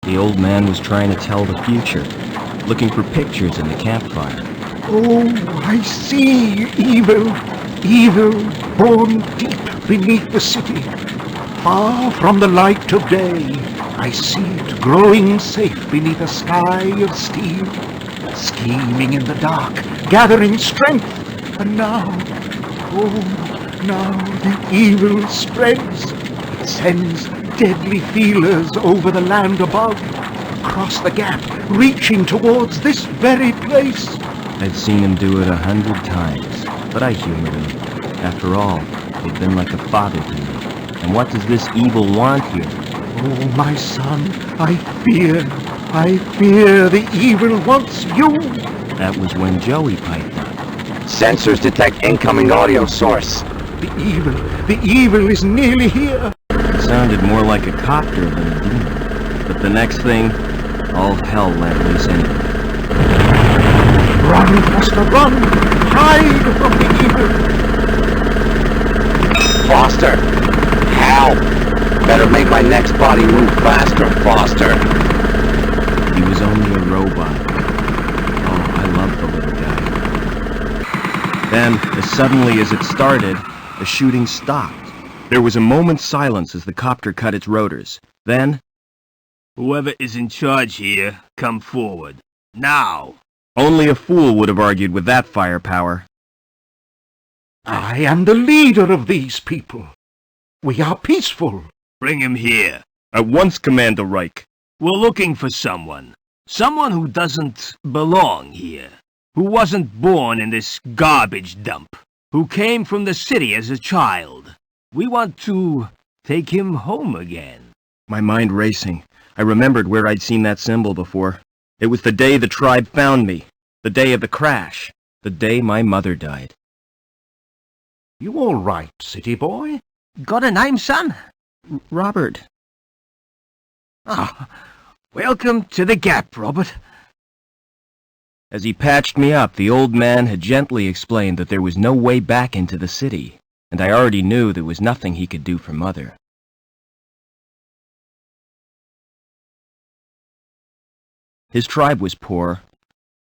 The old man was trying to tell the future, looking for pictures in the campfire. Oh, I see evil, evil born deep beneath the city. Far from the light of day, I see it growing safe beneath a sky of steel, scheming in the dark, gathering strength. And now, oh, now the evil spreads. It sends deadly feelers over the land above, across the gap, reaching towards this very place. I'd seen him do it 100 times, but I humored him. After all, he'd been like a father to me. And what does this evil want here? Oh, my son, I fear the evil wants you. That was when Joey piped up. Sensors detect incoming audio source. The evil is nearly here. It sounded more like a copter than a demon. But the next thing, all hell let loose anyway. Run, Foster, run! Hide from the evil! Foster! Help! Better make my next body move faster, Foster! He was only a robot. Oh, I love the little guy. Then, as suddenly as it started, the shooting stopped. There was a moment's silence as the copter cut its rotors. Then, "Whoever is in charge here, come forward. Now!" only a fool would have argued with that firepower. I am the leader of these people. We are peaceful. Bring him here. At once, Commander Reich. We're looking for someone. Someone who doesn't belong here. Who wasn't born in this garbage dump. Who came from the city as a child. We want to take him home again. My mind racing. I remembered where I'd seen that symbol before. It was the day the tribe found me. The day of the crash. The day my mother died. You all right, city boy? Got a name, son? Robert. Ah, welcome to the Gap, Robert. As he patched me up, the old man had gently explained that there was no way back into the city, and I already knew there was nothing he could do for Mother. His tribe was poor,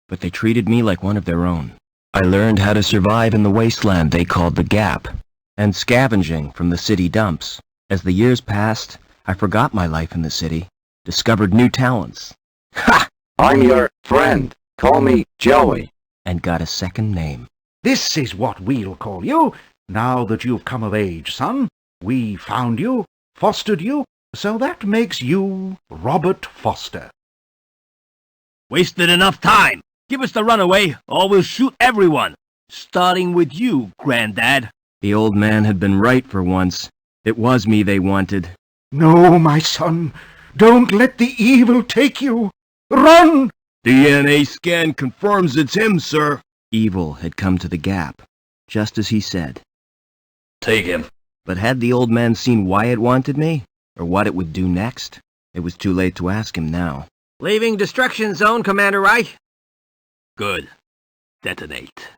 but they treated me like one of their own. I learned how to survive in the wasteland they called the Gap, and scavenging from the city dumps. As the years passed, I forgot my life in the city, discovered new talents. Ha! I'm your friend. Call me Joey. And got a second name. This is what we'll call you, now that you've come of age, son. We found you, fostered you, so that makes you Robert Foster. Wasted enough time. Give us the runaway, or we'll shoot everyone. Starting with you, Granddad. The old man had been right for once. It was me they wanted. No, my son. Don't let the evil take you. Run! DNA scan confirms it's him, sir. Evil had come to the Gap, just as he said. Take him. But had the old man seen why it wanted me, or what it would do next? It was too late to ask him now. Leaving destruction zone, Commander Reich. Good. Detonate.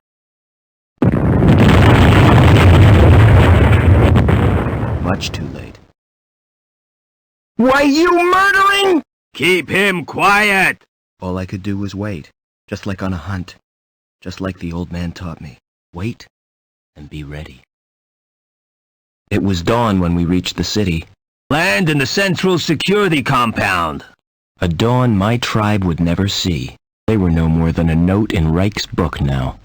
Much too late. Why, you murdering? Keep him quiet. All I could do was wait, just like on a hunt. Just like the old man taught me. Wait and be ready. It was dawn when we reached the city. Land in the Central Security Compound. A dawn my tribe would never see. They were no more than a note in Reich's book now.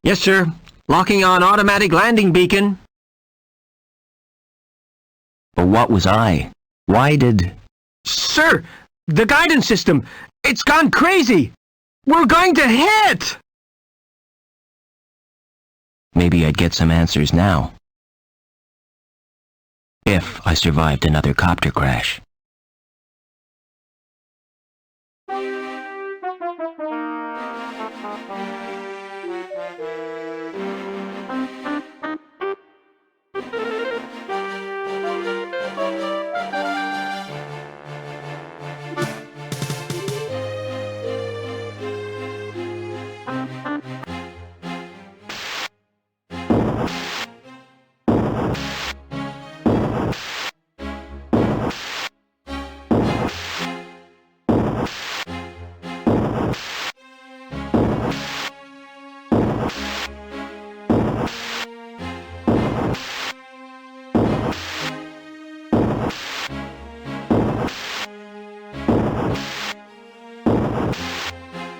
Yes, sir. Locking on automatic landing beacon. But what was I? Why did... Sir, the guidance system, it's gone crazy. We're going to hit. Maybe I'd get some answers now. If I survived another copter crash.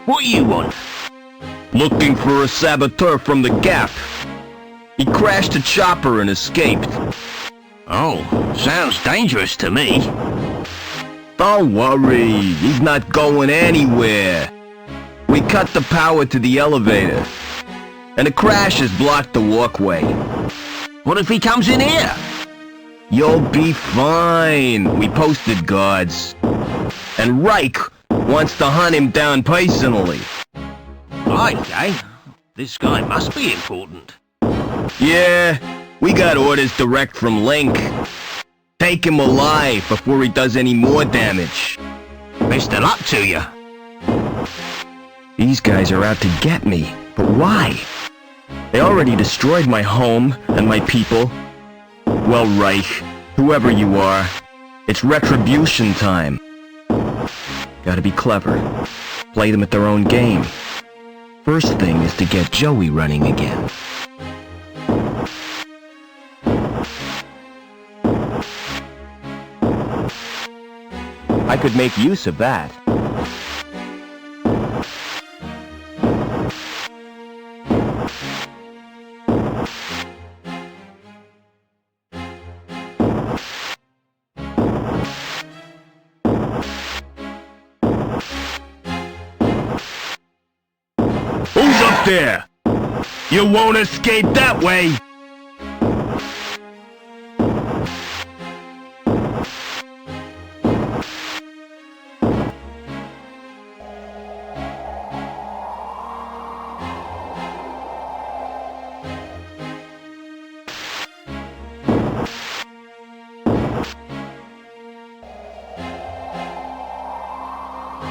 What you want? Looking for a saboteur from the Gap. He crashed a chopper and escaped. Oh, sounds dangerous to me. Don't worry, he's not going anywhere. We cut the power to the elevator, and the crash has blocked the walkway. What if he comes in here? You'll be fine. We posted guards. And Reich wants to hunt him down personally. Right, eh? This guy must be important. Yeah, we got orders direct from Link. Take him alive before he does any more damage. Best of luck to you. These guys are out to get me, but why? They already destroyed my home and my people. Well, Reich, whoever you are, it's retribution time. Gotta be clever. Play them at their own game. First thing is to get Joey running again. I could make use of that. Who's up there? You won't escape that way!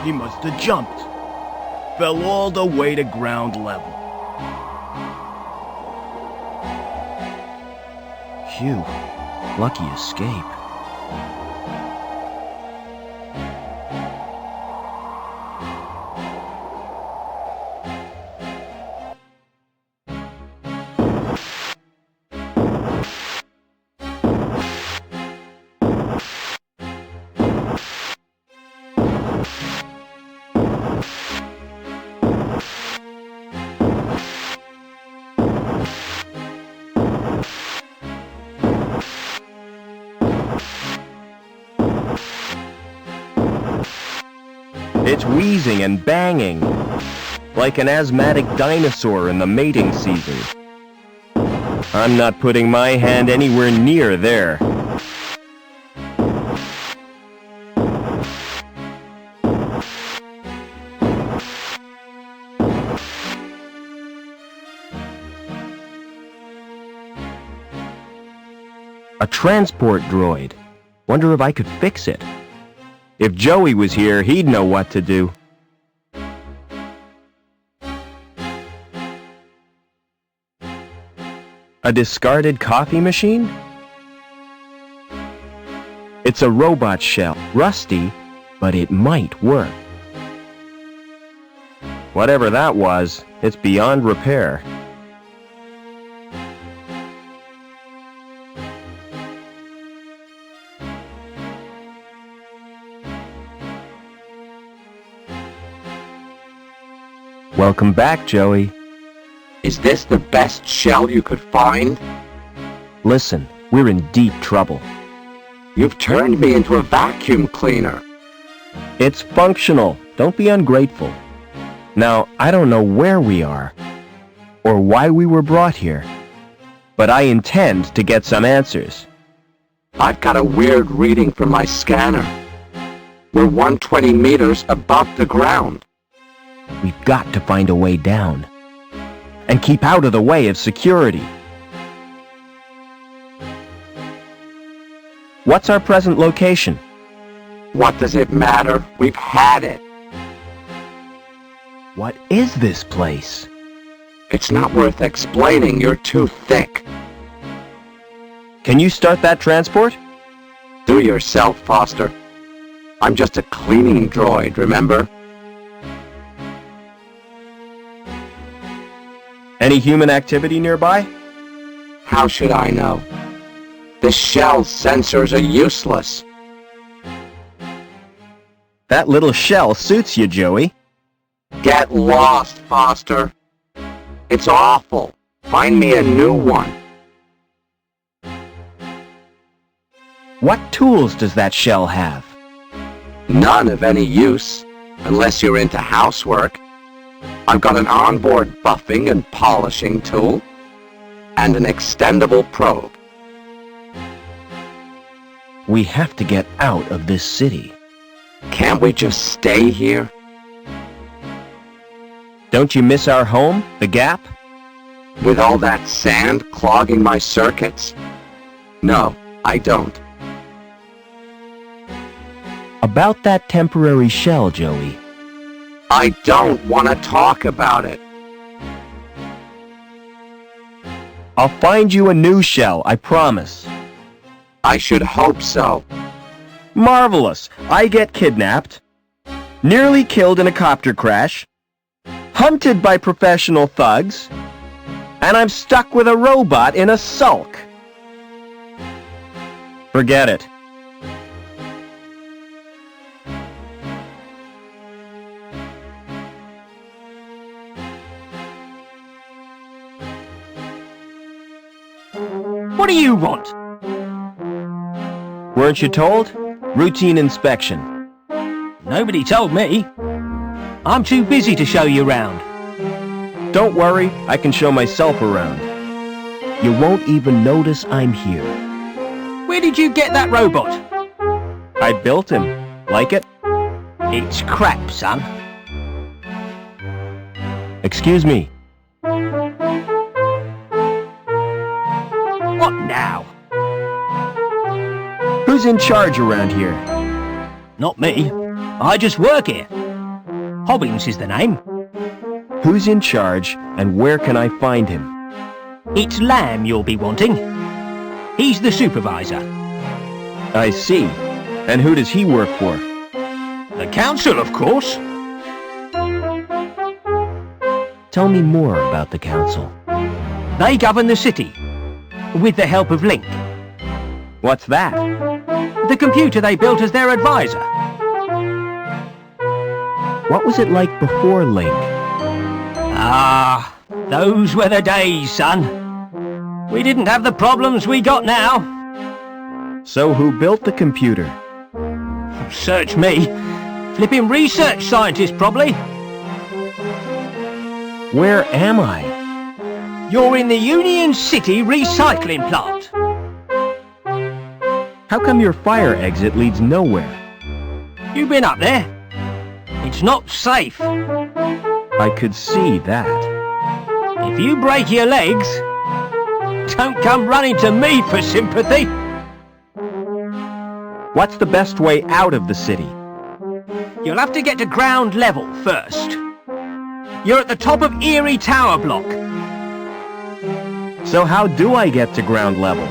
He must have jumped. Fell all the way to ground level. Phew. Lucky escape. It's wheezing and banging, like an asthmatic dinosaur in the mating season. I'm not putting my hand anywhere near there. A transport droid. Wonder if I could fix it. If Joey was here, he'd know what to do. A discarded coffee machine? It's a robot shell. Rusty, but it might work. Whatever that was, it's beyond repair. Welcome back, Joey. Is this the best shell you could find? Listen, we're in deep trouble. You've turned me into a vacuum cleaner. It's functional. Don't be ungrateful. Now, I don't know where we are, or why we were brought here, but I intend to get some answers. I've got a weird reading from my scanner. We're 120 meters above the ground. We've got to find a way down, and keep out of the way of security. What's our present location? What does it matter? We've had it. What is this place? It's not worth explaining. You're too thick. Can you start that transport? Do yourself, Foster. I'm just a cleaning droid, remember? Any human activity nearby? How should I know? The shell sensors are useless. That little shell suits you, Joey. Get lost, Foster. It's awful. Find me a new one. What tools does that shell have? None of any use, unless you're into housework. I've got an onboard buffing and polishing tool, and an extendable probe. We have to get out of this city. Can't we just stay here? Don't you miss our home, the Gap? With all that sand clogging my circuits? No, I don't. About that temporary shell, Joey. I don't want to talk about it. I'll find you a new shell, I promise. I should hope so. Marvelous! I get kidnapped, nearly killed in a copter crash, hunted by professional thugs, and I'm stuck with a robot in a sulk. Forget it. What do you want? Weren't you told? Routine inspection. Nobody told me. I'm too busy to show you around. Don't worry, I can show myself around. You won't even notice I'm here. Where did you get that robot? I built him. Like it? It's crap, son. Excuse me. What now? Who's in charge around here? Not me. I just work here. Hobbins is the name. Who's in charge, and where can I find him? It's Lamb you'll be wanting. He's the supervisor. I see. And who does he work for? The council, of course. Tell me more about the council. They govern the city, with the help of Link, What's that? the computer they built as their advisor. What was it like before Link? Ah, those were the days, son. We didn't have the problems we got now. So who built the computer? Search me. Flipping research scientist, probably. Where am I? You're in the Union City recycling plant. How come your fire exit leads nowhere? You been up there? It's not safe. I could see that. If you break your legs, don't come running to me for sympathy. What's the best way out of the city? You'll have to get to ground level first. You're at the top of Erie Tower Block. So how do I get to ground level?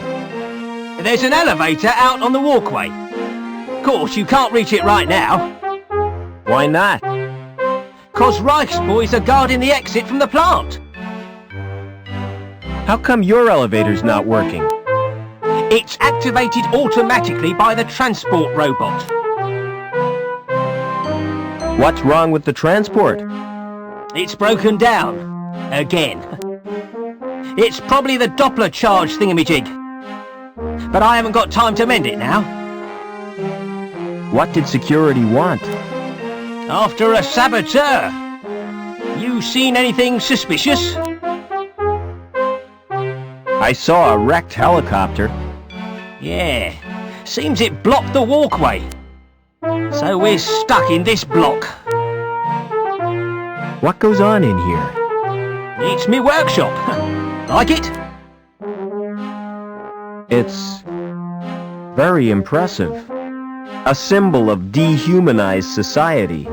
There's an elevator out on the walkway. Of course, you can't reach it right now. Why not? 'Cause Reich's boys are guarding the exit from the plant. How come your elevator's not working? It's activated automatically by the transport robot. What's wrong with the transport? It's broken down. Again. It's probably the Doppler charge thingamajig. But I haven't got time to mend it now. What did security want? After a saboteur. You seen anything suspicious? I saw a wrecked helicopter. Yeah. Seems it blocked the walkway. So we're stuck in this block. What goes on in here? It's me workshop. Like it? It's very impressive. A symbol of dehumanized society.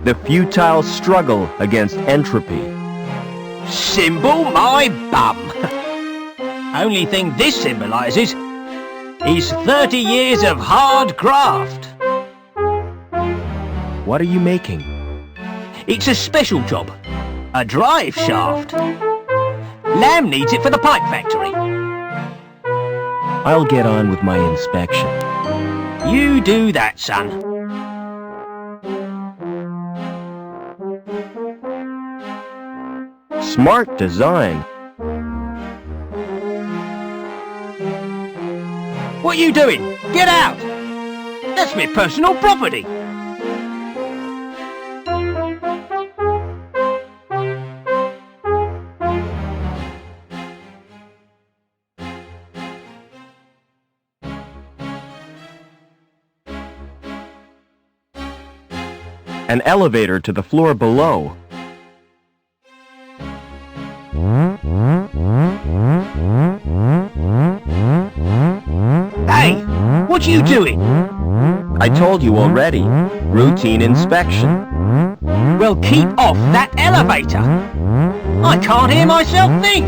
The futile struggle against entropy. Symbol my bum. Only thing this symbolises is 30 years of hard graft. What are you making? It's a special job. A drive shaft. Lamb needs it for the pipe factory. I'll get on with my inspection. You do that, son. Smart design. What you doing? Get out! That's my personal property. An elevator to the floor below. Hey, what you doing? I told you already. Routine inspection. Well, keep off that elevator. I can't hear myself think.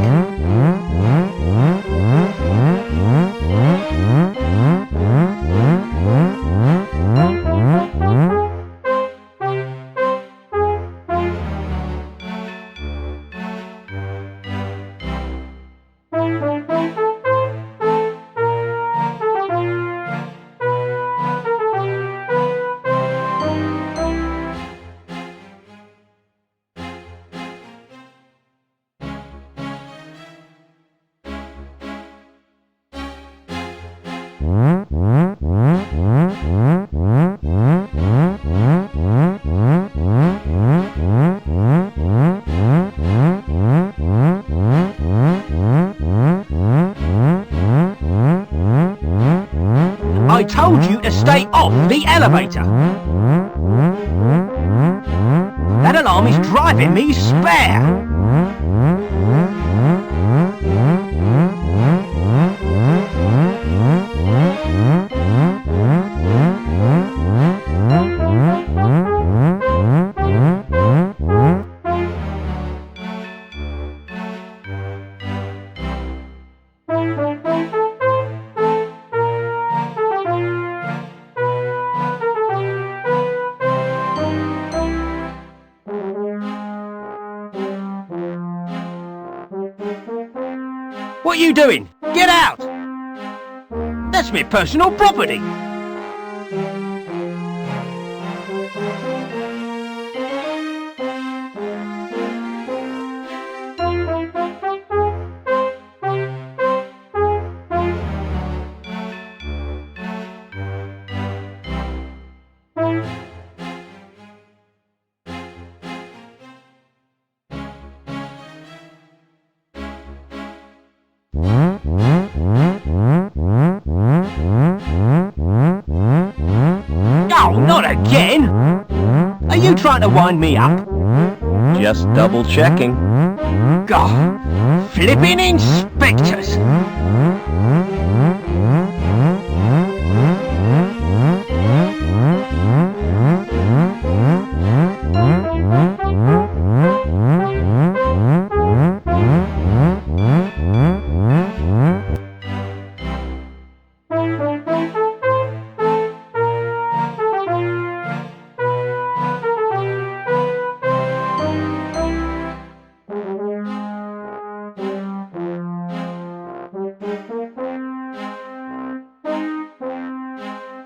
I told you to stay off the elevator. That alarm is driving me spare. What you doing? Get out! That's my personal property. Oh, not again! Are you trying to wind me up? Just double checking. God, flipping inspectors!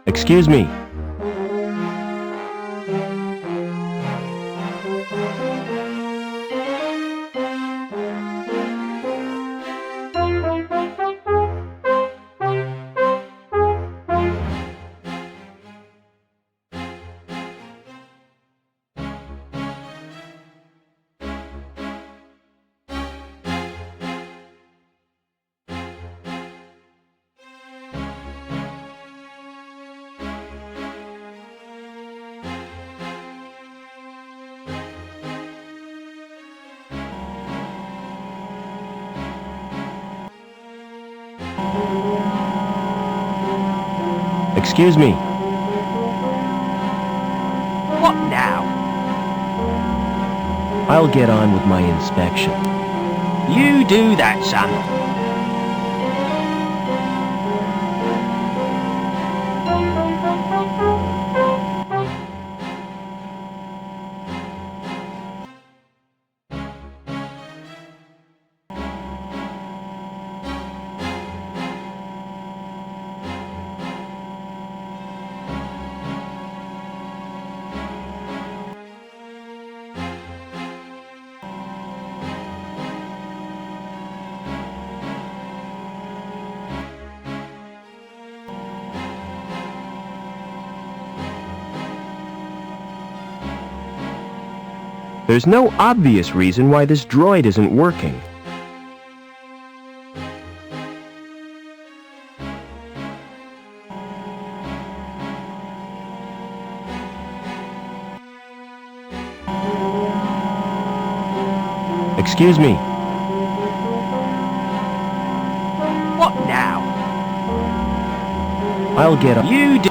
Excuse me. Excuse me. What now? I'll get on with my inspection. You do that, son. There's no obvious reason why this droid isn't working. Excuse me. What now? I'll get on. You do.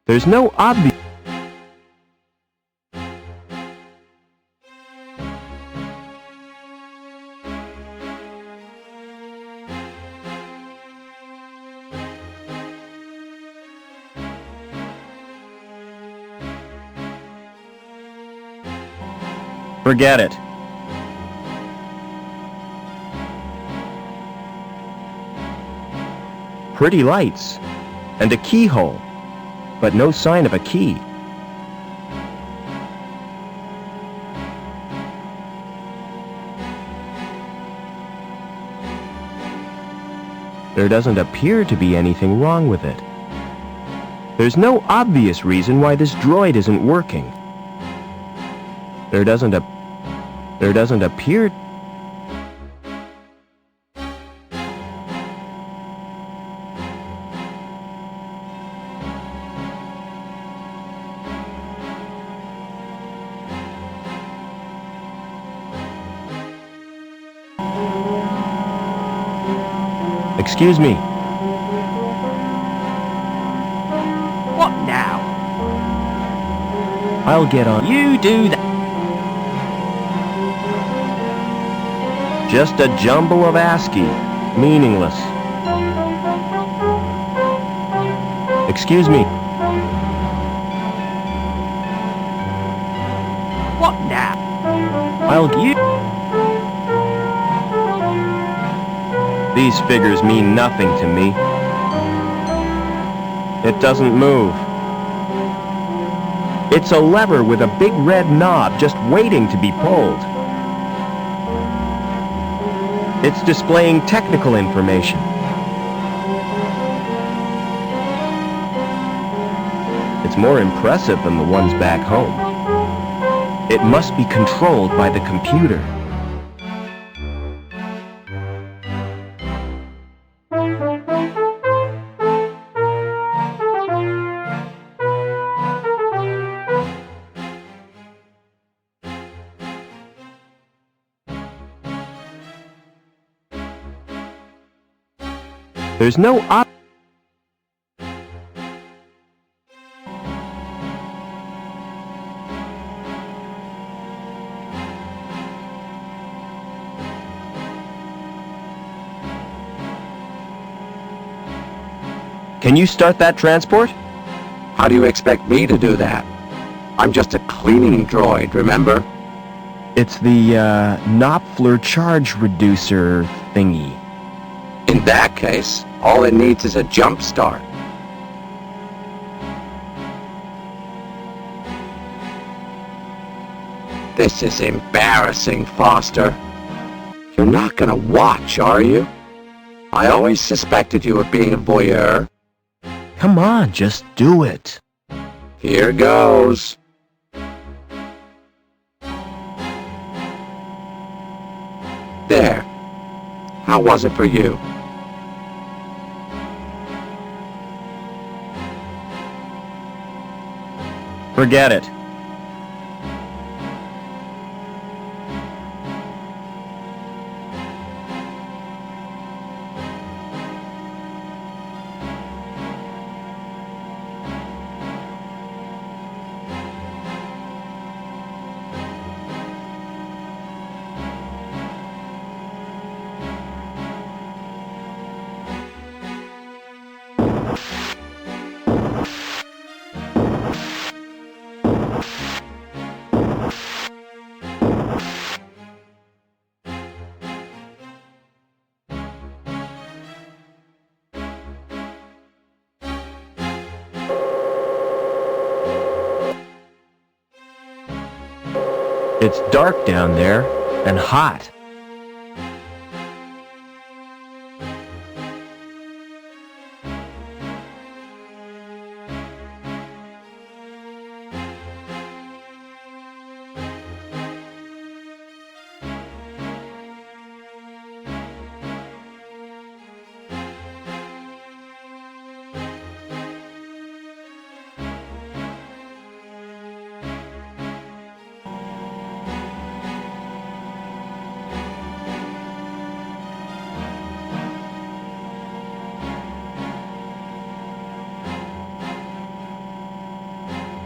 There's no obvious... Forget it. Pretty lights. And a keyhole. But no sign of a key. There doesn't appear to be anything wrong with it. There's no obvious reason why this droid isn't working. There doesn't appear... Excuse me. What now? I'll get on. You do that. Just a jumble of ASCII. Meaningless. Excuse me. What now? I'll you. These figures mean nothing to me. It doesn't move. It's a lever with a big red knob just waiting to be pulled. It's displaying technical information. It's more impressive than the ones back home. It must be controlled by the computer. There's no op... Can you start that transport? How do you expect me to do that? I'm just a cleaning droid, remember? It's the, Knopfler charge reducer thingy. In that case, all it needs is a jump start. This is embarrassing, Foster. You're not gonna watch, are you? I always suspected you of being a voyeur. Come on, just do it. Here goes. There. How was it for you? Forget it. It's dark down there, and hot.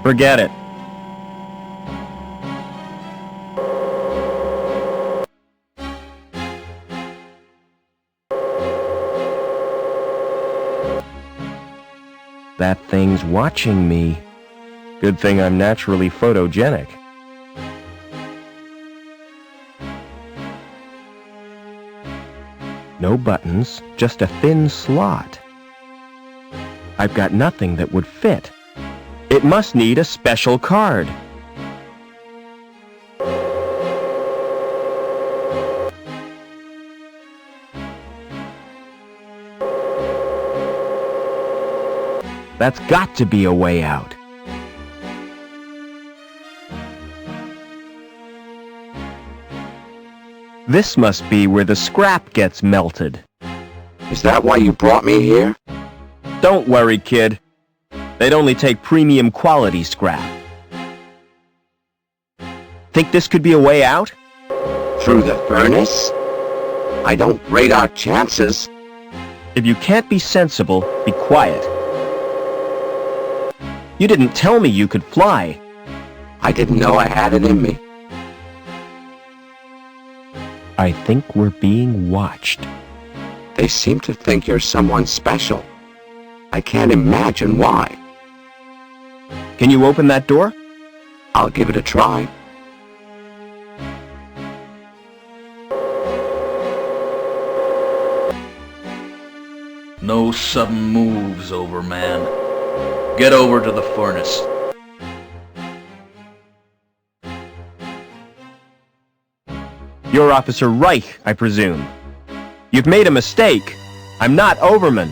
Forget it. That thing's watching me. Good thing I'm naturally photogenic. No buttons, just a thin slot. I've got nothing that would fit. It must need a special card. That's got to be a way out. This must be where the scrap gets melted. Is that why you brought me here? Don't worry, kid. They'd only take premium quality scrap. Think this could be a way out? Through the furnace? I don't rate our chances. If you can't be sensible, be quiet. You didn't tell me you could fly. I didn't know I had it in me. I think we're being watched. They seem to think you're someone special. I can't imagine why. Can you open that door? I'll give it a try. No sudden moves, Overman. Get over to the furnace. You're Officer Reich, I presume. You've made a mistake. I'm not Overman.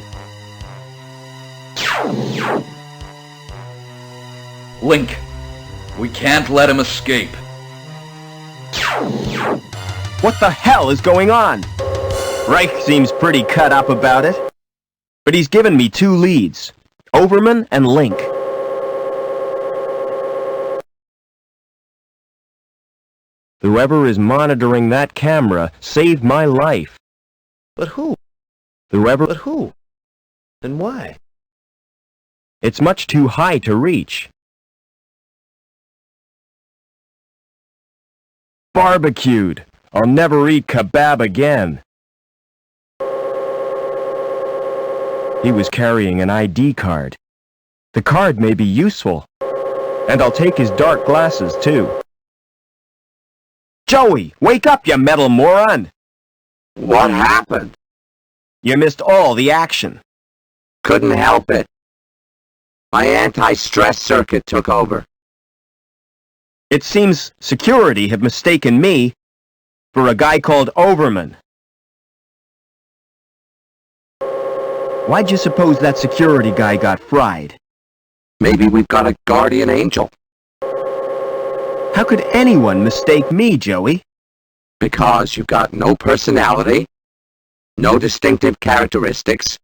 Link, we can't let him escape. What the hell is going on? Reich seems pretty cut up about it. But he's given me two leads, Overman and Link. Whoever is monitoring that camera saved my life. But who? But who? And why? It's much too high to reach. Barbecued. I'll never eat kebab again. He was carrying an ID card. The card may be useful. And I'll take his dark glasses, too. Joey, wake up, you metal moron! What happened? You missed all the action. Couldn't help it. My anti-stress circuit took over. It seems security have mistaken me for a guy called Overman. Why'd you suppose that security guy got fried? Maybe we've got a guardian angel. How could anyone mistake me, Joey? Because you've got no personality, no distinctive characteristics.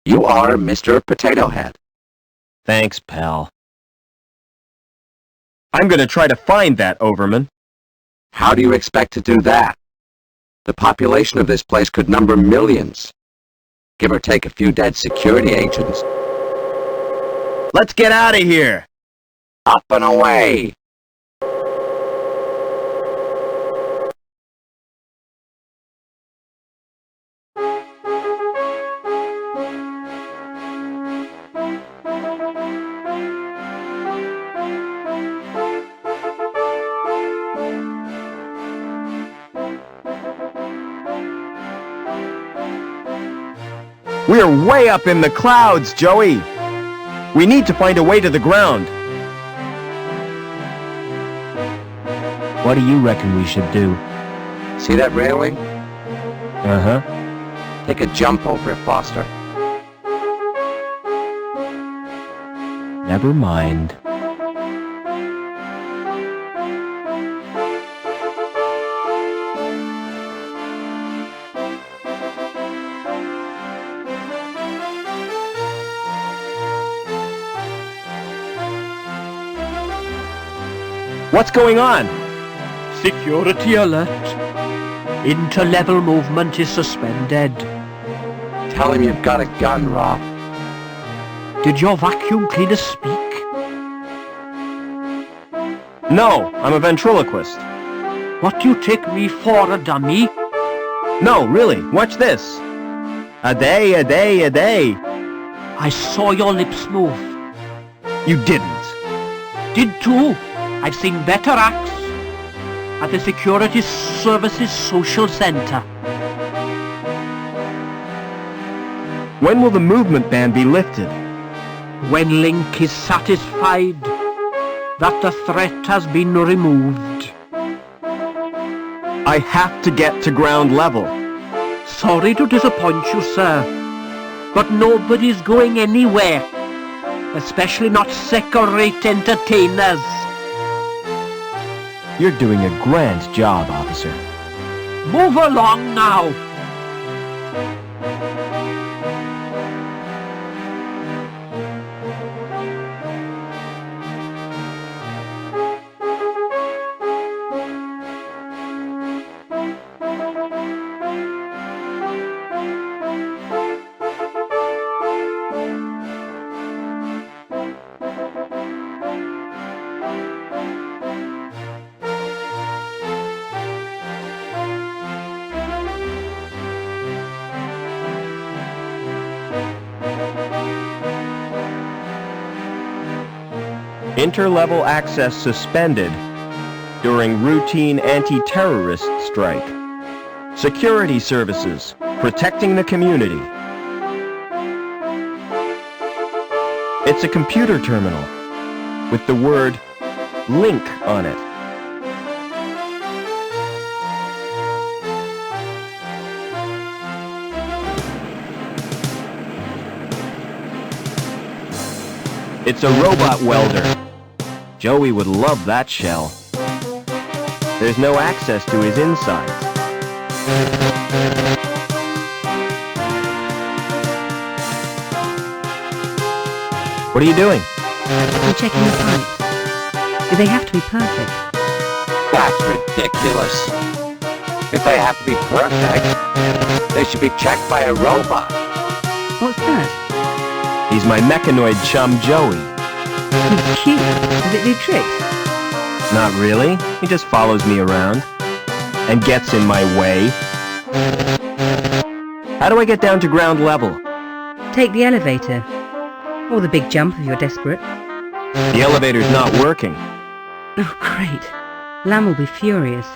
You are Mr. Potato Head. Thanks, pal. I'm gonna try to find that Overman. How do you expect to do that? The population of this place could number millions. Give or take a few dead security agents. Let's get out of here! Up and away! We're way up in the clouds, Joey. We need to find a way to the ground. What do you reckon we should do? See that railing? Uh-huh. Take a jump over it, Foster. Never mind. What's going on? Security alert. Inter-level movement is suspended. Tell him you've got a gun, Rob. Did your vacuum cleaner speak? No, I'm a ventriloquist. What do you take me for, a dummy? No, really, watch this. A day, a day, a day. I saw your lips move. You didn't. Did too. I've seen better acts at the Security Services Social Center. When will the movement ban be lifted? When Link is satisfied that the threat has been removed. I have to get to ground level. Sorry to disappoint you, sir, but nobody's going anywhere, especially not second-rate entertainers. You're doing a grand job, officer. Move along now. Interlevel access suspended during routine anti-terrorist strike. Security services, protecting the community. It's a computer terminal with the word Link on it. It's a robot welder. Joey would love that shell. There's no access to his insides. What are you doing? I'm checking the pipes. Do they have to be perfect? That's ridiculous. If they have to be perfect, they should be checked by a robot. What's that? He's my mechanoid chum, Joey. He's cute. Does it do tricks? Not really. He just follows me around and gets in my way. How do I get down to ground level? Take the elevator. Or the big jump if you're desperate. The elevator's not working. Oh, great. Lamb will be furious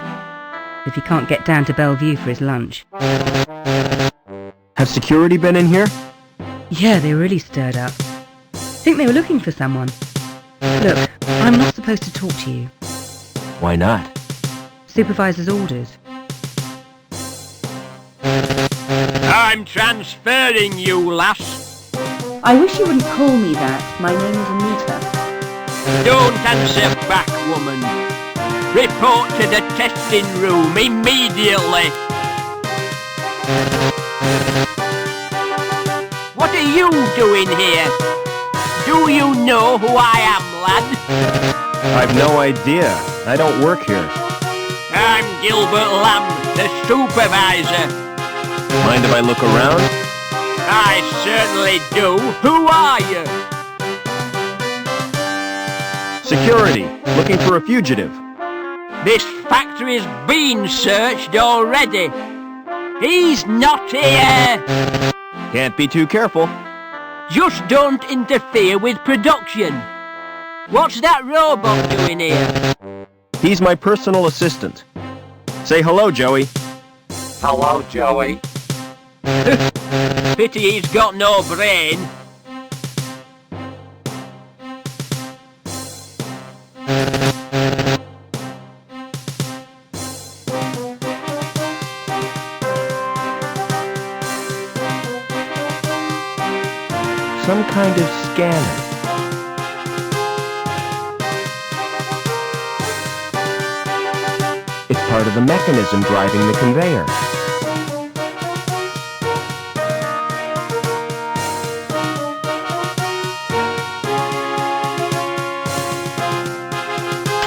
if he can't get down to Bellevue for his lunch. Have security been in here? Yeah, they were really stirred up. Think they were looking for someone. Look, I'm not supposed to talk to you. Why not? Supervisor's orders. I'm transferring you, lass. I wish you wouldn't call me that. My name is Anita. Don't answer back, woman. Report to the testing room immediately. What are you doing here? Do you know who I am, lad? I've no idea. I don't work here. I'm Gilbert Lamb, the supervisor. Mind if I look around? I certainly do. Who are you? Security, looking for a fugitive. This factory's been searched already. He's not here. Can't be too careful. Just don't interfere with production. What's that robot doing here? He's my personal assistant. Say hello, Joey. Hello, Joey. Pity he's got no brain. Some kind of scanner. It's part of the mechanism driving the conveyor.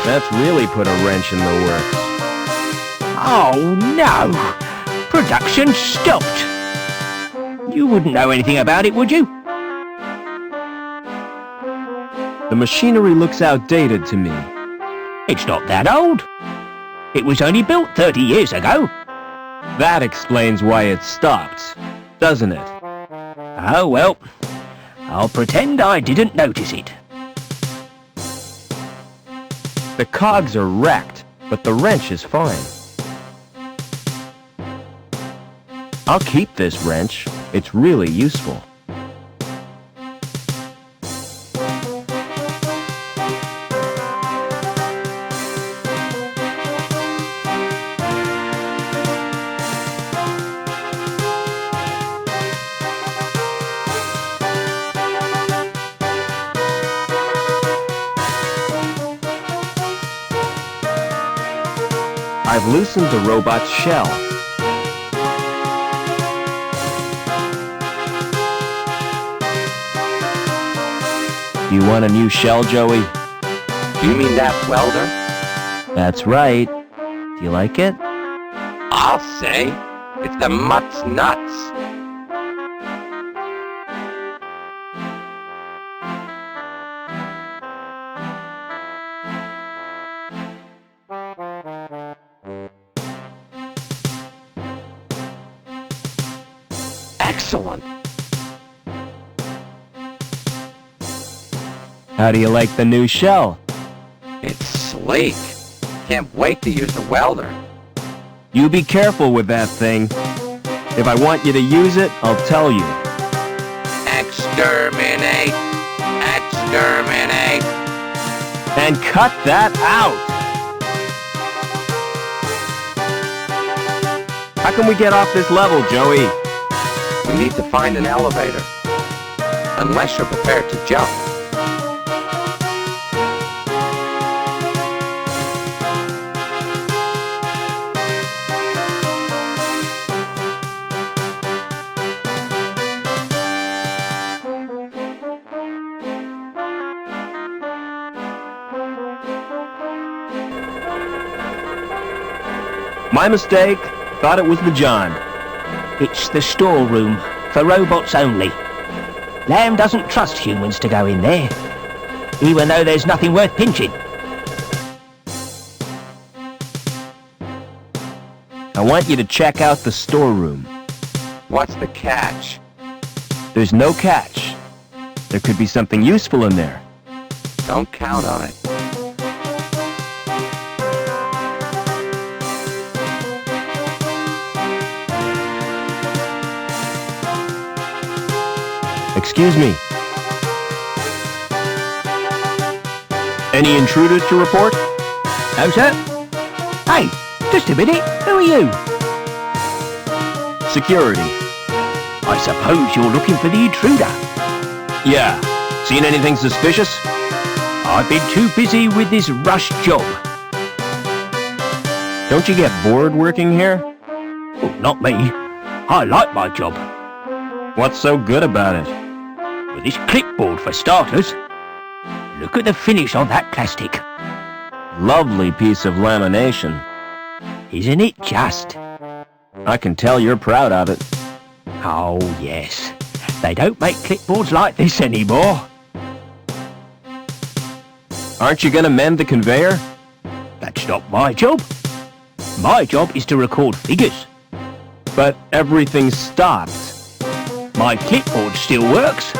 That's really put a wrench in the works. Oh no! Production stopped! You wouldn't know anything about it, would you? The machinery looks outdated to me. It's not that old. It was only built 30 years ago. That explains why it stopped, doesn't it? Oh well, I'll pretend I didn't notice it. The cogs are wrecked, but the wrench is fine. I'll keep this wrench. It's really useful. I've loosened the robot's shell. You want a new shell, Joey? You mean that welder? That's right. Do you like it? I'll say. It's the mutt's nuts. Excellent. How do you like the new shell? It's sleek. Can't wait to use the welder. You be careful with that thing. If I want you to use it, I'll tell you. Exterminate! Exterminate! And cut that out! How can we get off this level, Joey? We need to find an elevator. Unless you're prepared to jump. My mistake. Thought it was the John. It's the storeroom, for robots only. Lamb doesn't trust humans to go in there, even though there's nothing worth pinching. I want you to check out the storeroom. What's the catch? There's no catch. There could be something useful in there. Don't count on it. Excuse me. Any intruders to report? No, sir. Hey, just a minute. Who are you? Security. I suppose you're looking for the intruder. Yeah. Seen anything suspicious? I've been too busy with this rush job. Don't you get bored working here? Oh, not me. I like my job. What's so good about it? With this clipboard for starters. Look at the finish on that plastic. Lovely piece of lamination. Isn't it just? I can tell you're proud of it. Oh, yes. They don't make clipboards like this anymore. Aren't you gonna mend the conveyor? That's not my job. My job is to record figures. But everything stopped. My clipboard still works.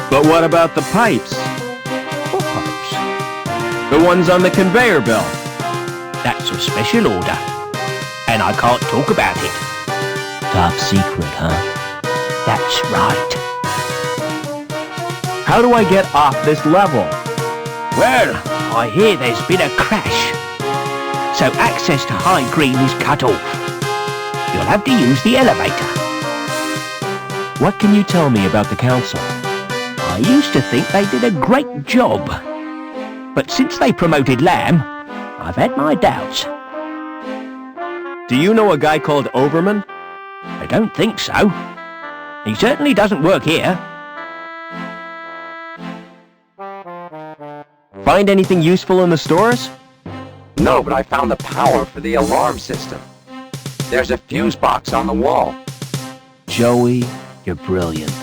But what about the pipes? What pipes? The ones on the conveyor belt. That's a special order. And I can't talk about it. Top secret, huh? That's right. How do I get off this level? Well, I hear there's been a crash. So access to High Green is cut off. You'll have to use the elevator. What can you tell me about the council? I used to think they did a great job. But since they promoted Lamb, I've had my doubts. Do you know a guy called Overman? I don't think so. He certainly doesn't work here. Find anything useful in the stores? No, but I found the power for the alarm system. There's a fuse box on the wall. Joey, you're brilliant.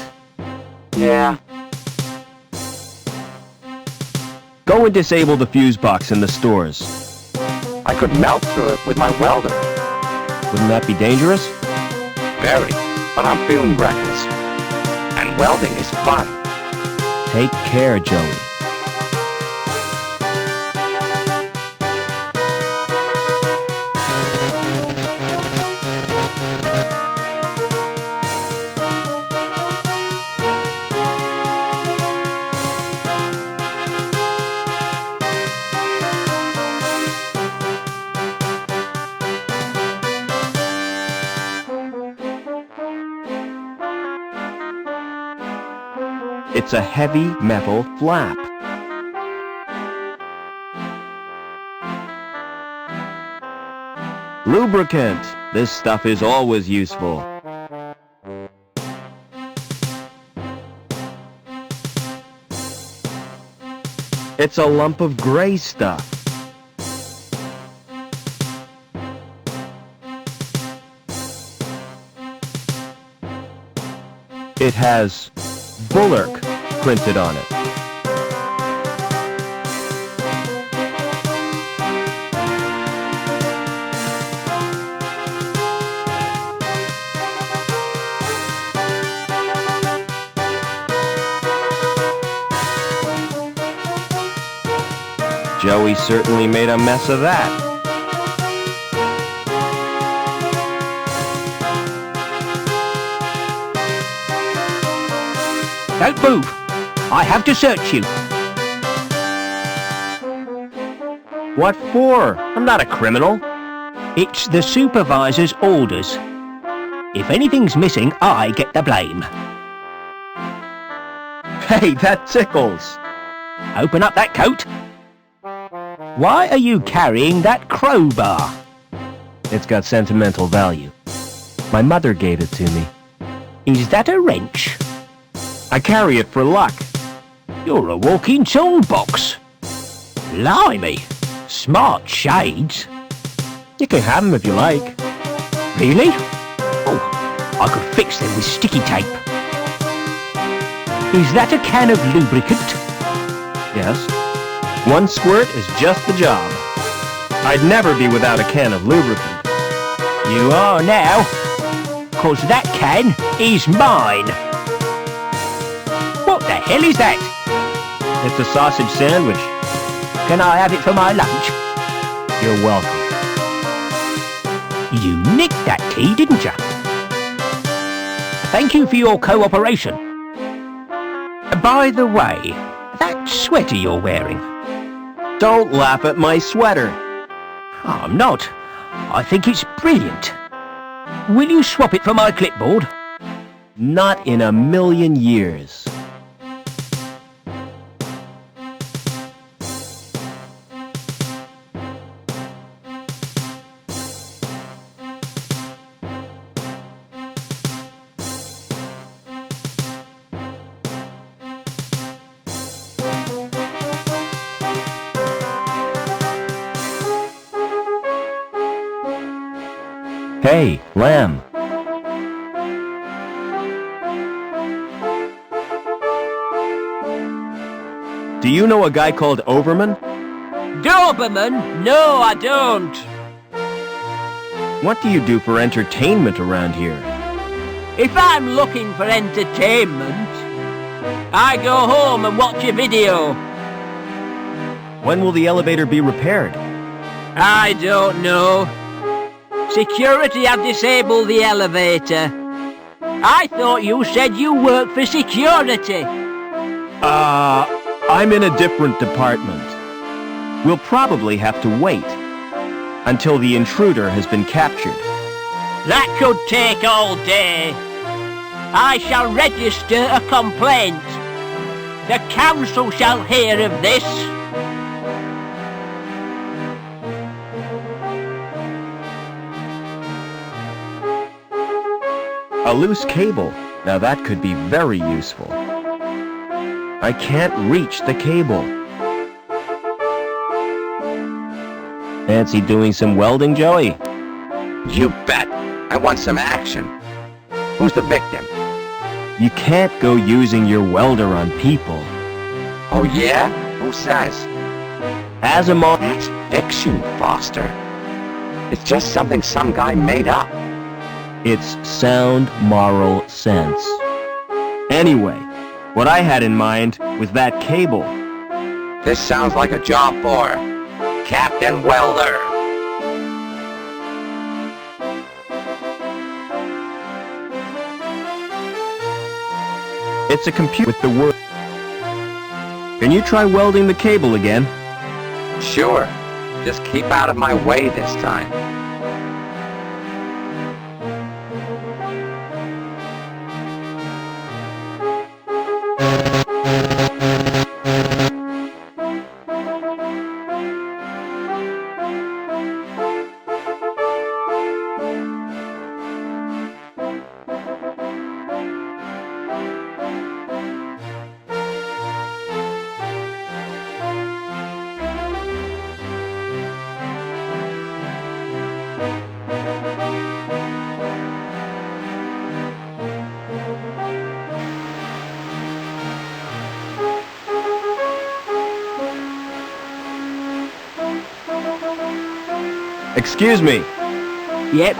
Yeah. Go and disable the fuse box in the stores. I could melt through it with my welder. Wouldn't that be dangerous? Very, but I'm feeling reckless. And welding is fun. Take care, Joey. It's a heavy metal flap. Lubricant. This stuff is always useful. It's a lump of gray stuff. It has Bulwark printed on it. Joey certainly made a mess of that. Don't move. I have to search you. What for? I'm not a criminal. It's the supervisor's orders. If anything's missing, I get the blame. Hey, that tickles. Open up that coat. Why are you carrying that crowbar? It's got sentimental value. My mother gave it to me. Is that a wrench? I carry it for luck. You're a walking toolbox. Blimey. Smart shades. You can have them if you like. Really? Oh, I could fix them with sticky tape. Is that a can of lubricant? Yes. One squirt is just the job. I'd never be without a can of lubricant. You are now. 'Cause that can is mine. What the hell is that? It's a sausage sandwich. Can I have it for my lunch? You're welcome. You nicked that tea, didn't you? Thank you for your cooperation. By the way, that sweater you're wearing. Don't laugh at my sweater. I'm not. I think it's brilliant. Will you swap it for my clipboard? Not in a million years. Hey, Lamb. Do you know a guy called Overman? Doberman? No, I don't. What do you do for entertainment around here? If I'm looking for entertainment, I go home and watch a video. When will the elevator be repaired? I don't know. Security have disabled the elevator. I thought you said you worked for security. I'm in a different department. We'll probably have to wait until the intruder has been captured. That could take all day. I shall register a complaint. The council shall hear of this. A loose cable. Now that could be very useful. I can't reach the cable. Fancy doing some welding, Joey? You bet. I want some action. Who's the victim? You can't go using your welder on people. Oh yeah? Who says? Asimov... That's fiction, Foster. It's just something some guy made up. It's sound moral sense. Anyway, what I had in mind was that cable. This sounds like a job for Captain Welder. It's a computer with the word. Can you try welding the cable again? Sure. Just keep out of my way this time. Excuse me. Yep.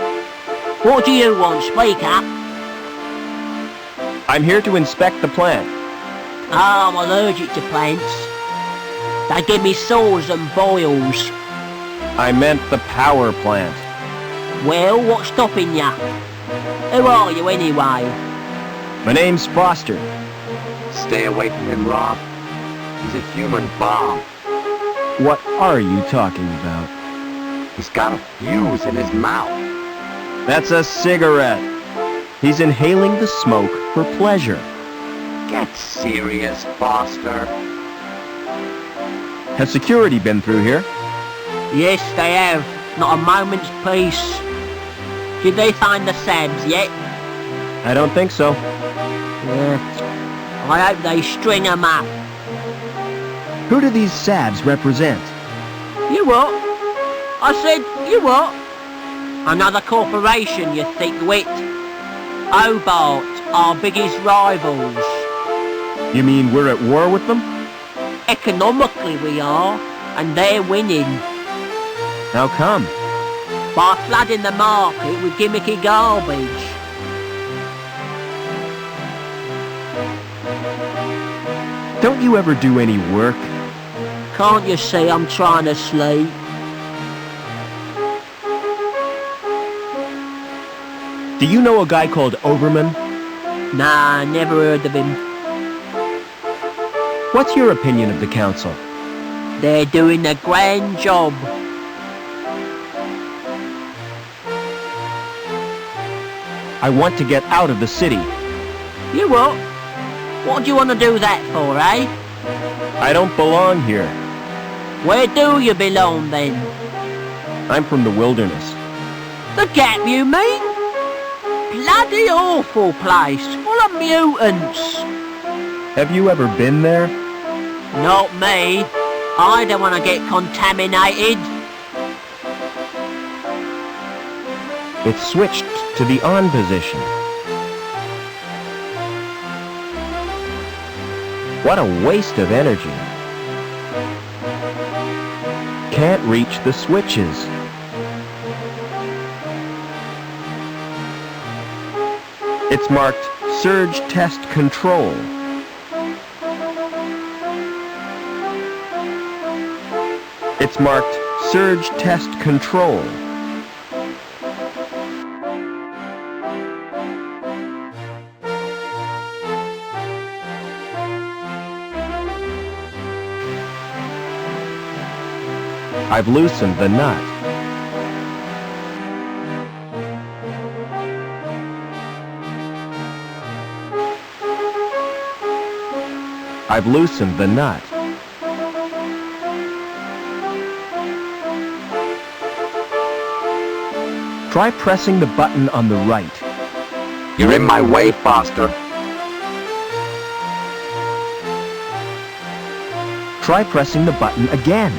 What do you want? Speak up. I'm here to inspect the plant. Oh, I'm allergic to plants. They give me sores and boils. I meant the power plant. Well, what's stopping ya? Who are you anyway? My name's Foster. Stay away from him, Rob. He's a human bomb. What are you talking about? He's got a fuse in his mouth. That's a cigarette. He's inhaling the smoke for pleasure. Get serious, Foster. Has security been through here? Yes, they have. Not a moment's peace. Did they find the Sabs yet? I don't think so. I hope they string 'em up. Who do these Sabs represent? You what? I said, you what? Another corporation, you thick-wit. Hobart, our biggest rivals. You mean we're at war with them? Economically we are, and they're winning. How come? By flooding the market with gimmicky garbage. Don't you ever do any work? Can't you see I'm trying to sleep? Do you know a guy called Overman? Nah, never heard of him. What's your opinion of the council? They're doing a grand job. I want to get out of the city. You what? What do you want to do that for, eh? I don't belong here. Where do you belong then? I'm from the wilderness. The Gap, you mean? Bloody awful place, full of mutants. Have you ever been there? Not me. I don't want to get contaminated. It's switched to the on position. What a waste of energy. Can't reach the switches. It's marked Surge Test Control. It's marked Surge Test Control. I've loosened the nut. I've loosened the nut. Try pressing the button on the right. You're in my way, Foster. Try pressing the button again.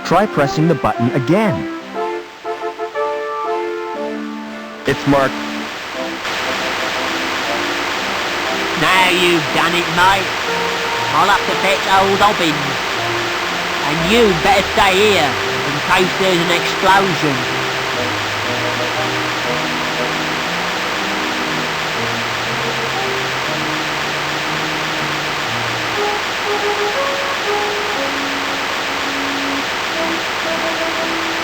Try pressing the button again. It's marked. Now you've done it, mate. I'll have to fetch old Hobbins. And you better stay here, in case there's an explosion.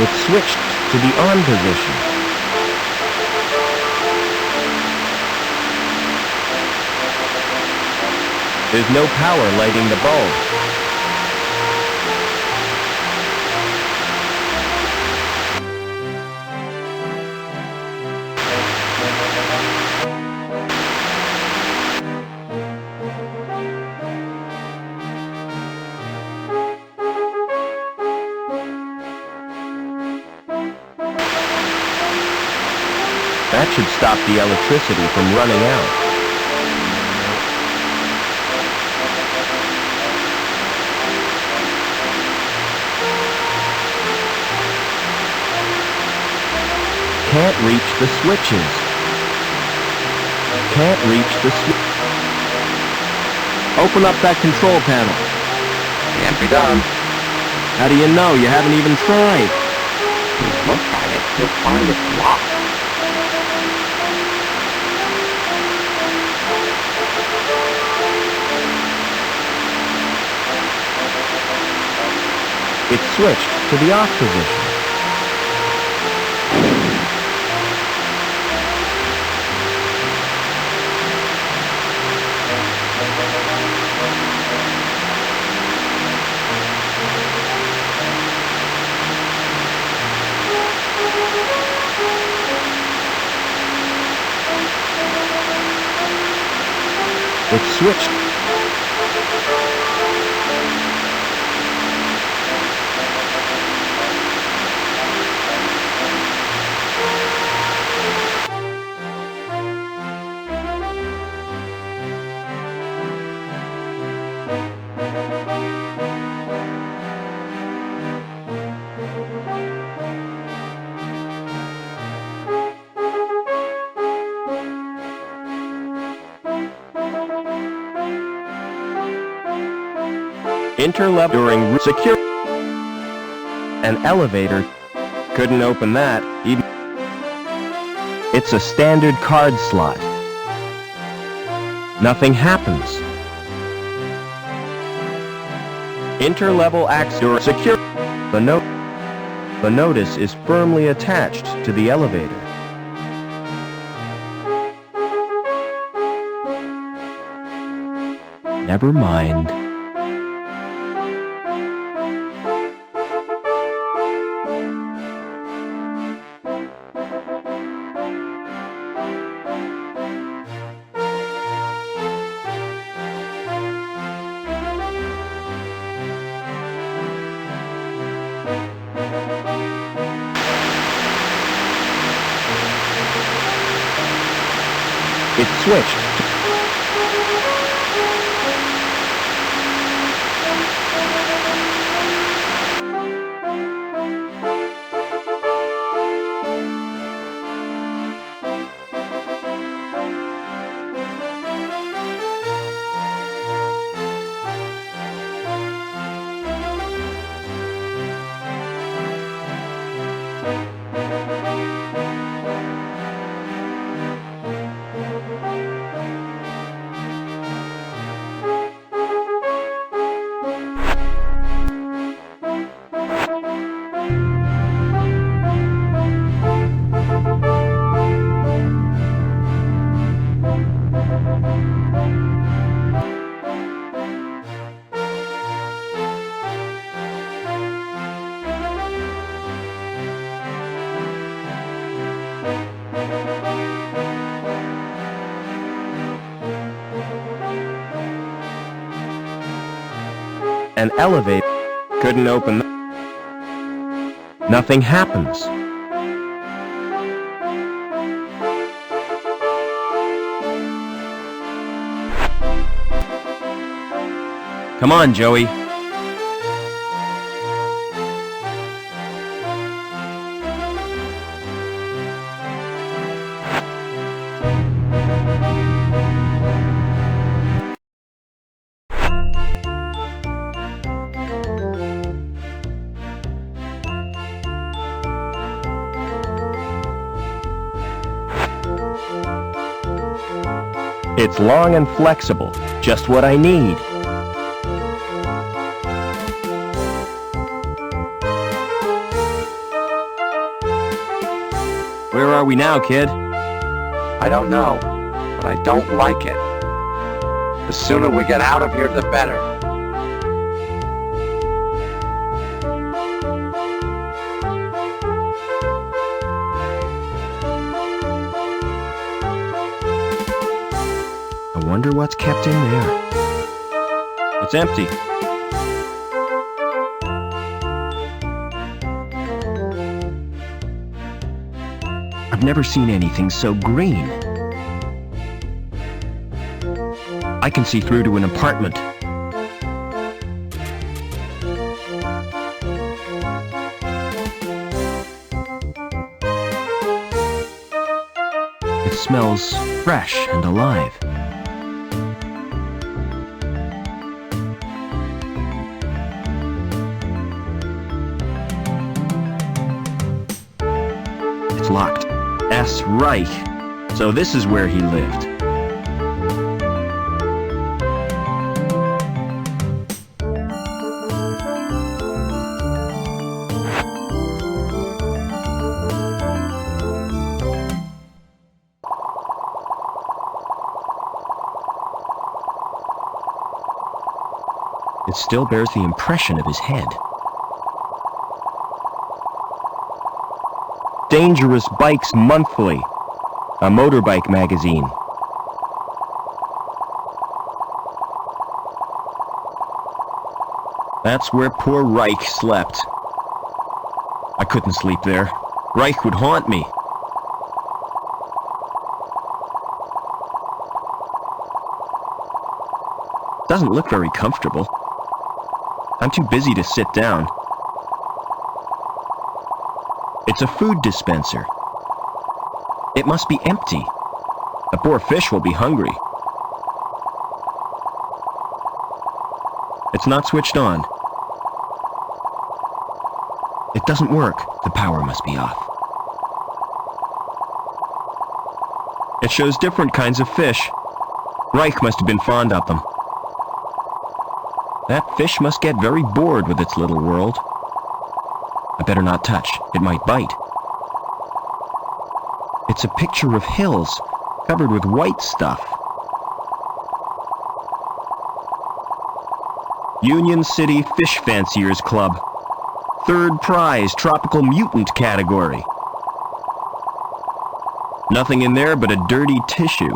It switched to the on position. There's no power lighting the bulb. That should stop the electricity from running out. Can't reach the switches. Can't reach the switch. Open up that control panel. Can't be done. How do you know? You haven't even tried. Look at it, you'll find it locked. It switched to the off position. It switched. Interlevel during secure. An elevator couldn't open that. Even it's a standard card slot. Nothing happens. Interlevel acts during secure. The notice is firmly attached to the elevator. Never mind. It switched. An elevator couldn't open. Nothing happens. Come on, Joey. It's long and flexible, just what I need. Where are we now, kid? I don't know, but I don't like it. The sooner we get out of here, the better. I wonder what's kept in there. It's empty. I've never seen anything so green. I can see through to an apartment. It smells fresh and alive. It's locked. S. Reich. So this is where he lived. It still bears the impression of his head. Dangerous Bikes Monthly, a motorbike magazine. That's where poor Reich slept. I couldn't sleep there. Reich would haunt me. Doesn't look very comfortable. I'm too busy to sit down. It's a food dispenser. It must be empty. The poor fish will be hungry. It's not switched on. It doesn't work. The power must be off. It shows different kinds of fish. Reich must have been fond of them. That fish must get very bored with its little world. I better not touch. It might bite. It's a picture of hills covered with white stuff. Union City Fish Fanciers Club. Third prize, tropical mutant category. Nothing in there but a dirty tissue.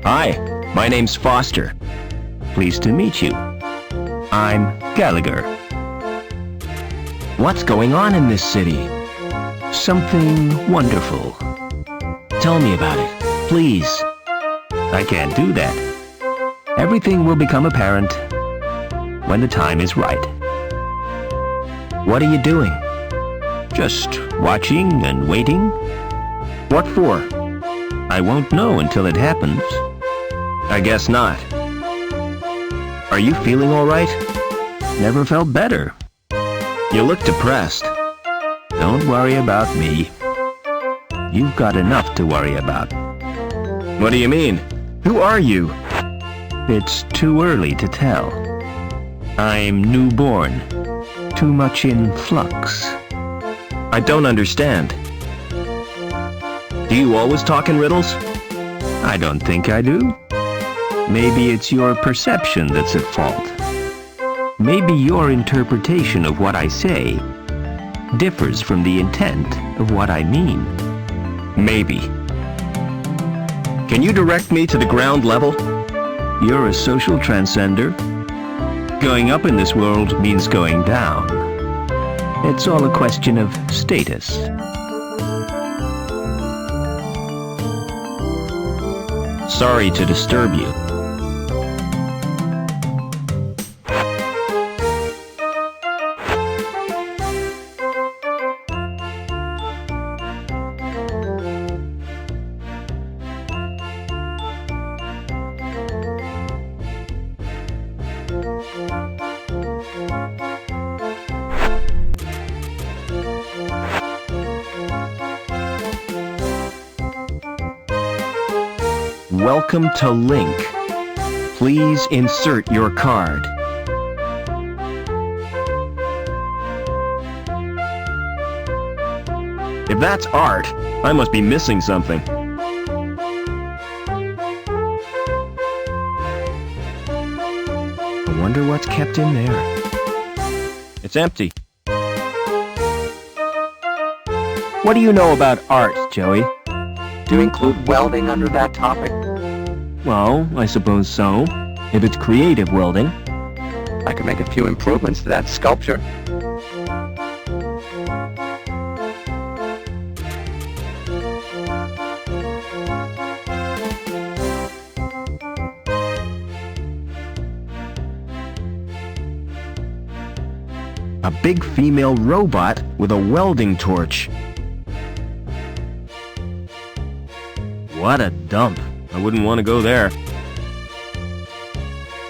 Hi, my name's Foster. Pleased to meet you. I'm Gallagher. What's going on in this city? Something wonderful. Tell me about it, please. I can't do that. Everything will become apparent when the time is right. What are you doing? Just watching and waiting. What for? I won't know until it happens. I guess not. Are you feeling all right? Never felt better. You look depressed. Don't worry about me. You've got enough to worry about. What do you mean? Who are you? It's too early to tell. I'm newborn. Too much in flux. I don't understand. Do you always talk in riddles? I don't think I do. Maybe it's your perception that's at fault. Maybe your interpretation of what I say differs from the intent of what I mean. Maybe. Can you direct me to the ground level? You're a social transcender. Going up in this world means going down. It's all a question of status. Sorry to disturb you. Welcome to Link. Please insert your card. If that's art, I must be missing something. I wonder what's kept in there. It's empty. What do you know about art, Joey? Do you include welding under that topic? Well, I suppose so. If it's creative welding. I could make a few improvements to that sculpture. A big female robot with a welding torch. What a dump. I wouldn't want to go there.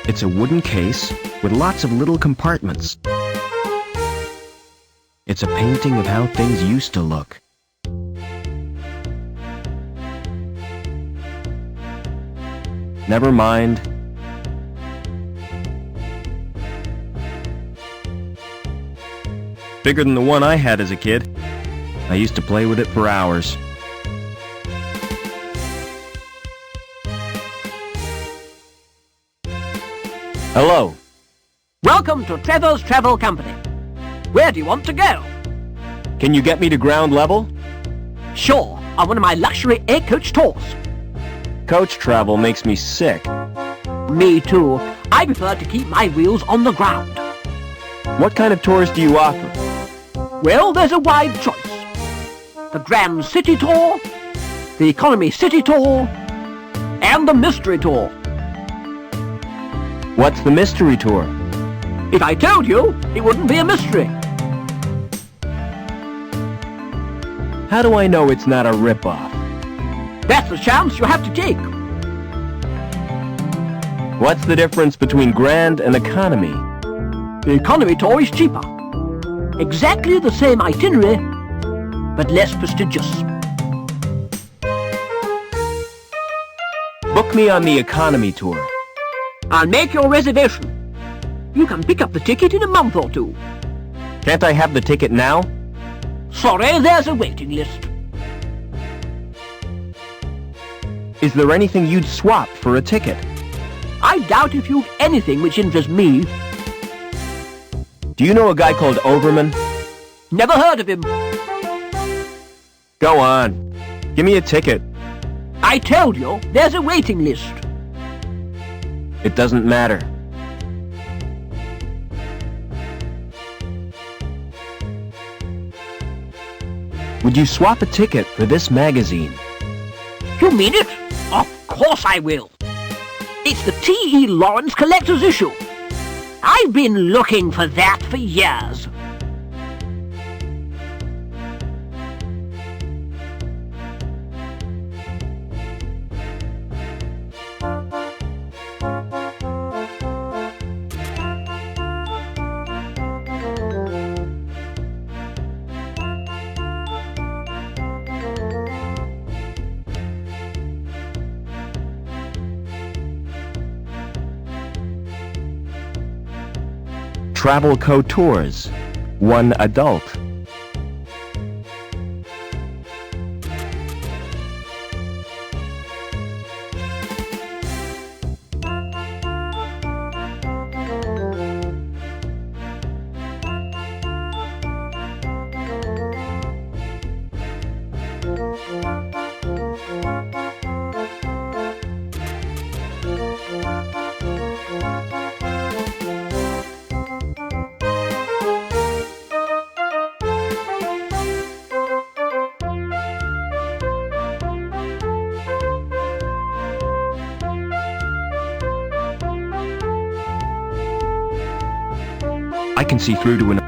It's a wooden case with lots of little compartments. It's a painting of how things used to look. Never mind. Bigger than the one I had as a kid. I used to play with it for hours. Hello. Welcome to Trevor's Travel Company. Where do you want to go? Can you get me to ground level? Sure, on one of my luxury air-coach tours. Coach travel makes me sick. Me too. I prefer to keep my wheels on the ground. What kind of tours do you offer? Well, there's a wide choice. The Grand City Tour, the Economy City Tour, and the Mystery Tour. What's the mystery tour? If I told you, it wouldn't be a mystery. How do I know it's not a rip-off? That's the chance you have to take. What's the difference between grand and economy? The Economy Tour is cheaper. Exactly the same itinerary, but less prestigious. Book me on the economy tour. I'll make your reservation. You can pick up the ticket in a month or two. Can't I have the ticket now? Sorry, there's a waiting list. Is there anything you'd swap for a ticket? I doubt if you've anything which interests me. Do you know a guy called Overman? Never heard of him. Go on. Give me a ticket. I told you, there's a waiting list. It doesn't matter. Would you swap a ticket for this magazine? You mean it? Of course I will. It's the T.E. Lawrence Collector's Issue. I've been looking for that for years. Travel Co Tours. 1 adult. I can see through to an...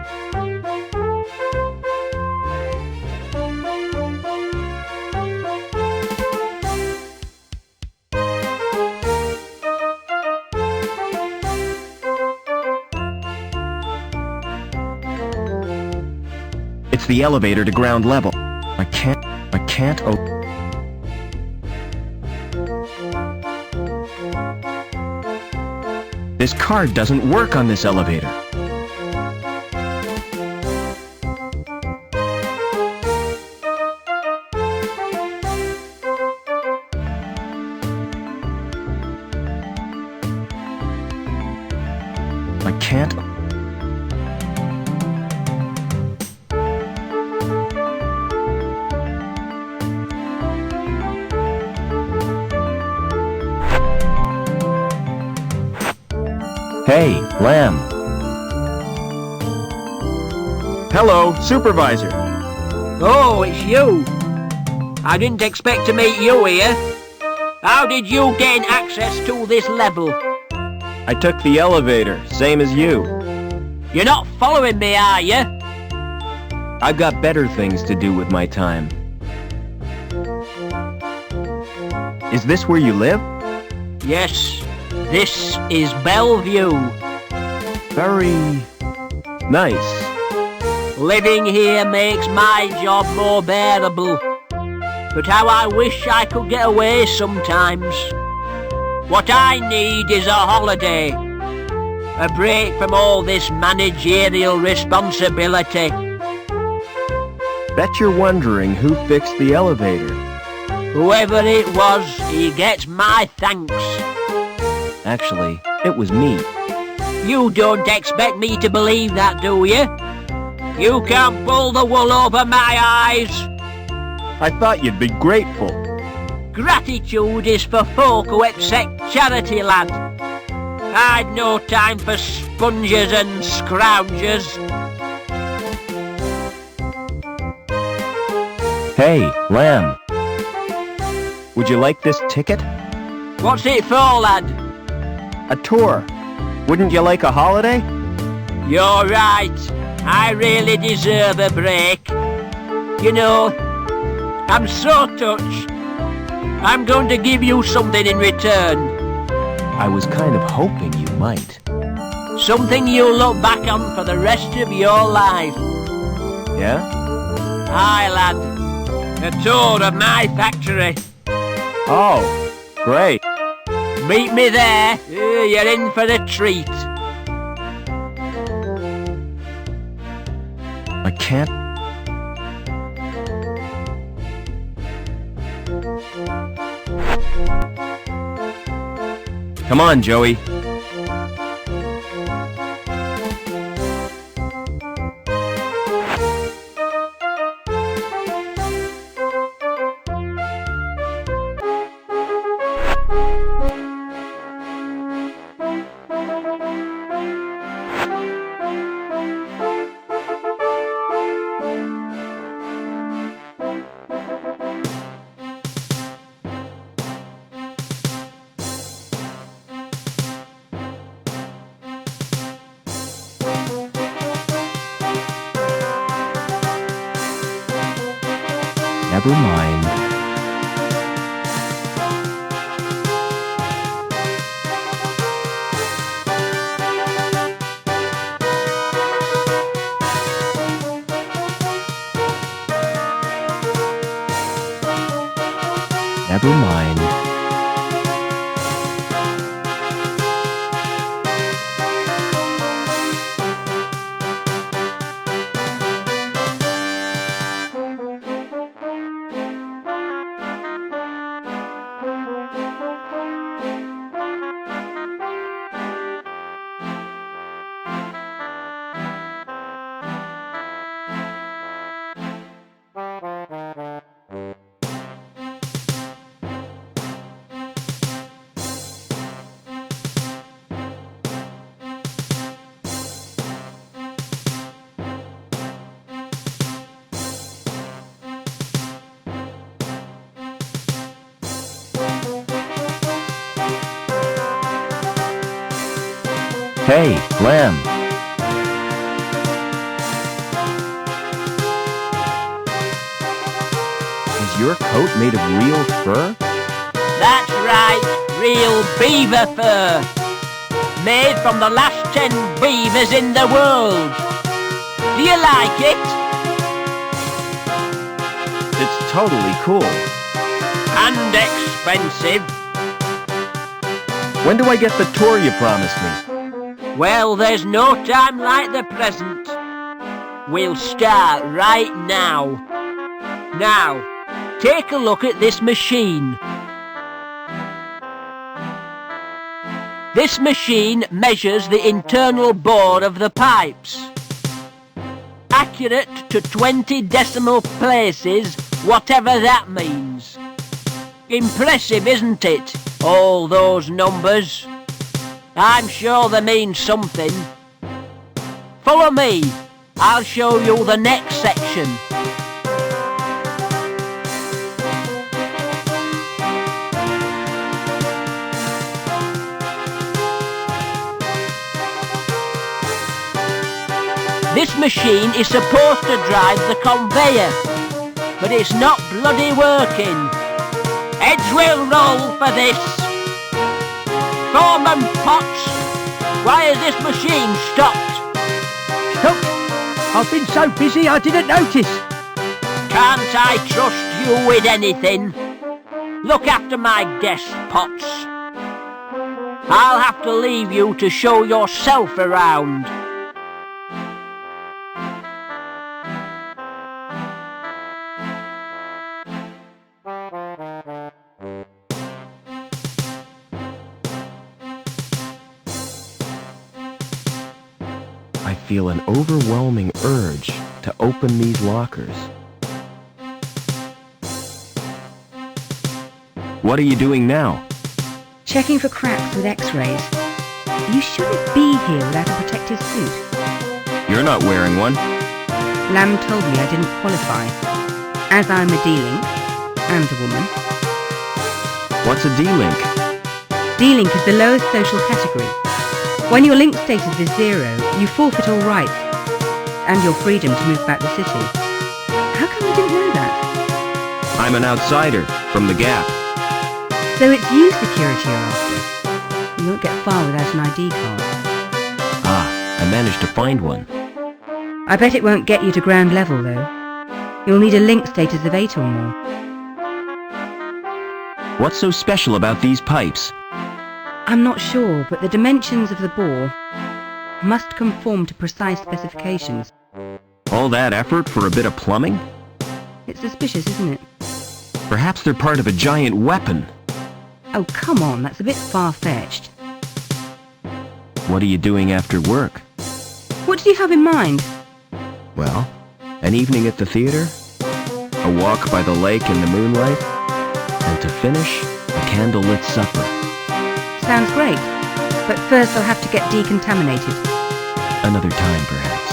It's the elevator to ground level. I can't open... This card doesn't work on this elevator. I can't... Hey, Lamb. Hello, Supervisor. Oh, it's you. I didn't expect to meet you here. How did you gain access to this level? I took the elevator, same as you. You're not following me, are you? I've got better things to do with my time. Is this where you live? Yes, this is Bellevue. Very... nice. Living here makes my job more bearable. But how I wish I could get away sometimes. What I need is a holiday. A break from all this managerial responsibility. Bet you're wondering who fixed the elevator. Whoever it was, he gets my thanks. Actually, it was me. You don't expect me to believe that, do you? You can't pull the wool over my eyes. I thought you'd be grateful. Gratitude is for folk who accept charity, lad. I've no time for sponges and scroungers. Hey, Lamb. Would you like this ticket? What's it for, lad? A tour. Wouldn't you like a holiday? You're right. I really deserve a break. You know, I'm so touched. I'm going to give you something in return. I was kind of hoping you might. Something you'll look back on for the rest of your life. Yeah? Aye, lad. A tour of my factory. Oh, great. Meet me there. You're in for a treat. I can't... Come on, Joey. Never mind. Never mind. Hey, Lamb. your coat made of real fur? That's right, real beaver fur. Made from the last 10 beavers in the world. Do you like it? It's totally cool. And expensive. When do I get the tour you promised me? Well, there's no time like the present. We'll start right now. Now, take a look at this machine. This machine measures the internal bore of the pipes. Accurate to 20 decimal places, whatever that means. Impressive, isn't it? All those numbers. I'm sure they mean something. Follow me. I'll show you the next section. This machine is supposed to drive the conveyor, but it's not bloody working. Heads will roll for this. Foreman Potts, why has this machine stopped? Stopped? I've been so busy I didn't notice. Can't I trust you with anything? Look after my guest, Potts. I'll have to leave you to show yourself around. I feel an overwhelming urge to open these lockers. What are you doing now? Checking for cracks with x-rays. You shouldn't be here without a protective suit. You're not wearing one. Lamb told me I didn't qualify. As I'm a D-Link, and a woman. What's a D-Link? D-Link is the lowest social category. When your link status is 0, you forfeit all rights and your freedom to move back the city. How come you didn't know that? I'm an outsider from the Gap. So it's you security are after. You won't get far without an ID card. Ah, I managed to find one. I bet it won't get you to ground level though. You'll need a link status of 8 or more. What's so special about these pipes? I'm not sure, but the dimensions of the bore must conform to precise specifications. All that effort for a bit of plumbing? It's suspicious, isn't it? Perhaps they're part of a giant weapon. Oh, come on, that's a bit far-fetched. What are you doing after work? What did you have in mind? Well, an evening at the theater, a walk by the lake in the moonlight, and to finish, a candlelit supper. Sounds great, but first I'll have to get decontaminated. Another time, perhaps.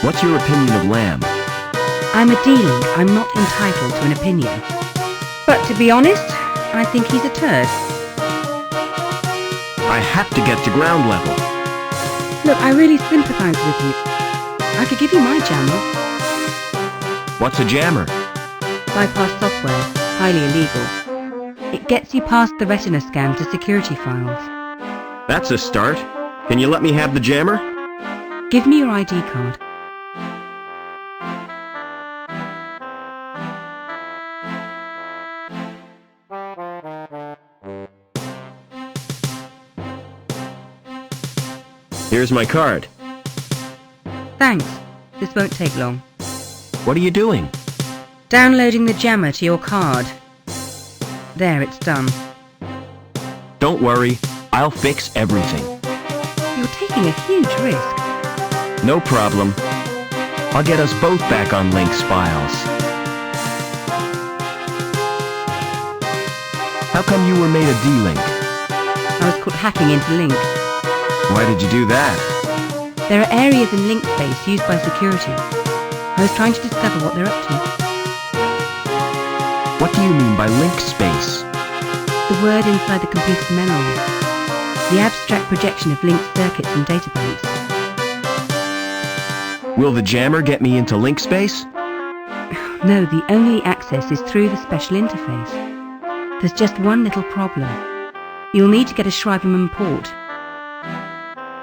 What's your opinion of Lamb? I'm a D-Link, I'm not entitled to an opinion. But to be honest, I think he's a turd. I have to get to ground level. Look, I really sympathise with you. I could give you my jammer. What's a jammer? Bypass software, highly illegal. It gets you past the retina scan to security files. That's a start. Can you let me have the jammer? Give me your ID card. Here's my card. Thanks. This won't take long. What are you doing? Downloading the jammer to your card. There, it's done. Don't worry, I'll fix everything. You're taking a huge risk. No problem. I'll get us both back on Link's files. How come you were made a D-Link? I was caught hacking into Link. Why did you do that? There are areas in Link space used by security. I was trying to discover what they're up to. What do you mean by link space? The word inside the computer's memory. The abstract projection of linked circuits and data banks. Will the jammer get me into link space? No, the only access is through the special interface. There's just one little problem. You'll need to get a Schreiberman port.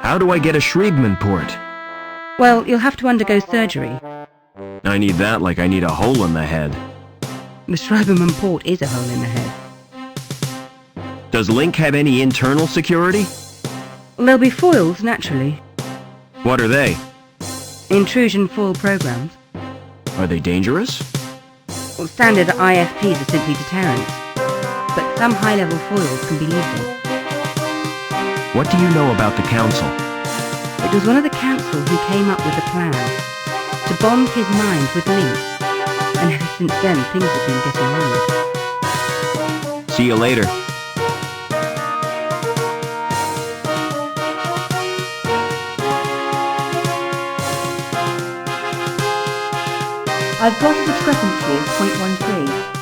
How do I get a Schriebman port? Well, you'll have to undergo surgery. I need that like I need a hole in the head. The Schreiberman port is a hole in the head. Does Link have any internal security? There'll be foils, naturally. What are they? Intrusion foil programs. Are they dangerous? Well, standard IFPs are simply deterrents, but some high-level foils can be lethal. What do you know about the Council? It was one of the Council who came up with the plan to bond his mind with Link, and ever since then things have been getting on. See you later. I've got a discrepancy of 0.13.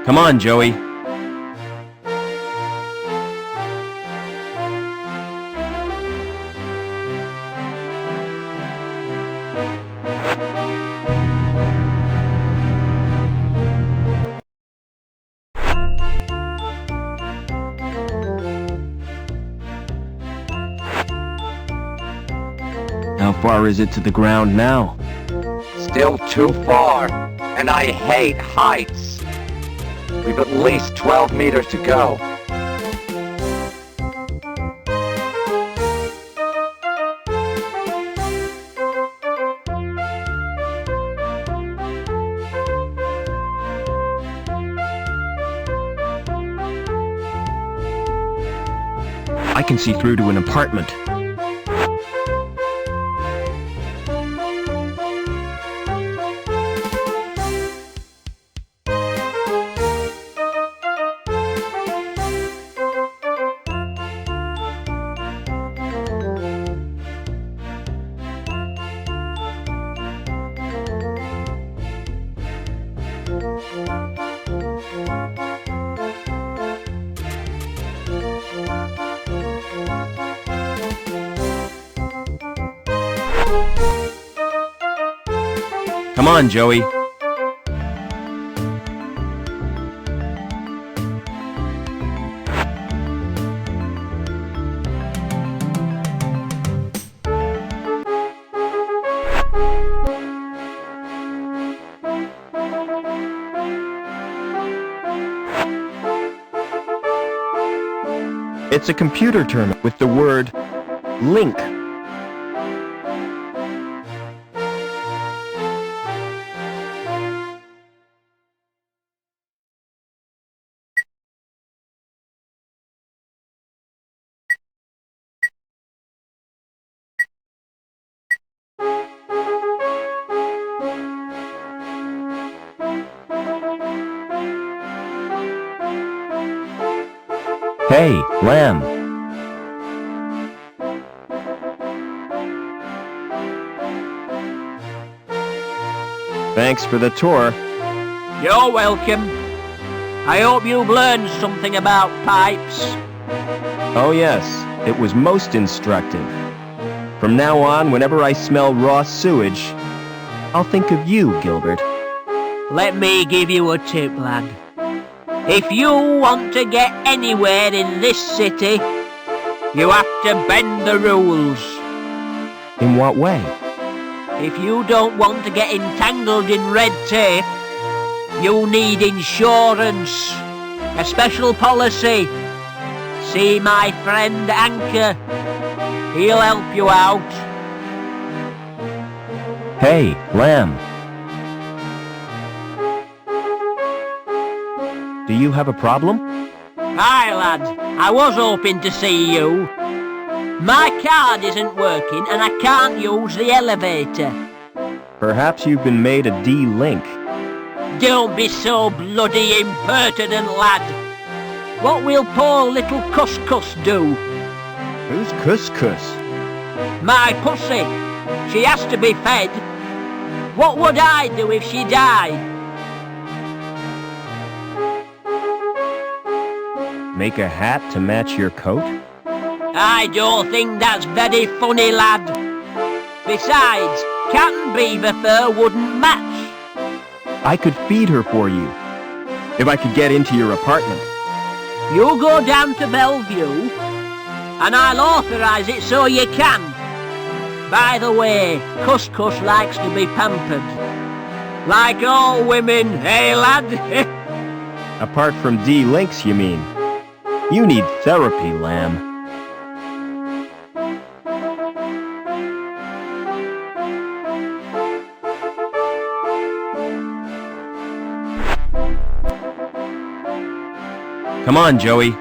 Come on, Joey. How far is it to the ground now? Still too far, and I hate heights. We've at least 12 meters to go. I can see through to an apartment. Come on, Joey. It's a computer term with the word link. Hey, Lamb. Thanks for the tour. You're welcome. I hope you've learned something about pipes. Oh yes, it was most instructive. From now on, whenever I smell raw sewage, I'll think of you, Gilbert. Let me give you a tip, lad. If you want to get anywhere in this city, you have to bend the rules. In what way? If you don't want to get entangled in red tape, you need insurance, a special policy. See my friend Anchor. He'll help you out. Hey, Lamb. Do you have a problem? Hi, lad. I was hoping to see you. My card isn't working and I can't use the elevator. Perhaps you've been made a D-Link. Don't be so bloody impertinent, lad. What will poor little Couscous do? Who's Couscous? My pussy. She has to be fed. What would I do if she died? Make a hat to match your coat? I don't think that's very funny, lad. Besides, cat and beaver fur wouldn't match. I could feed her for you, if I could get into your apartment. You go down to Bellevue, and I'll authorise it so you can. By the way, Couscous likes to be pampered. Like all women, eh, lad? Apart from D-Links, you mean? You need therapy, Lamb. Come on, Joey.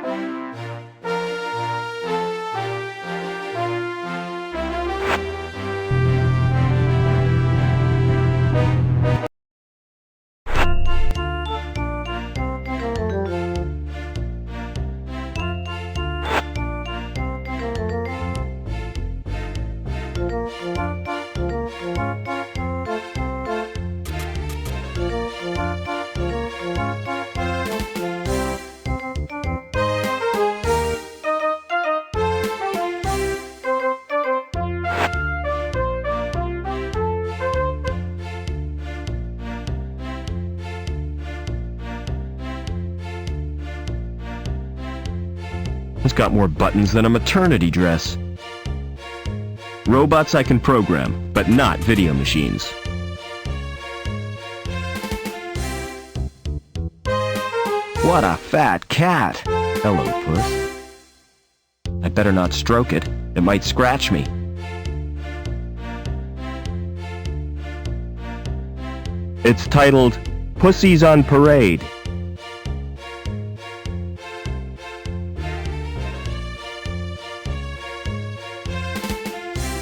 It's got more buttons than a maternity dress. Robots I can program, but not video machines. What a fat cat! Hello, Puss. I better not stroke it. It might scratch me. It's titled, Pussies on Parade.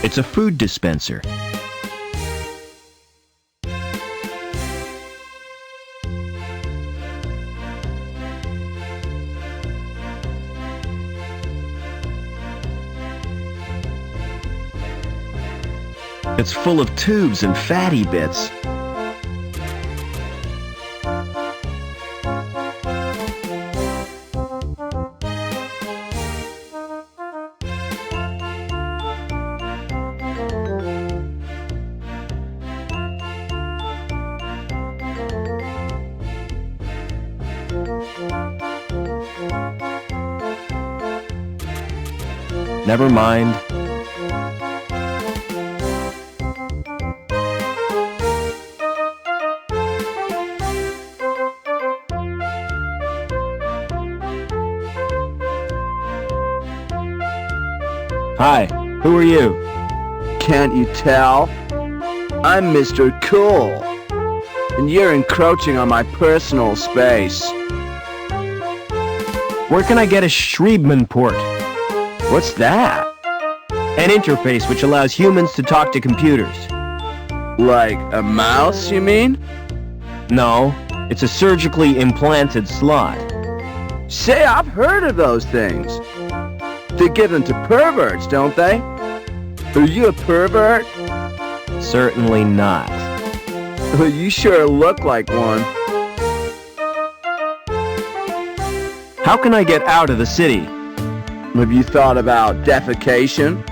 It's a food dispenser. It's full of tubes and fatty bits. Never mind. Hi, who are you? Can't you tell? I'm Mr. Cool. And you're encroaching on my personal space. Where can I get a Schriebman port? What's that? An interface which allows humans to talk to computers. Like a mouse, you mean? No, it's a surgically implanted slot. Say, I've heard of those things. They're given to perverts, don't they? Are you a pervert? Certainly not. Well, you sure look like one. How can I get out of the city? Have you thought about defecation?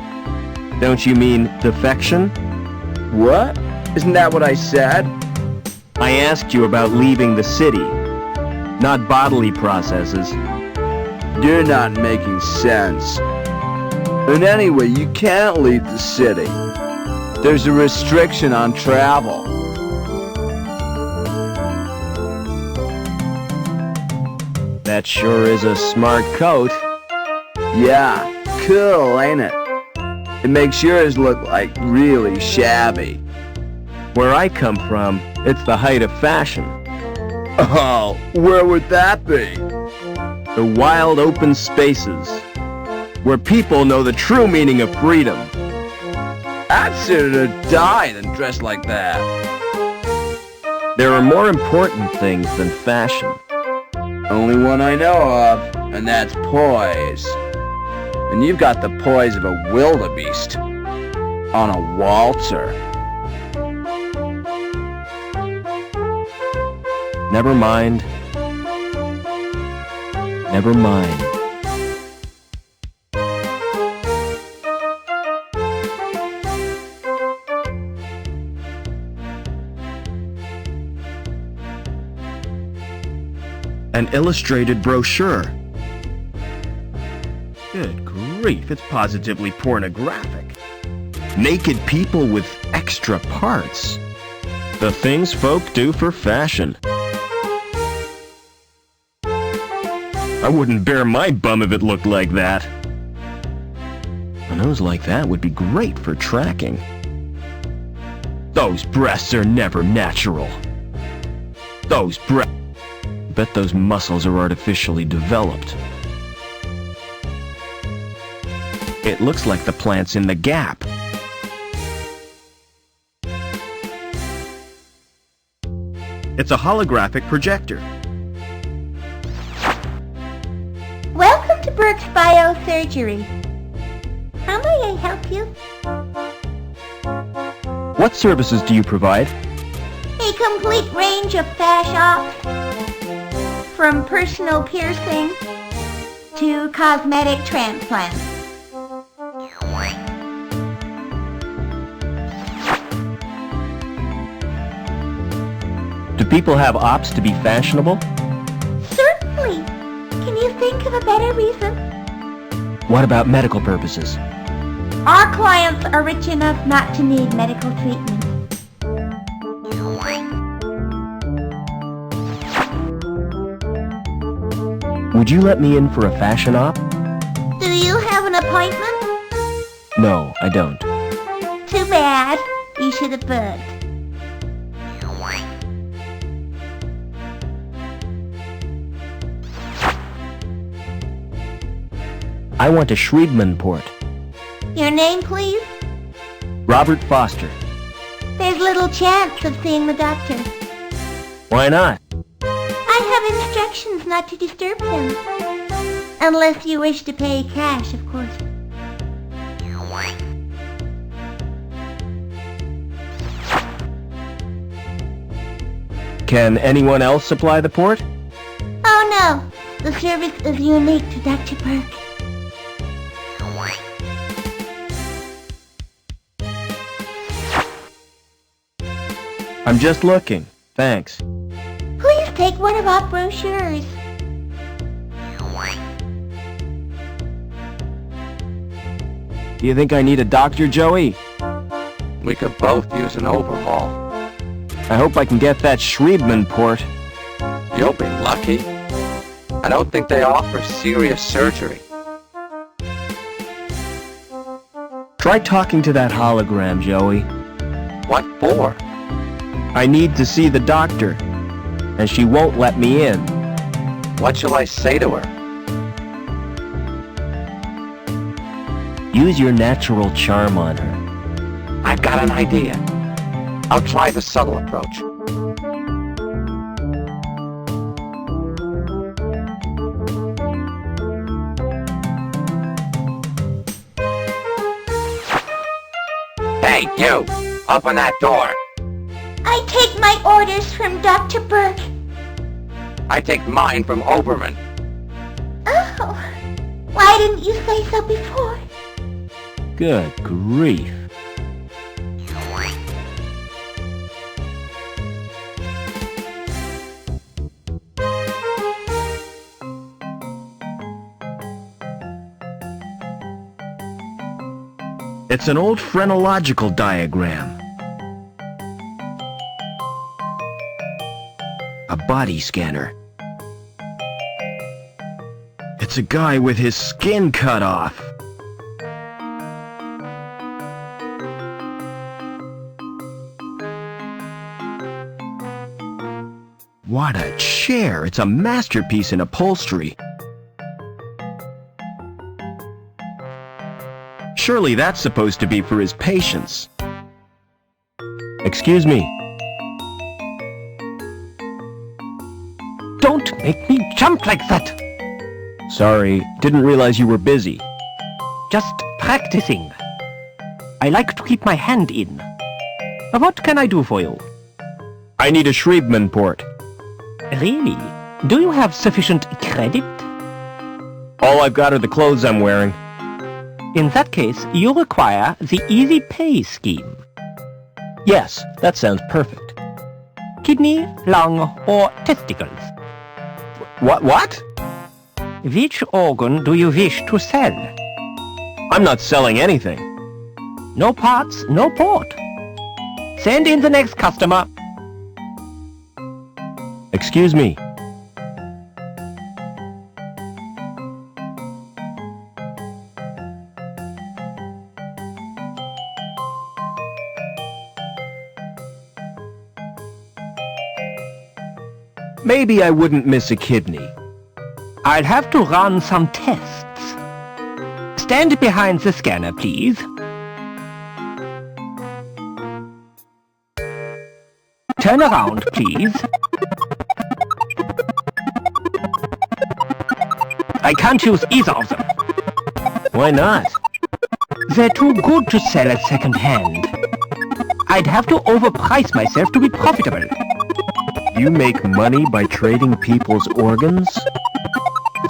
Don't you mean defection? What? Isn't that what I said? I asked you about leaving the city, not bodily processes. You're not making sense. And anyway, you can't leave the city. There's a restriction on travel. That sure is a smart coat. Yeah, cool, ain't it? It makes yours look like really shabby. Where I come from, it's the height of fashion. Oh, where would that be? The wild open spaces, where people know the true meaning of freedom. I'd sooner die than dress like that. There are more important things than fashion. Only one I know of, and that's poise. And you've got the poise of a wildebeest on a waltzer. Never mind. Never mind. An illustrated brochure. Good grief, it's positively pornographic. Naked people with extra parts. The things folk do for fashion. I wouldn't bare my bum if it looked like that. A nose like that would be great for tracking. Those breasts are never natural. Those breasts... Bet those muscles are artificially developed. It looks like the plants in the Gap. It's a holographic projector. Welcome to Burke's Biosurgery. How may I help you? What services do you provide? A complete range of fash ops, from personal piercing to cosmetic transplants. Do people have ops to be fashionable? Certainly. Can you think of a better reason? What about medical purposes? Our clients are rich enough not to need medical treatment. Would you let me in for a fashion op? Do you have an appointment? No, I don't. Too bad. You should have booked. I want a Schriebman port. Your name, please? Robert Foster. There's little chance of seeing the doctor. Why not? I have instructions not to disturb him. Unless you wish to pay cash, of course. Can anyone else supply the port? Oh no, the service is unique to Dr. Burke. I'm just looking. Thanks. Please take one of our brochures. Do you think I need a doctor, Joey? We could both use an overhaul. I hope I can get that Schriebman port. You'll be lucky. I don't think they offer serious surgery. Try talking to that hologram, Joey. What for? I need to see the doctor, and she won't let me in. What shall I say to her? Use your natural charm on her. I've got an idea. I'll try the subtle approach. Hey, you! Open that door! I take my orders from Dr. Burke. I take mine from Oberman. Oh, why didn't you say so before? Good grief. It's an old phrenological diagram. A body scanner. It's a guy with his skin cut off. What a chair! It's a masterpiece in upholstery. Surely that's supposed to be for his patients. Excuse me. Don't make me jump like that! Sorry, didn't realize you were busy. Just practicing. I like to keep my hand in. What can I do for you? I need a Schriebman port. Really? Do you have sufficient credit? All I've got are the clothes I'm wearing. In that case, you require the Easy Pay scheme. Yes, that sounds perfect. Kidney, lung, or testicles. What? Which organ do you wish to sell? I'm not selling anything. No parts, no port. Send in the next customer. Excuse me. Maybe I wouldn't miss a kidney. I'll have to run some tests. Stand behind the scanner, please. Turn around, please. I can't use either of them. Why not? They're too good to sell at second hand. I'd have to overprice myself to be profitable. You make money by trading people's organs?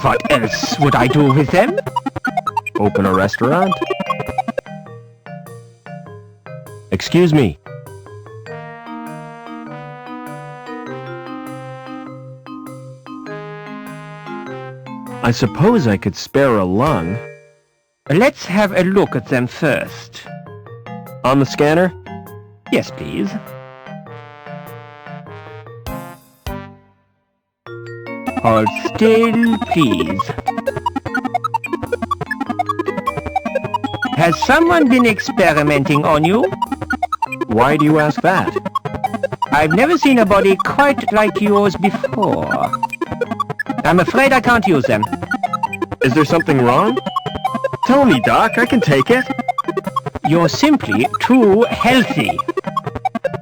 What else would I do with them? Open a restaurant? Excuse me. I suppose I could spare a lung. Let's have a look at them first. On the scanner? Yes, please. Hold still, please. Has someone been experimenting on you? Why do you ask that? I've never seen a body quite like yours before. I'm afraid I can't use them. Is there something wrong? Tell me, Doc, I can take it. You're simply too healthy.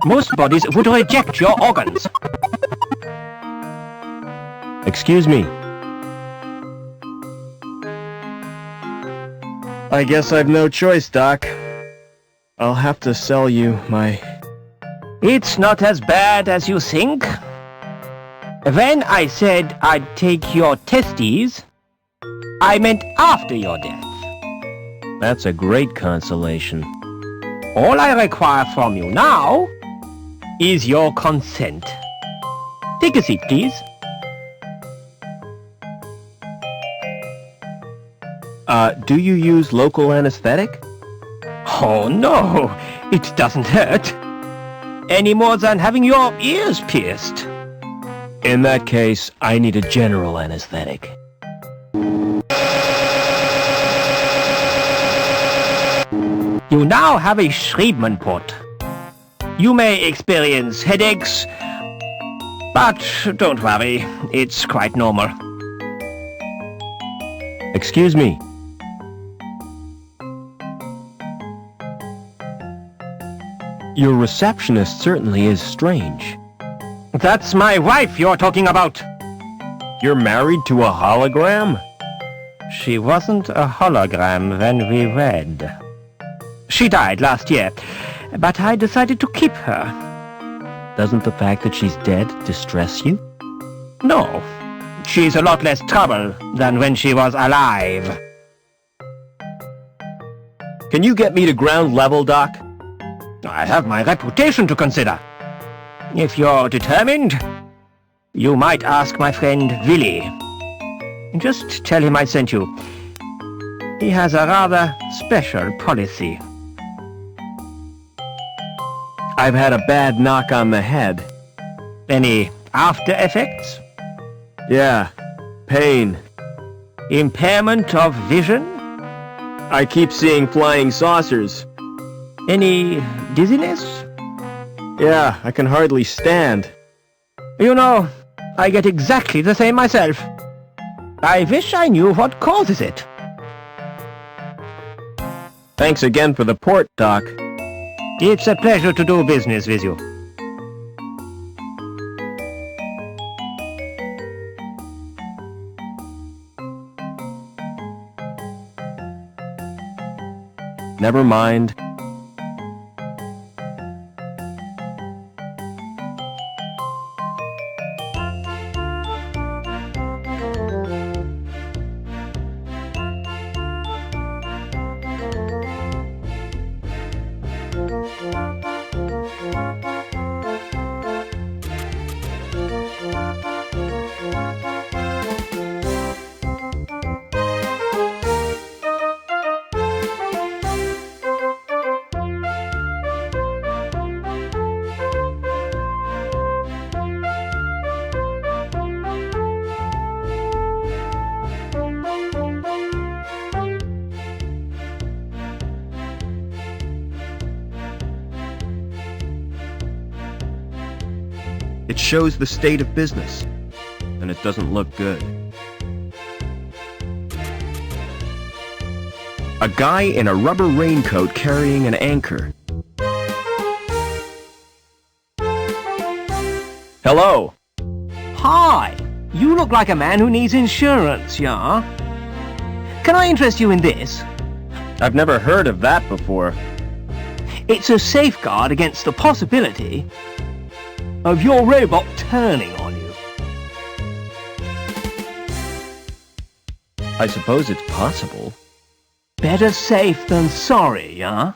Most bodies would reject your organs. Excuse me. I guess I've no choice, Doc. I'll have to sell you my... It's not as bad as you think. When I said I'd take your testes, I meant after your death. That's a great consolation. All I require from you now is your consent. Take a seat, please. Do you use local anesthetic? Oh, no. It doesn't hurt. Any more than having your ears pierced. In that case, I need a general anesthetic. You now have a Schriebman port. You may experience headaches, but don't worry, it's quite normal. Excuse me. Your receptionist certainly is strange. That's my wife you're talking about. You're married to a hologram? She wasn't a hologram when we wed. She died last year, but I decided to keep her. Doesn't the fact that she's dead distress you? No. She's a lot less trouble than when she was alive. Can you get me to ground level, Doc? I have my reputation to consider. If you're determined, you might ask my friend Willy. Just tell him I sent you. He has a rather special policy. I've had a bad knock on the head. Any after effects? Yeah, pain. Impairment of vision? I keep seeing flying saucers. Any dizziness? Yeah, I can hardly stand. You know, I get exactly the same myself. I wish I knew what causes it. Thanks again for the port, Doc. It's a pleasure to do business with you. Never mind. It shows the state of business, and it doesn't look good. A guy in a rubber raincoat carrying an anchor. Hello. Hi. You look like a man who needs insurance, yeah? Can I interest you in this? I've never heard of that before. It's a safeguard against the possibility of your robot turning on you. I suppose it's possible. Better safe than sorry, huh?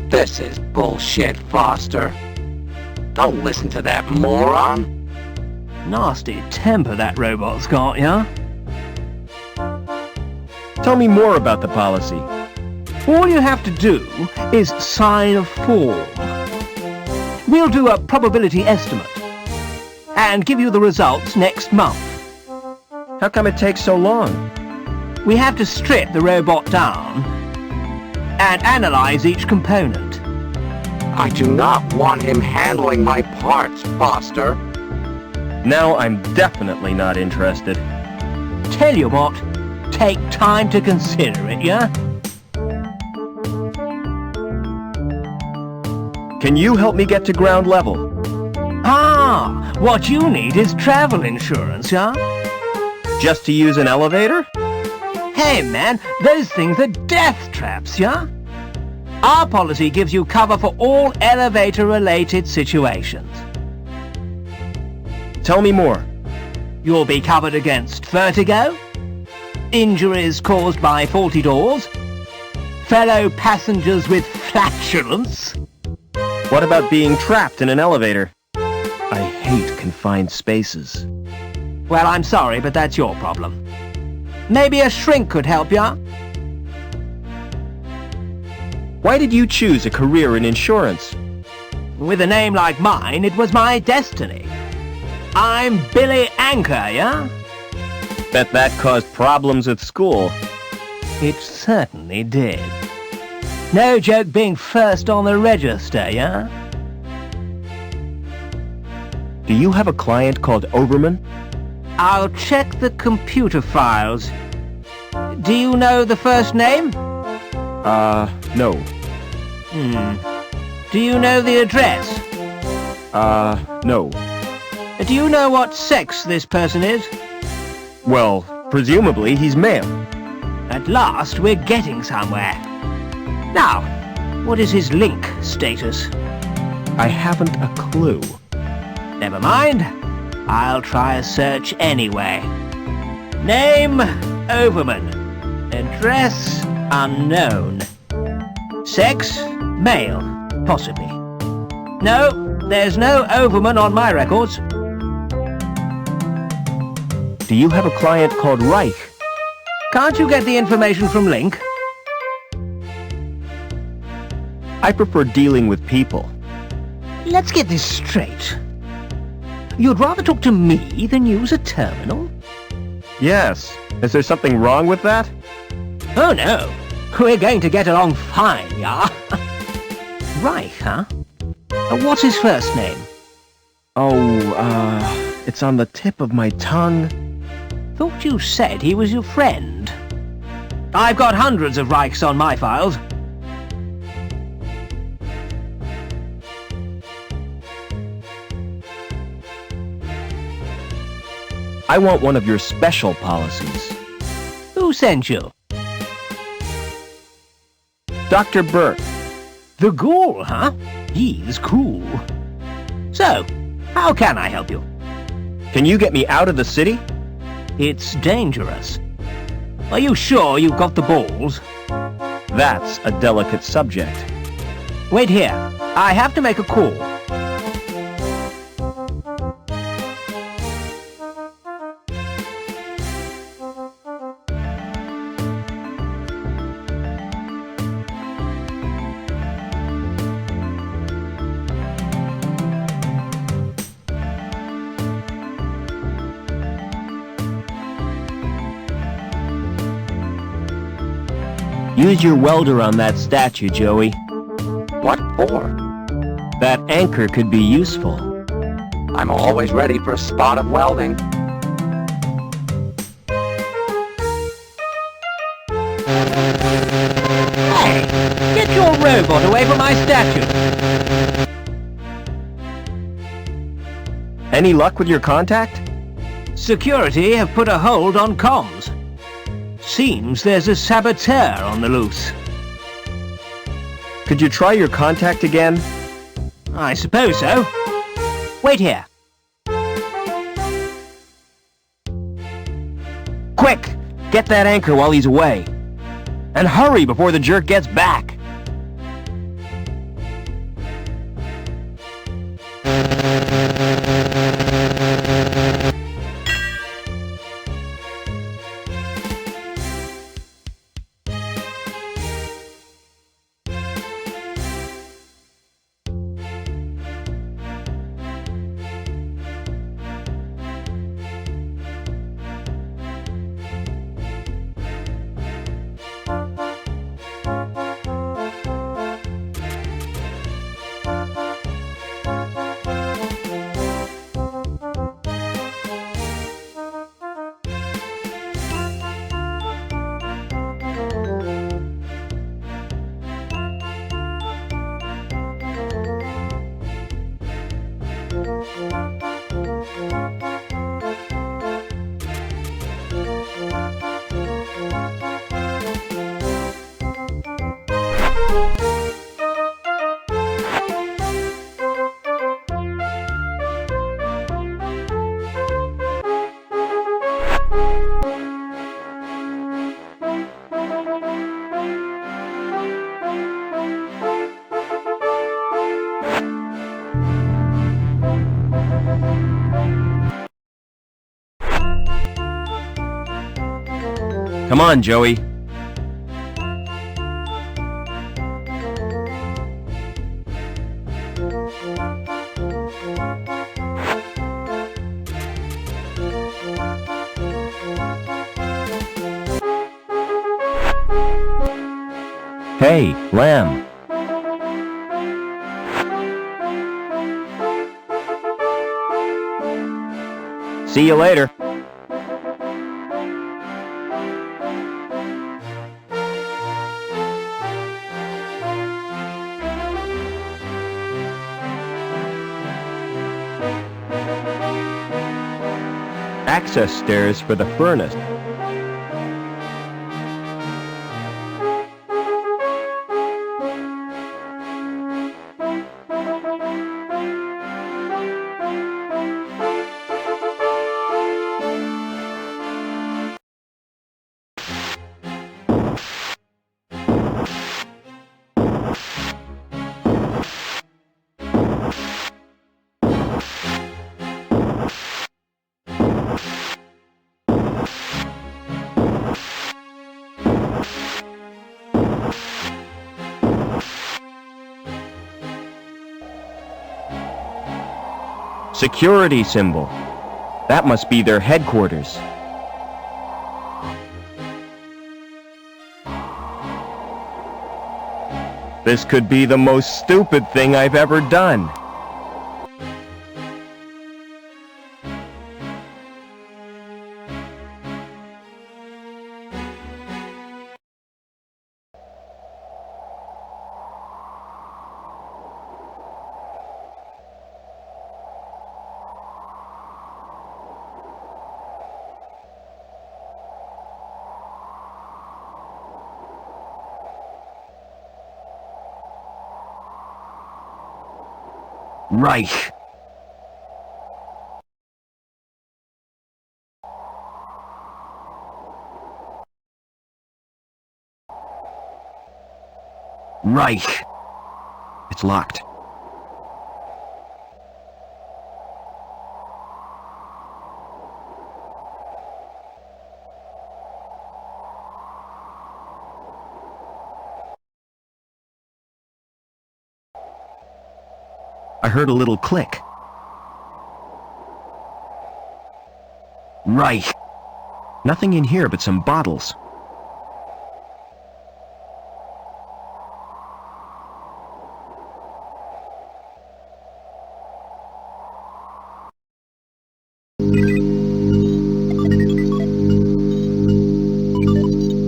This is bullshit, Foster. Don't listen to that moron. Nasty temper that robot's got, yeah? Tell me more about the policy. All you have to do is sign a form. We'll do a probability estimate and give you the results next month. How come it takes so long? We have to strip the robot down and analyze each component. I do not want him handling my parts, Foster. Now I'm definitely not interested. Tell you what, take time to consider it, yeah? Can you help me get to ground level? Ah, what you need is travel insurance, yeah? Just to use an elevator? Hey man, those things are death traps, yeah? Our policy gives you cover for all elevator-related situations. Tell me more. You'll be covered against vertigo, injuries caused by faulty doors, fellow passengers with flatulence. What about being trapped in an elevator? I hate confined spaces. Well, I'm sorry, but that's your problem. Maybe a shrink could help ya? Why did you choose a career in insurance? With a name like mine, it was my destiny. I'm Billy Anchor, yeah? Bet that caused problems at school. It certainly did. no joke being first on the register, yeah? Do you have a client called Overman? I'll check the computer files. Do you know the first name? No. Do you know the address? No. Do you know what sex this person is? Well, presumably he's male. At last, we're getting somewhere. Now, what is his link status? I haven't a clue. Never mind. I'll try a search anyway. Name, Overman. Address, unknown. Sex, male, possibly. No, there's no Overman on my records. Do you have a client called Reich? Can't you get the information from Link? I prefer dealing with people. Let's get this straight. You'd rather talk to me than use a terminal? Yes. Is there something wrong with that? Oh no. We're going to get along fine, yeah? Reich, huh? What's his first name? Oh, it's on the tip of my tongue. Thought you said he was your friend. I've got hundreds of Reichs on my files. I want one of your special policies. Who sent you? Dr. Burke. The ghoul, huh? He's cool. So, how can I help you? Can you get me out of the city? It's dangerous. Are you sure you've got the balls? That's a delicate subject. Wait here. I have to make a call. Use your welder on that statue, Joey. What for? That anchor could be useful. I'm always ready for a spot of welding. Hey, get your robot away from my statue. Any luck with your contact? Security have put a hold on comms. Seems there's a saboteur on the loose. Could you try your contact again? I suppose so. Wait here. Quick! Get that anchor while he's away. And hurry before the jerk gets back. Come on, Joey. Hey, Lamb. See you later. Access stairs for the furnace. Security symbol. That must be their headquarters. This could be the most stupid thing I've ever done. Reich. Reich. It's locked. I heard a little click. Reich. Nothing in here but some bottles.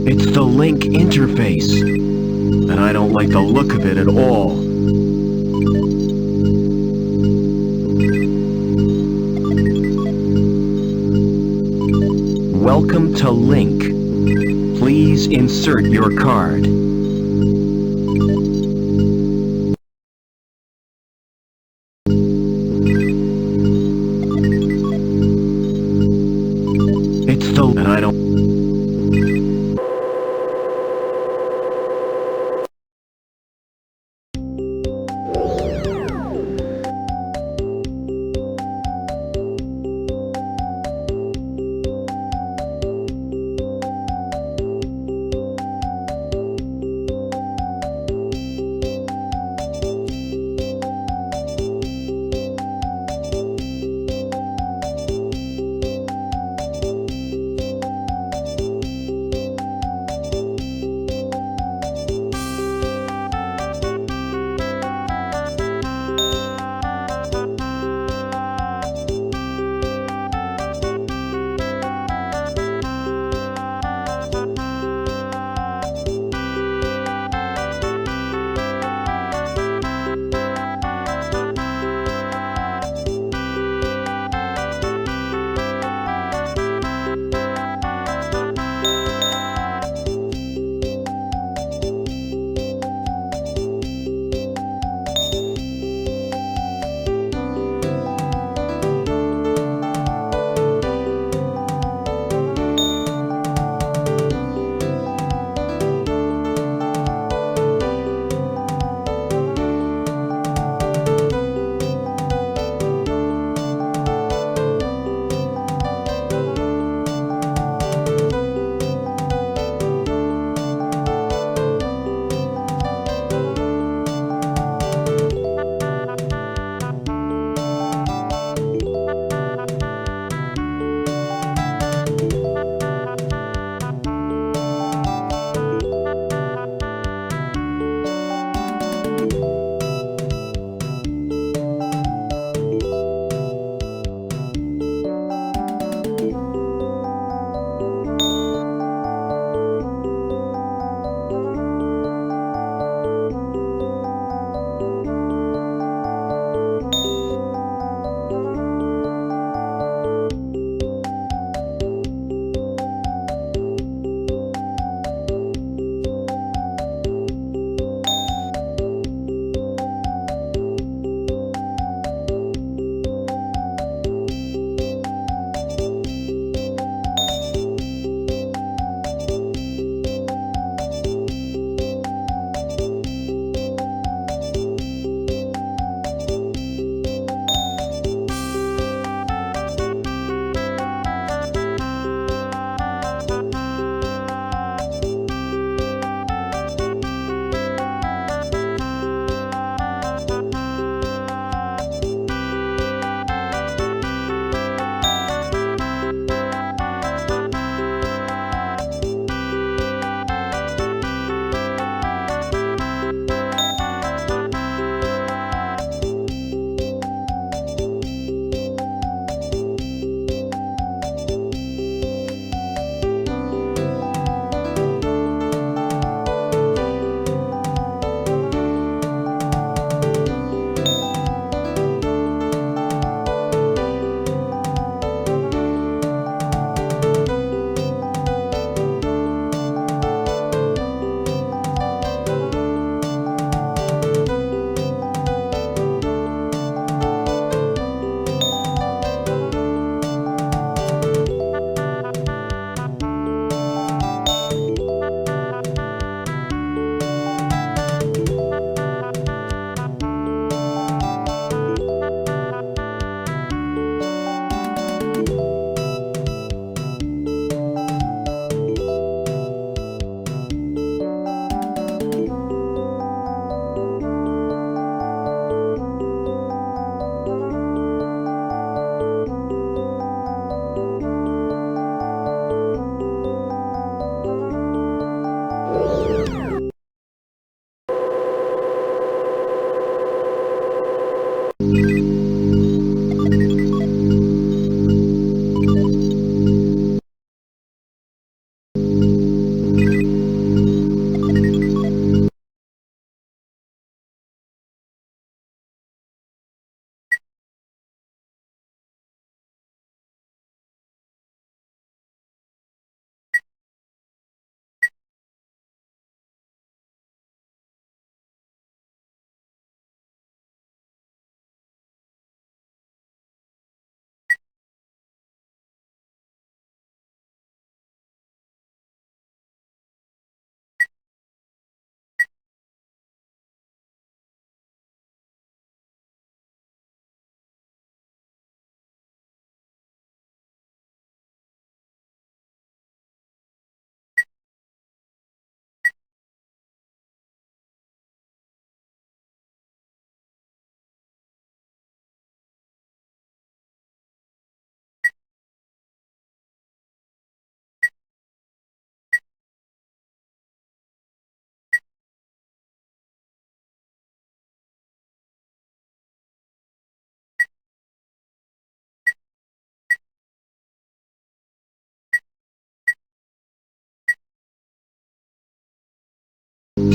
It's the Link interface, and I don't like the look of it at all. Welcome to Link. Please insert your card. It's the... and I don't...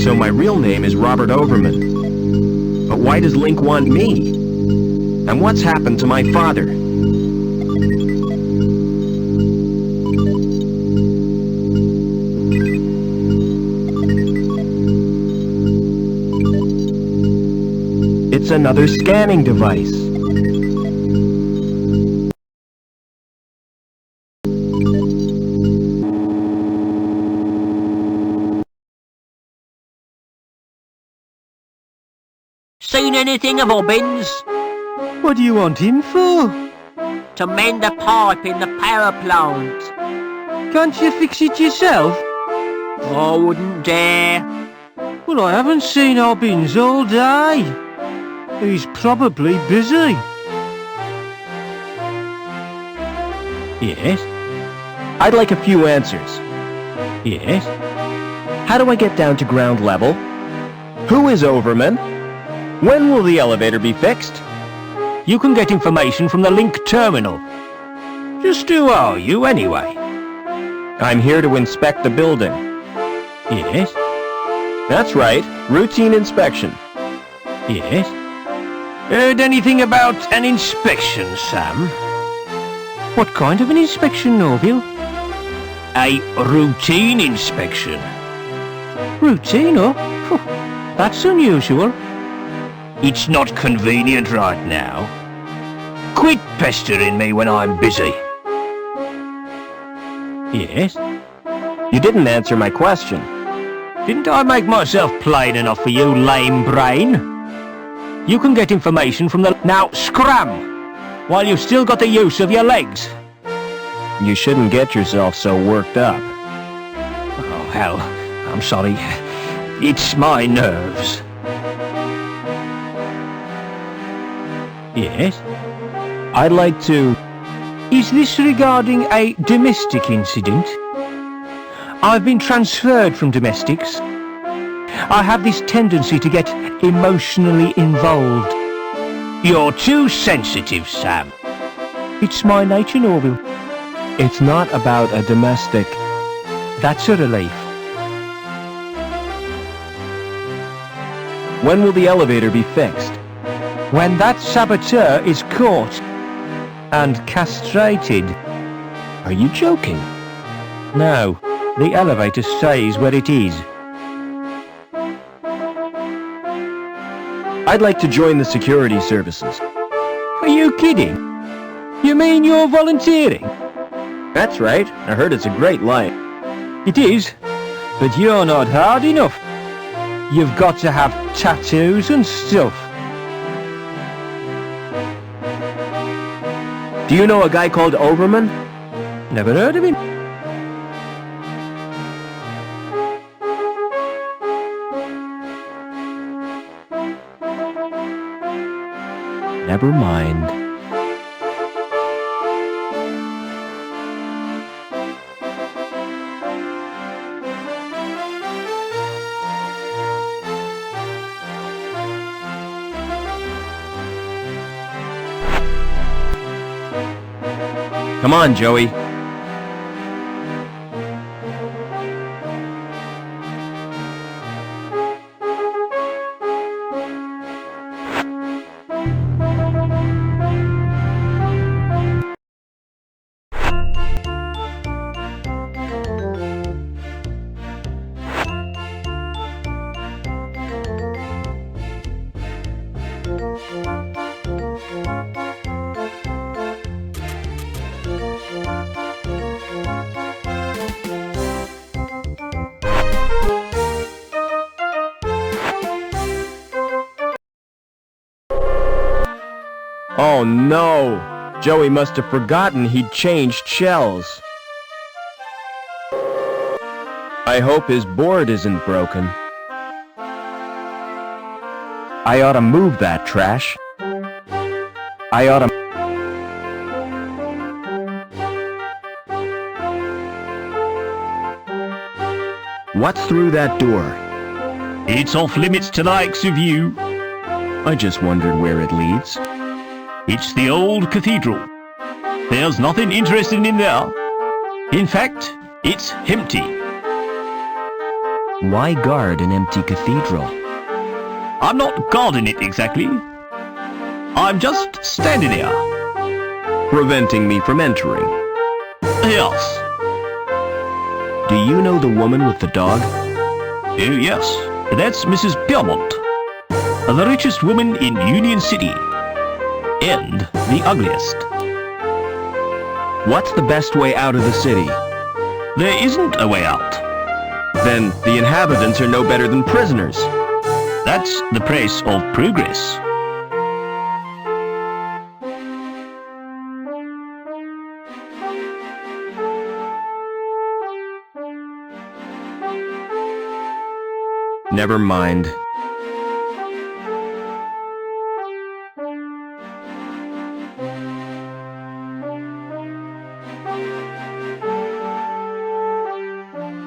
So my real name is Robert Overman. But why does Link want me? And what's happened to my father? It's another scanning device. Seen anything of Obbins? What do you want him for? To mend a pipe in the power plant. Can't you fix it yourself? I wouldn't dare. Well, I haven't seen Obbins all day. He's probably busy. Yes? I'd like a few answers. Yes? How do I get down to ground level? Who is Overman? When will the elevator be fixed? You can get information from the Link terminal. Just who are you, anyway? I'm here to inspect the building. Yes? That's right. Routine inspection. Yes? Heard anything about an inspection, Sam? What kind of an inspection, Norville? A routine inspection. Routine, oh? That's unusual. It's not convenient right now. Quit pestering me when I'm busy. Yes? You didn't answer my question. Didn't I make myself plain enough for you, lame brain? You can get information from the... Now, scram! While you've still got the use of your legs. You shouldn't get yourself so worked up. Oh, hell. I'm sorry. It's my nerves. Yes? I'd like to... Is this regarding a domestic incident? I've been transferred from domestics. I have this tendency to get emotionally involved. You're too sensitive, Sam. It's my nature, Norville. It's not about a domestic. That's a relief. When will the elevator be fixed? When that saboteur is caught and castrated. Are you joking? No, the elevator stays where it is. I'd like to join the security services. Are you kidding? You mean you're volunteering? That's right. I heard it's a great life. It is, but you're not hard enough. You've got to have tattoos and stuff. Do you know a guy called Overman? Never heard of him. Never mind. Come on, Joey. Oh no! Joey must have forgotten he'd changed shells. I hope his board isn't broken. I ought to move that trash. I ought to... What's through that door? It's off limits to the likes of you. I just wondered where it leads. It's the old cathedral. There's nothing interesting in there. In fact, it's empty. Why guard an empty cathedral? I'm not guarding it exactly. I'm just standing here. Preventing me from entering. Yes. Do you know the woman with the dog? Oh, yes. That's Mrs. Piermont. The richest woman in Union City. And the ugliest. What's the best way out of the city? There isn't a way out. Then the inhabitants are no better than prisoners. That's the price of progress. Never mind.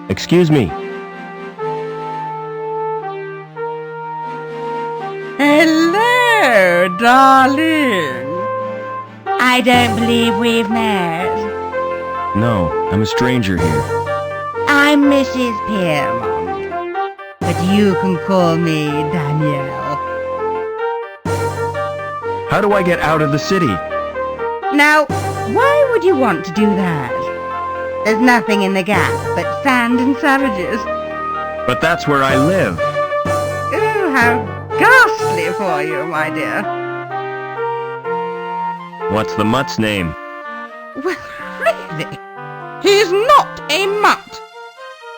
Excuse me. Hello, darling. I don't believe we've met. No, I'm a stranger here. I'm Mrs. Piermont, but you can call me Danielle. How do I get out of the city? Now, why would you want to do that? There's nothing in the gap but sand and savages. But that's where I live. Oh, how ghastly for you, my dear. What's the mutt's name? Well, really? He's not a mutt.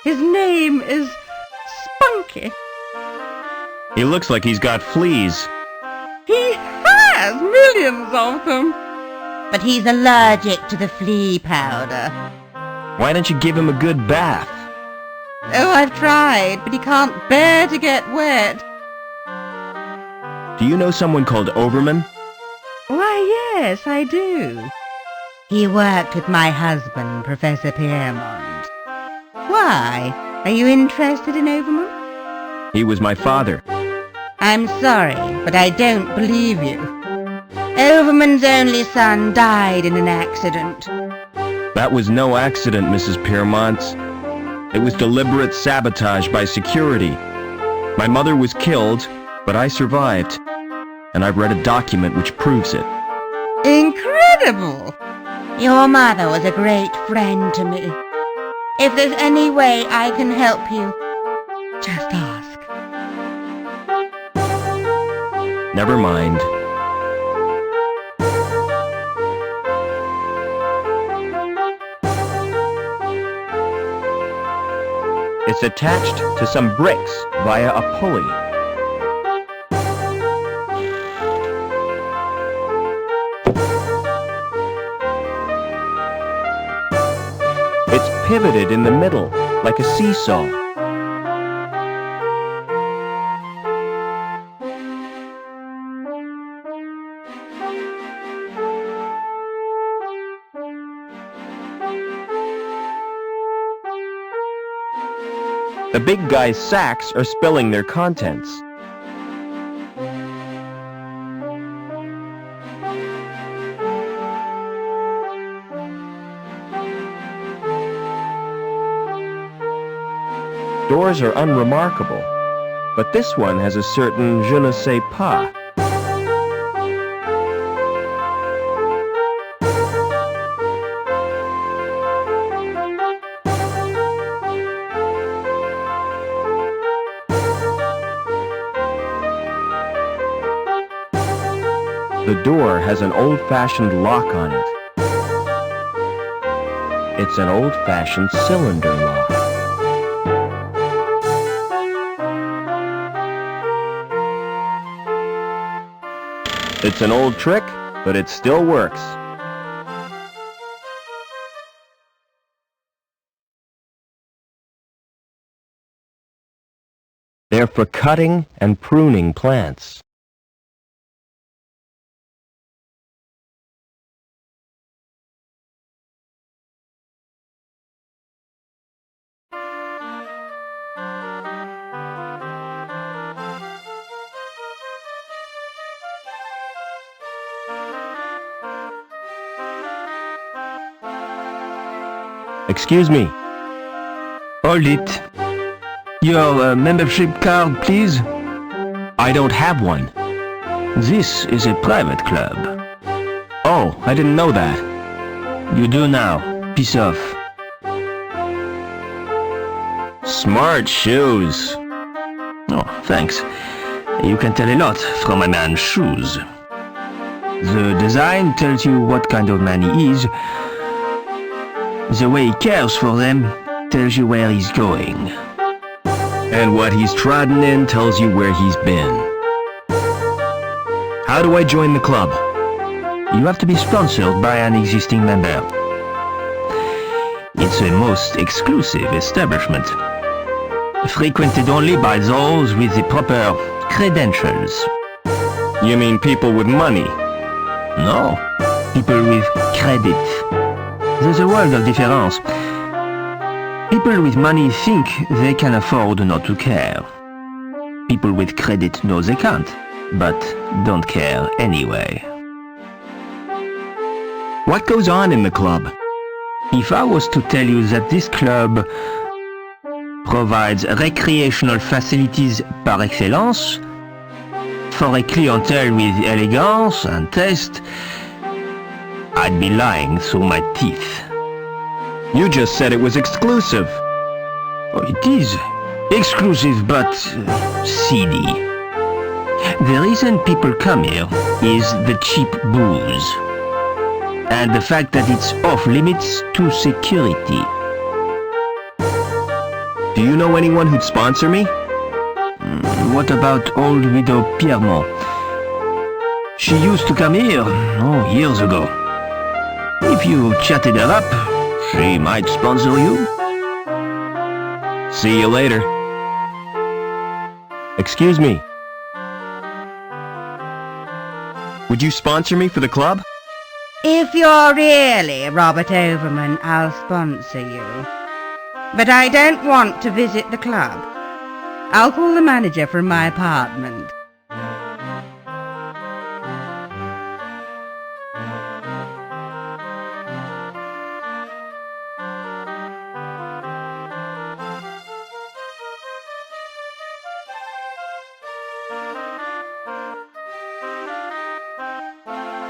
His name is Spunky. He looks like he's got fleas. He has millions of them. But he's allergic to the flea powder. Why don't you give him a good bath? Oh, I've tried, but he can't bear to get wet. Do you know someone called Overman? Why, yes, I do. He worked with my husband, Professor Piermont. Why? Are you interested in Overman? He was my father. I'm sorry, but I don't believe you. Overman's only son died in an accident. That was no accident, Mrs. Piermont. It was deliberate sabotage by security. My mother was killed, but I survived. And I've read a document which proves it. Incredible! Your mother was a great friend to me. If there's any way I can help you, just ask. Never mind. It's attached to some bricks via a pulley. It's pivoted in the middle, like a seesaw. The big guy's sacks are spilling their contents. Doors are unremarkable, but this one has a certain je ne sais pas. The door has an old-fashioned lock on it. It's an old-fashioned cylinder lock. It's an old trick, but it still works. They're for cutting and pruning plants. Excuse me. Hold it. Your membership card, please. I don't have one. This is a private club. Oh, I didn't know that. You do now. Piss off. Smart shoes. Oh, thanks. You can tell a lot from a man's shoes. The design tells you what kind of man he is. The way he cares for them tells you where he's going. And what he's trodden in tells you where he's been. How do I join the club? You have to be sponsored by an existing member. It's a most exclusive establishment. Frequented only by those with the proper credentials. You mean people with money? No, people with credit. There's a world of difference. People with money think they can afford not to care. People with credit know they can't, but don't care anyway. What goes on in the club? If I was to tell you that this club provides recreational facilities par excellence for a clientele with elegance and taste, I'd be lying through my teeth. You just said it was exclusive. Oh, it is exclusive, but seedy. The reason people come here is the cheap booze, and the fact that it's off limits to security. Do you know anyone who'd sponsor me? What about old widow Piermont? She used to come here, years ago. If you chatted her up, she might sponsor you. See you later. Excuse me. Would you sponsor me for the club? If you're really Robert Overman, I'll sponsor you. But I don't want to visit the club. I'll call the manager from my apartment.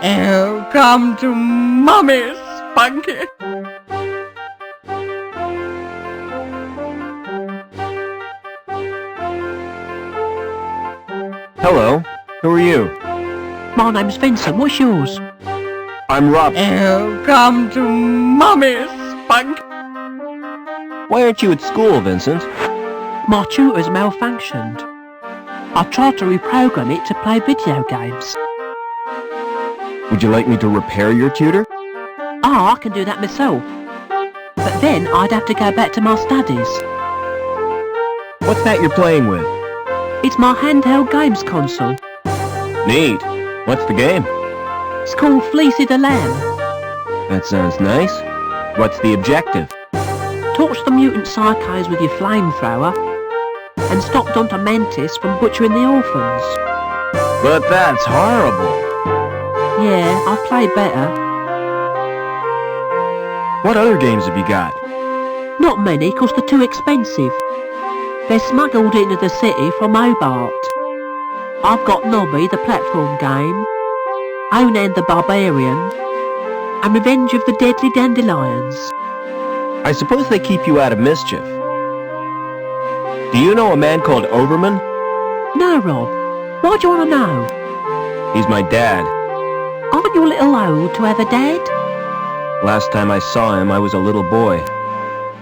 Oh, come to Mummy, Spunky. Hello. Who are you? My name's Vincent. What's yours? I'm Rob. Oh, come to Mummy, Spunk. Why aren't you at school, Vincent? My tutor's malfunctioned. I tried to reprogram it to play video games. Would you like me to repair your tutor? I can do that myself. But then I'd have to go back to my studies. What's that you're playing with? It's my handheld games console. Neat. What's the game? It's called Fleecy the Lamb. That sounds nice. What's the objective? Torch the mutant psychos with your flamethrower and stop Dr. Mantis from butchering the orphans. But that's horrible. Yeah, I've played better. What other games have you got? Not many, 'cause they're too expensive. They're smuggled into the city from Hobart. I've got Nobby, the platform game, Onan the Barbarian, and Revenge of the Deadly Dandelions. I suppose they keep you out of mischief. Do you know a man called Overman? No, Rob. Why do you want to know? He's my dad. Aren't you a little old to have a dad? Last time I saw him, I was a little boy.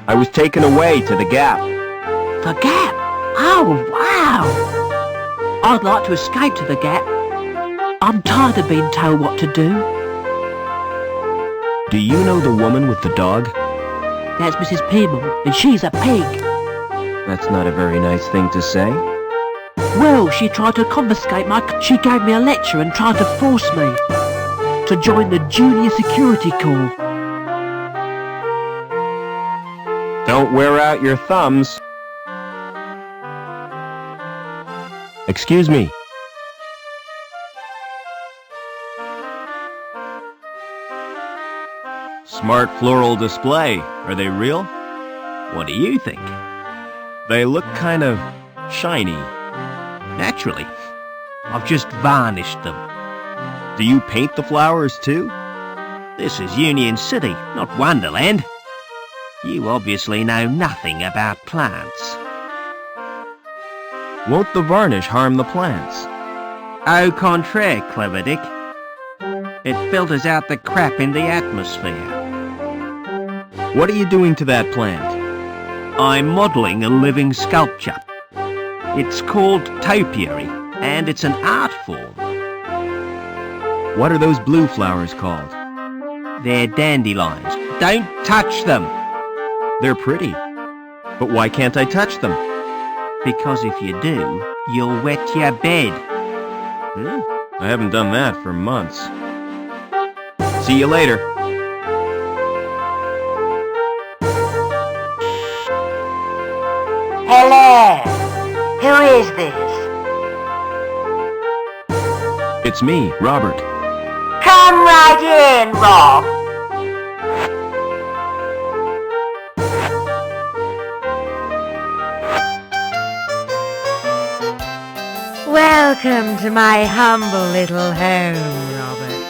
I was taken away to the Gap. The Gap? Oh, wow! I'd like to escape to the Gap. I'm tired of being told what to do. Do you know the woman with the dog? That's Mrs. Peeble, and she's a pig. That's not a very nice thing to say. Well, she tried to confiscate She gave me a lecture and tried to force me to join the Junior Security Corps. Don't wear out your thumbs. Excuse me. Smart floral display. Are they real? What do you think? They look kind of shiny. Naturally. I've just varnished them. Do you paint the flowers too? This is Union City, not Wonderland. You obviously know nothing about plants. Won't the varnish harm the plants? Au contraire, Clever Dick. It filters out the crap in the atmosphere. What are you doing to that plant? I'm modelling a living sculpture. It's called topiary, and it's an art form. What are those blue flowers called? They're dandelions. Don't touch them! They're pretty. But why can't I touch them? Because if you do, you'll wet your bed. I haven't done that for months. See you later. Hello. Who is this? It's me, Robert. Come right in, Rob. Welcome to my humble little home, Robert.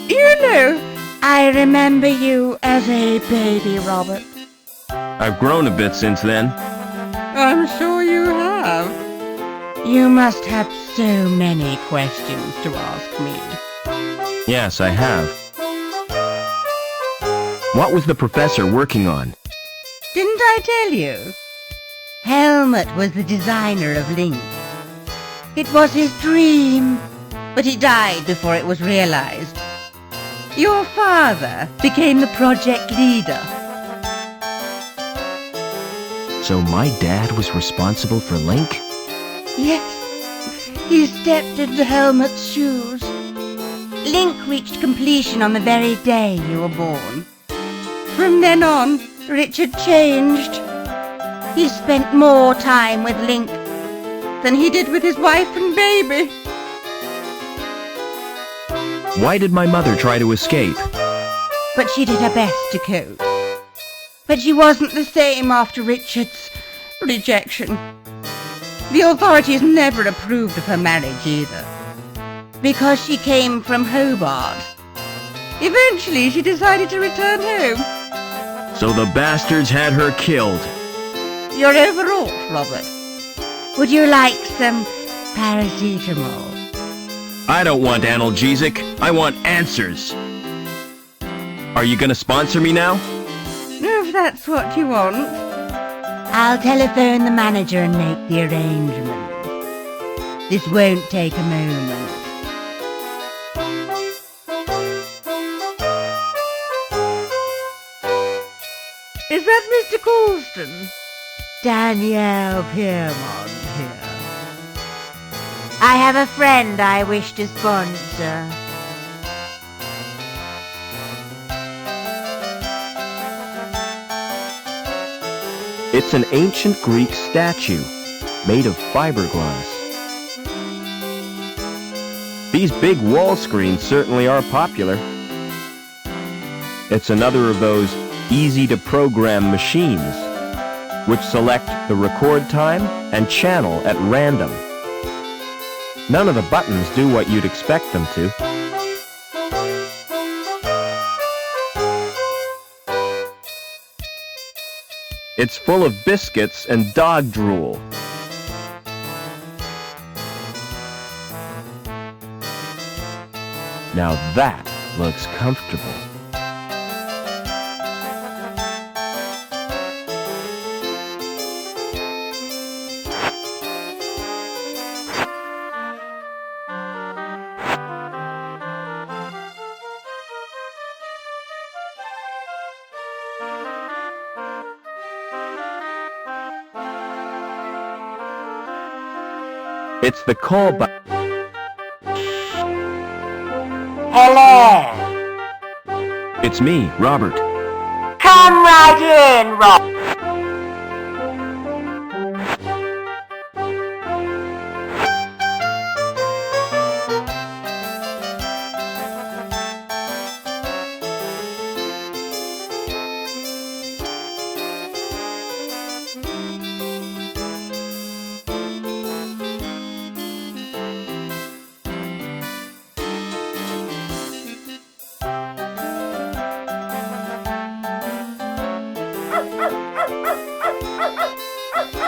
You know, I remember you as a baby, Robert. I've grown a bit since then. I'm sure you have. You must have so many questions to ask me. Yes, I have. What was the professor working on? Didn't I tell you? Helmut was the designer of Link. It was his dream, but he died before it was realized. Your father became the project leader. So my dad was responsible for Link? Yes, he stepped into Helmut's shoes. Link reached completion on the very day you were born. From then on, Richard changed. He spent more time with Link than he did with his wife and baby. Why did my mother try to escape? But she did her best to cope. But she wasn't the same after Richard's rejection. The authorities never approved of her marriage either, because she came from Hobart. Eventually, she decided to return home. So the bastards had her killed. You're overwrought, Robert. Would you like some paracetamol? I don't want analgesic. I want answers. Are you gonna sponsor me now? If that's what you want. I'll telephone the manager and make the arrangements. This won't take a moment. Is that Mr. Colston? Danielle Piermont here. I have a friend I wish to sponsor. It's an ancient Greek statue, made of fiberglass. These big wall screens certainly are popular. It's another of those easy-to-program machines, which select the record time and channel at random. None of the buttons do what you'd expect them to. It's full of biscuits and dog drool. Now that looks comfortable. It's the call button. Hello. It's me, Robert. Come right in, Rob.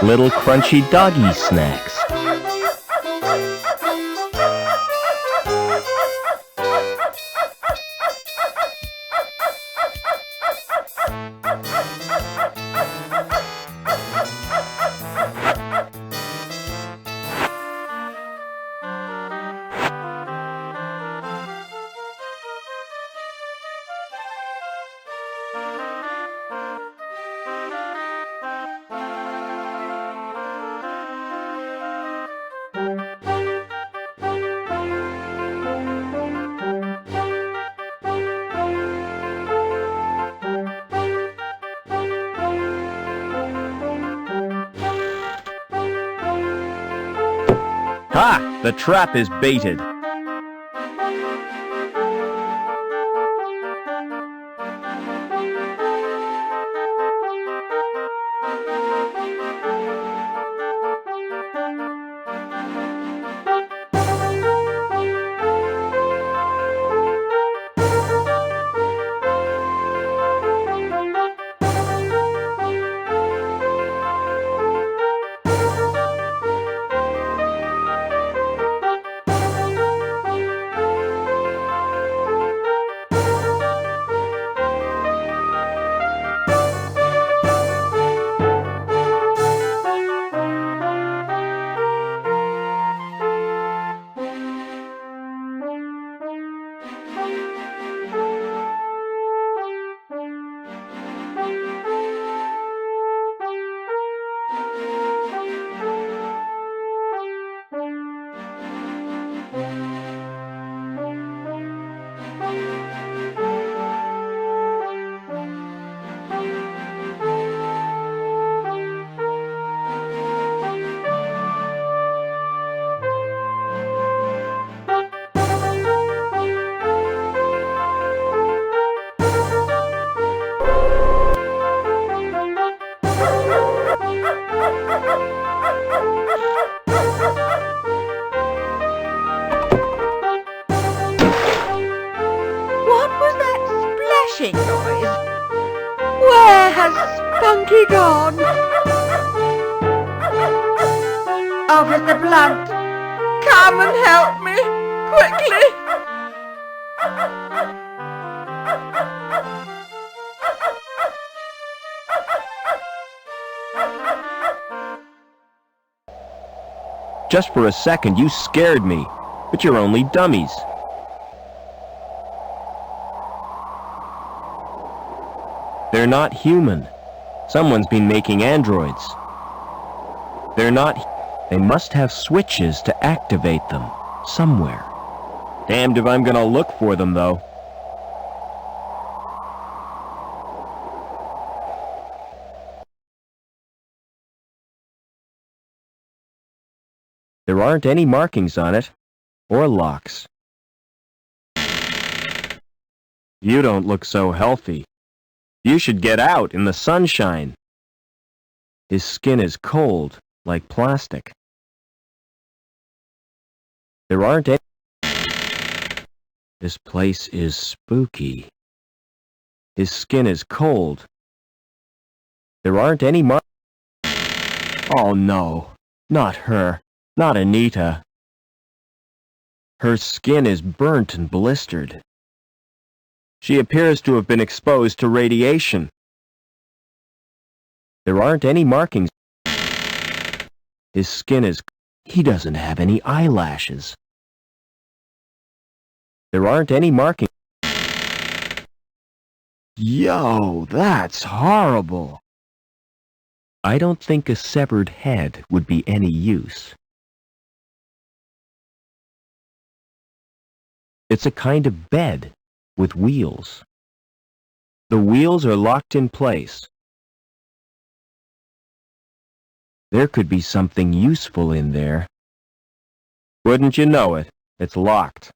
Little crunchy doggy snacks. Ha! The trap is baited. Noise. Where has Spunky gone? Officer Blunt, come and help me, quickly! Just for a second you scared me, but you're only dummies. They're not human. Someone's been making androids. They're not... They must have switches to activate them, somewhere. Damned if I'm gonna look for them, though. There aren't any markings on it, or locks. You don't look so healthy. You should get out in the sunshine. His skin is cold, like plastic. There aren't any... This place is spooky. His skin is cold. There aren't any Oh no, not her. Not Anita. Her skin is burnt and blistered. She appears to have been exposed to radiation. There aren't any markings. His skin is... He doesn't have any eyelashes. There aren't any markings. Yo, that's horrible. I don't think a severed head would be any use. It's a kind of bed with wheels. The wheels are locked in place. There could be something useful in there. Wouldn't you know it? It's locked.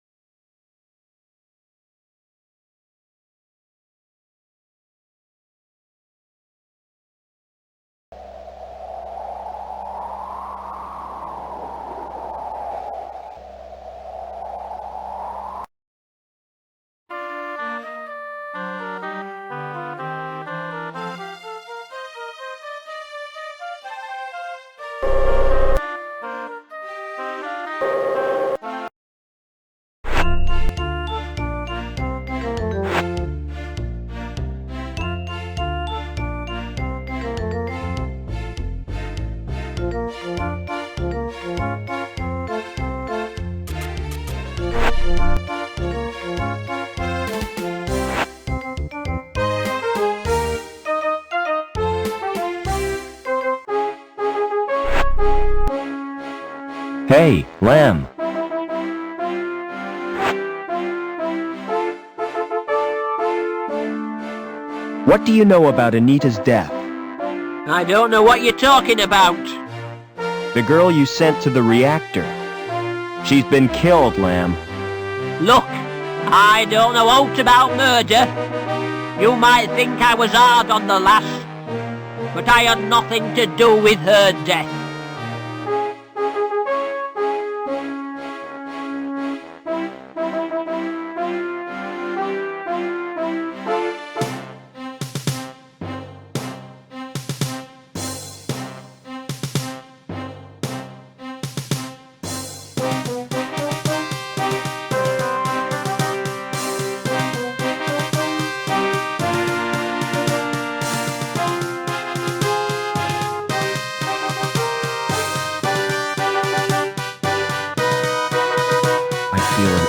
Hey, Lamb. What do you know about Anita's death? I don't know what you're talking about. The girl you sent to the reactor. She's been killed, Lamb. Look, I don't know aught about murder. You might think I was hard on the lass, but I had nothing to do with her death.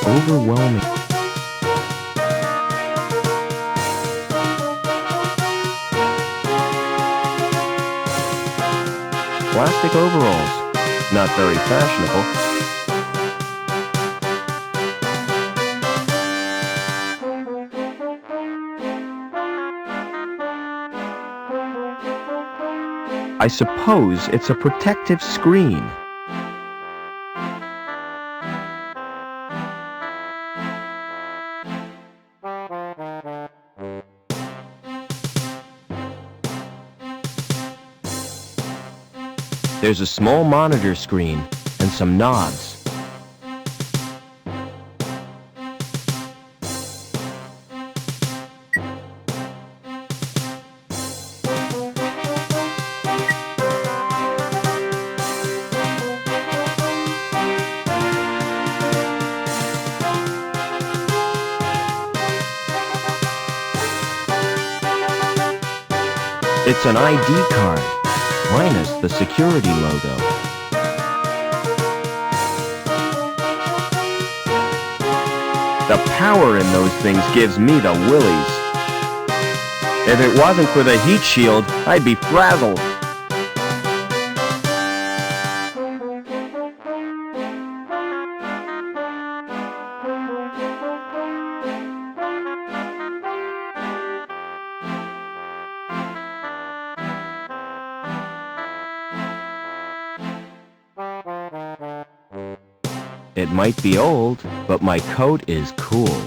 Overwhelming. Plastic overalls. Not very fashionable. I suppose it's a protective screen. There's a small monitor screen and some knobs. It's an ID card. Minus the security logo. The power in those things gives me the willies. If it wasn't for the heat shield, I'd be frazzled. It might be old, but my coat is cool.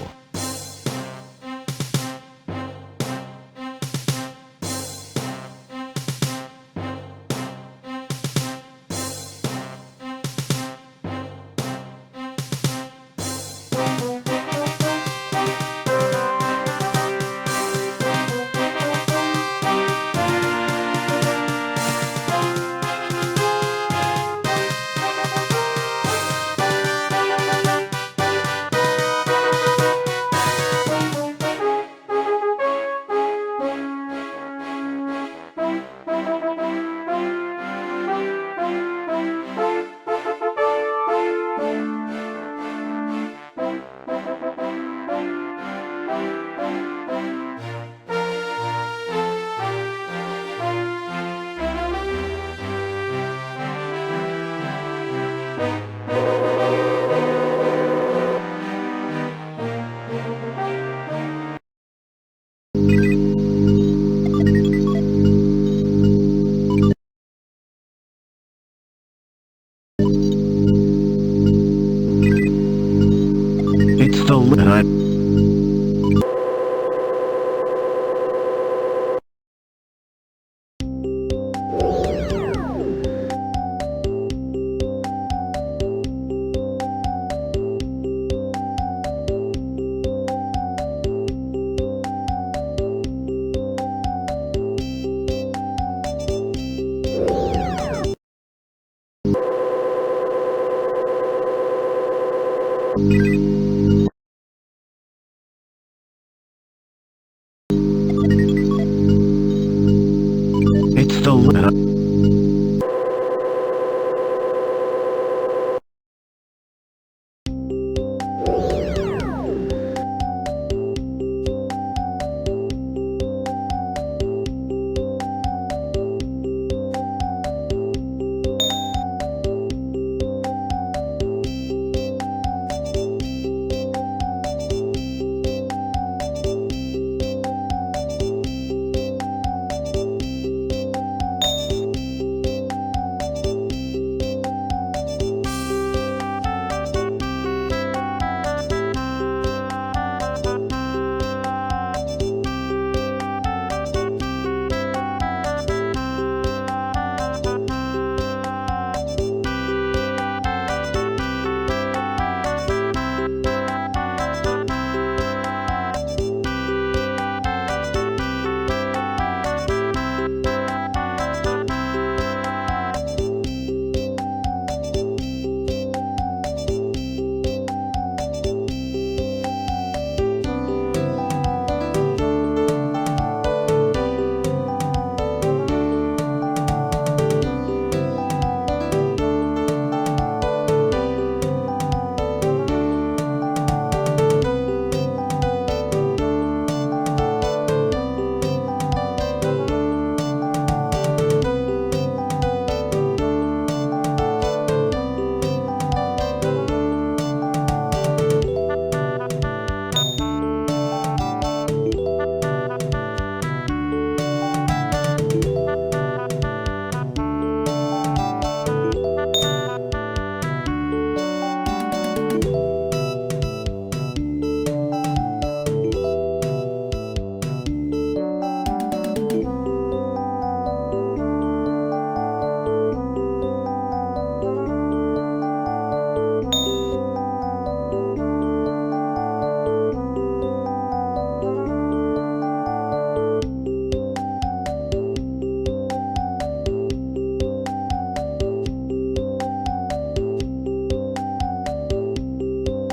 It's the limit. It's the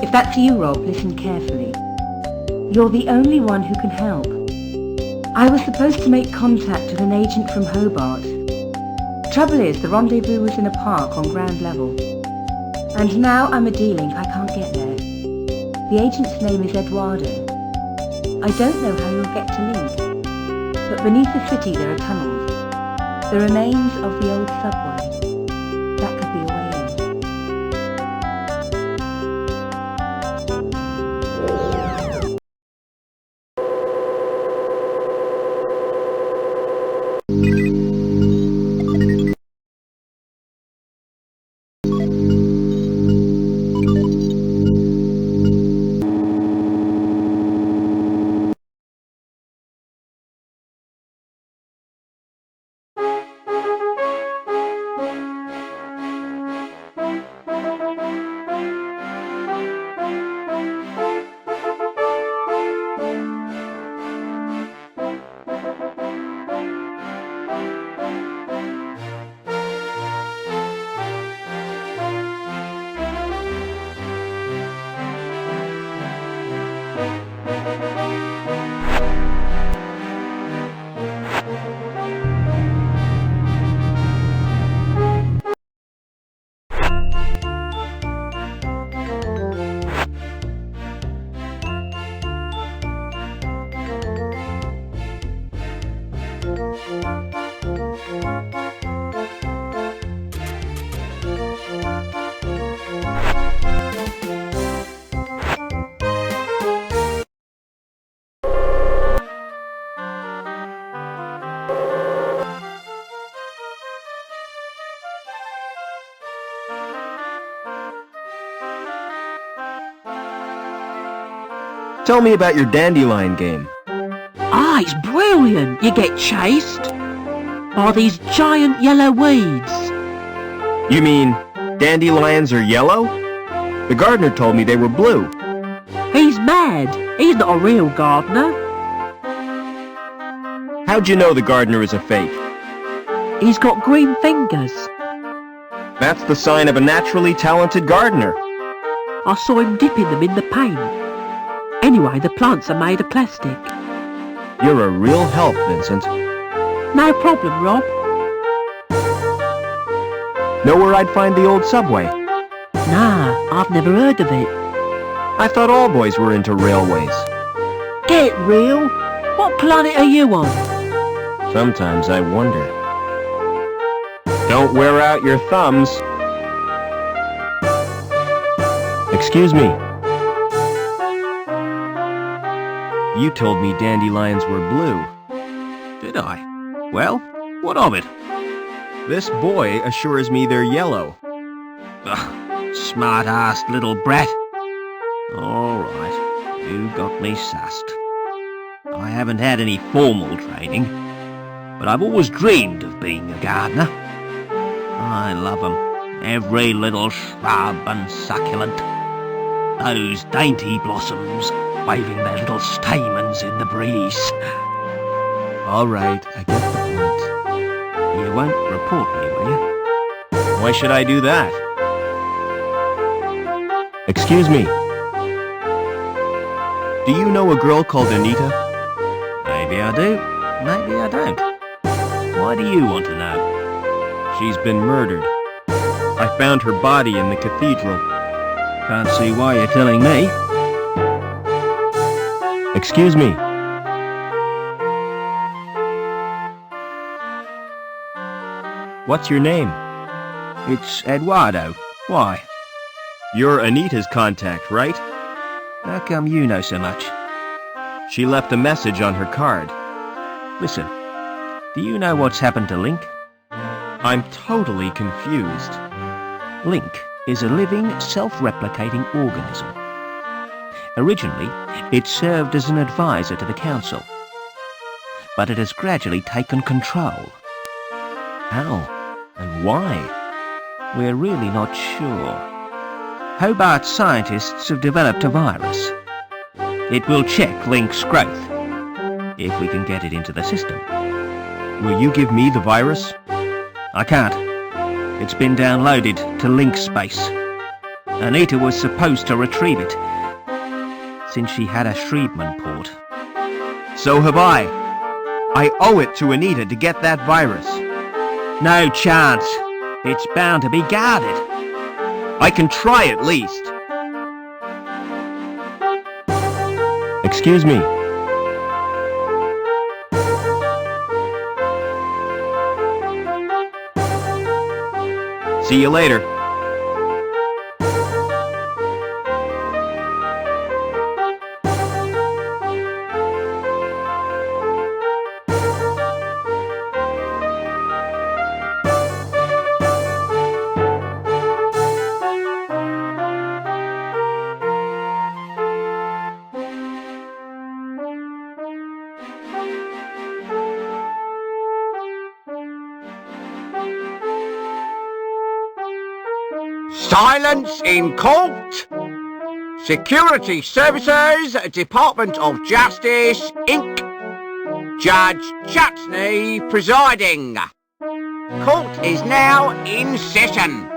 If that's you, Rob, listen carefully. You're the only one who can help. I was supposed to make contact with an agent from Hobart. Trouble is, the rendezvous was in a park on ground level. And now I'm a D-Link, I can't get there. The agent's name is Eduardo. I don't know how you'll get to Link. But beneath the city there are tunnels. The remains of the old subway. That could be a way in. Tell me about your dandelion game. Ah, it's brilliant. You get chased by these giant yellow weeds. You mean dandelions are yellow? The gardener told me they were blue. He's mad. He's not a real gardener. How'd you know the gardener is a fake? He's got green fingers. That's the sign of a naturally talented gardener. I saw him dipping them in the paint. Anyway, the plants are made of plastic. You're a real help, Vincent. No problem, Rob. Know where I'd find the old subway? Nah, I've never heard of it. I thought all boys were into railways. Get real. What planet are you on? Sometimes I wonder. Don't wear out your thumbs. Excuse me. You told me dandelions were blue. Did I? Well, what of it? This boy assures me they're yellow. Ugh, smart-assed little brat. All right, you got me sussed. I haven't had any formal training, but I've always dreamed of being a gardener. I love 'em, every little shrub and succulent. Those dainty blossoms waving their little stamens in the breeze. All right, I get the point. You won't report me, will you? Why should I do that? Excuse me. Do you know a girl called Anita? Maybe I do, maybe I don't. Why do you want to know? She's been murdered. I found her body in the cathedral. Can't see why you're telling me. Excuse me. What's your name? It's Eduardo. Why? You're Anita's contact, right? How come you know so much? She left a message on her card. Listen, do you know what's happened to Link? I'm totally confused. Link is a living, self-replicating organism. Originally, it served as an advisor to the Council, but it has gradually taken control. How? And why? We're really not sure. Hobart scientists have developed a virus. It will check Link's growth, if we can get it into the system. Will you give me the virus? I can't. It's been downloaded to Link Space. Anita was supposed to retrieve it, since she had a Shriebman port. So have I. I owe it to Anita to get that virus. No chance. It's bound to be guarded. I can try at least. Excuse me. See you later. Silence in court! Security Services, Department of Justice, Inc. Judge Chutney presiding. Court is now in session.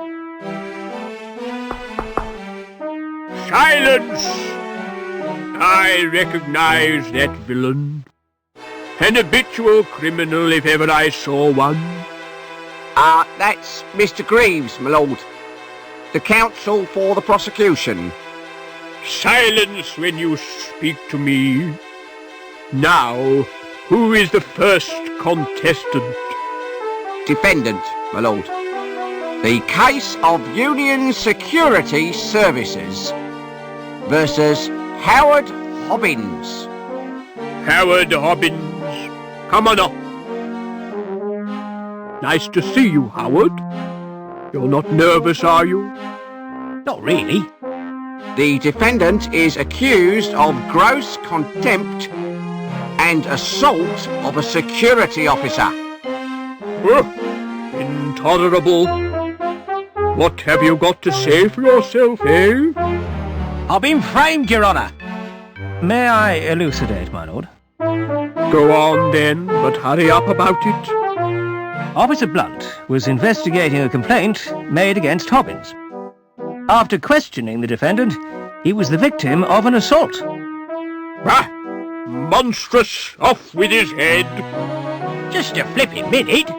Silence! I recognize that villain. An habitual criminal if ever I saw one. That's Mr. Greaves, my lord. The counsel for the prosecution. Silence when you speak to me. Now, who is the first contestant? Defendant, my lord. The case of Union Security Services versus Howard Hobbins. Howard Hobbins, come on up. Nice to see you, Howard. You're not nervous, are you? Not really. The defendant is accused of gross contempt and assault of a security officer. Intolerable. What have you got to say for yourself, eh? I've been framed, Your Honour. May I elucidate, my lord? Go on then, but hurry up about it. Officer Blunt was investigating a complaint made against Hobbins. After questioning the defendant, he was the victim of an assault. Ah! Monstrous! Off with his head! Just a flipping minute.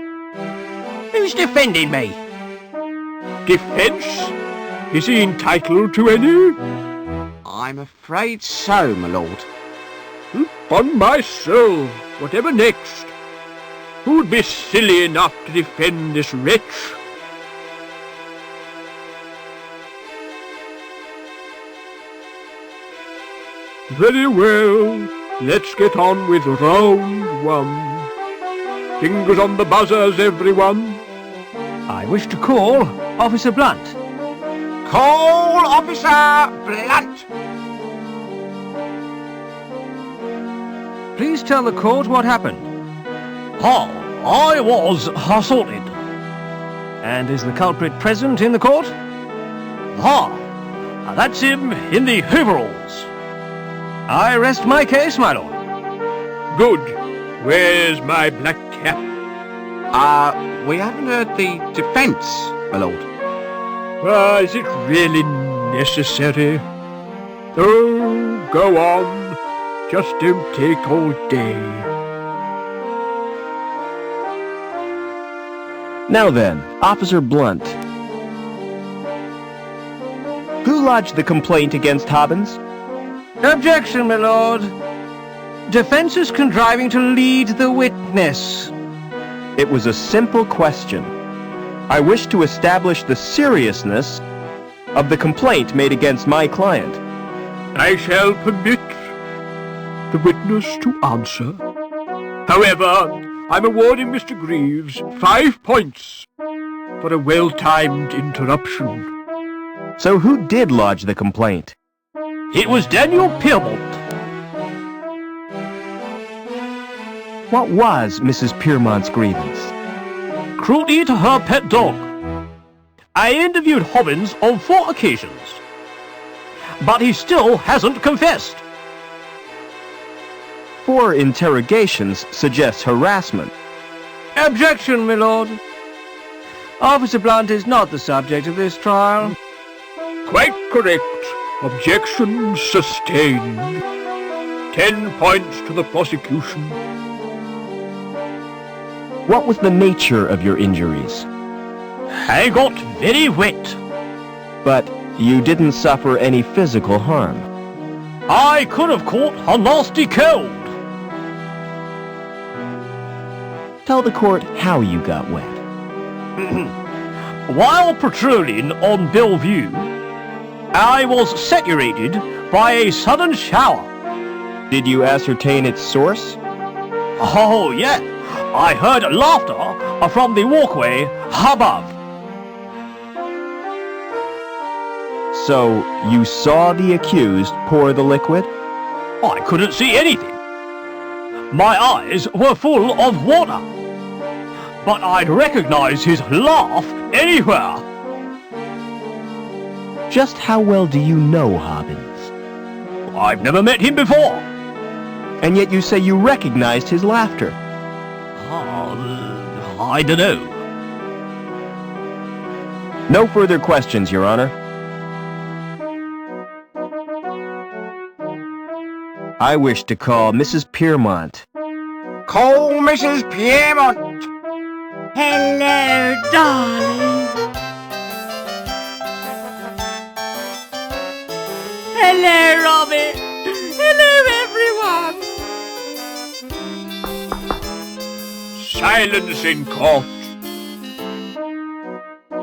Who's defending me? Defence? Is he entitled to any? I'm afraid so, my lord. On my soul, whatever next? Who'd be silly enough to defend this wretch? Very well, let's get on with round one. Fingers on the buzzers, everyone. I wish to call Officer Blunt. Call Officer Blunt! Please tell the court what happened. I was assaulted. And is the culprit present in the court? That's him in the overalls. I rest my case, my lord. Good. Where's my black cap? We haven't heard the defence, my lord. Is it really necessary? Oh, go on. Just don't take all day. Now then, Officer Blunt. Who lodged the complaint against Hobbins? Objection, my lord. Defense is contriving to lead the witness. It was a simple question. I wish to establish the seriousness of the complaint made against my client. I shall permit the witness to answer. However, I'm awarding Mr. Greaves 5 points for a well-timed interruption. So who did lodge the complaint? It was Daniel Piermont. What was Mrs. Piermont's grievance? Cruelty to her pet dog. I interviewed Hobbins on 4 occasions, but he still hasn't confessed. 4 interrogations suggest harassment. Objection, my lord. Officer Blunt is not the subject of this trial. Quite correct. Objection sustained. 10 points to the prosecution. What was the nature of your injuries? I got very wet. But you didn't suffer any physical harm. I could have caught a nasty cold. Tell the court how you got wet. While patrolling on Bellevue, I was saturated by a sudden shower. Did you ascertain its source? Oh, yeah. I heard laughter from the walkway above. So, you saw the accused pour the liquid? I couldn't see anything. My eyes were full of water. But I'd recognize his laugh anywhere. Just how well do you know Hobbins? I've never met him before. And yet you say you recognized his laughter. I don't know. No further questions, Your Honor. I wish to call Mrs. Piermont. Call Mrs. Piermont! Hello, darling. Hello, Robbie. Hello, everyone. Silence in court.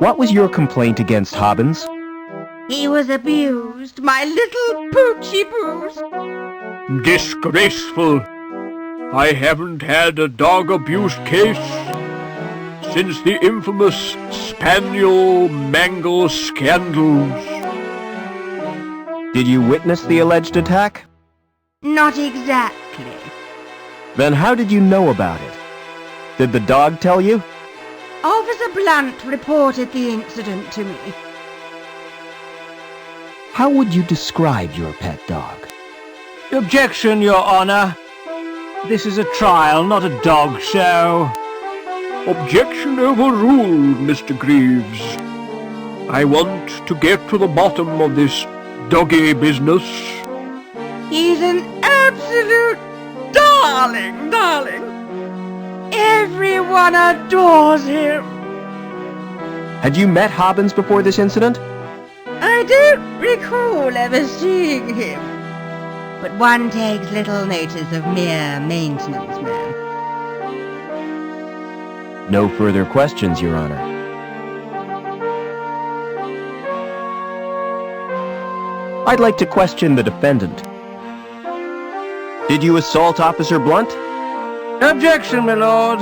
What was your complaint against Hobbins? He was abused, my little poochie poos. Disgraceful. I haven't had a dog abuse case since the infamous Spaniel Mangle scandals. Did you witness the alleged attack? Not exactly. Then how did you know about it? Did the dog tell you? Officer Blunt reported the incident to me. How would you describe your pet dog? Objection, Your Honor. This is a trial, not a dog show. Objection overruled, Mr. Greaves. I want to get to the bottom of this doggy business. He's an absolute darling. Everyone adores him. Had you met Hobbins before this incident? I don't recall ever seeing him. But one takes little notice of mere maintenance men. No further questions, Your Honor. I'd like to question the defendant. Did you assault Officer Blunt? Objection, my lord.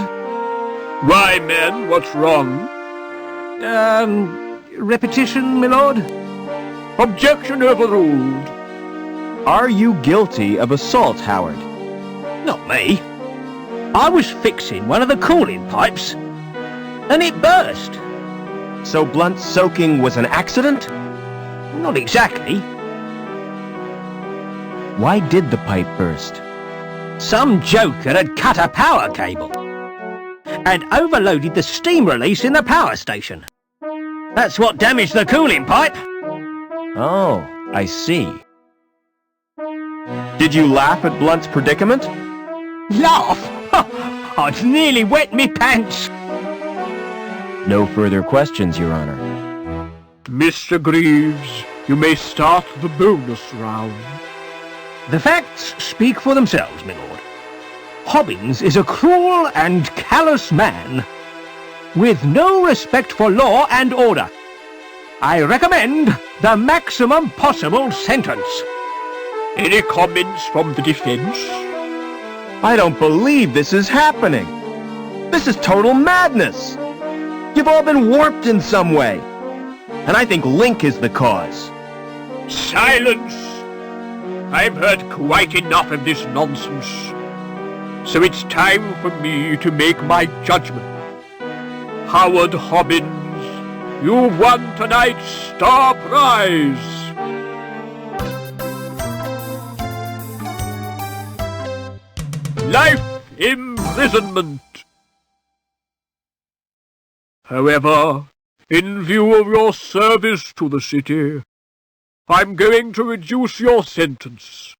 Why, men, what's wrong? Repetition, my lord? Objection overruled. Are you guilty of assault, Howard? Not me. I was fixing one of the cooling pipes, and it burst. So Blunt's soaking was an accident? Not exactly. Why did the pipe burst? Some joker had cut a power cable and overloaded the steam release in the power station. That's what damaged the cooling pipe. Oh, I see. Did you laugh at Blunt's predicament? Laugh? I'd nearly wet me pants. No further questions, Your Honor. Mr. Greaves, you may start the bonus round. The facts speak for themselves, my lord. Hobbins is a cruel and callous man, with no respect for law and order. I recommend the maximum possible sentence. Any comments from the defense? I don't believe this is happening. This is total madness. You've all been warped in some way. And I think Link is the cause. Silence! I've heard quite enough of this nonsense. So it's time for me to make my judgment. Howard Hobbins, you've won tonight's star prize. Life imprisonment. However, in view of your service to the city, I'm going to reduce your sentence.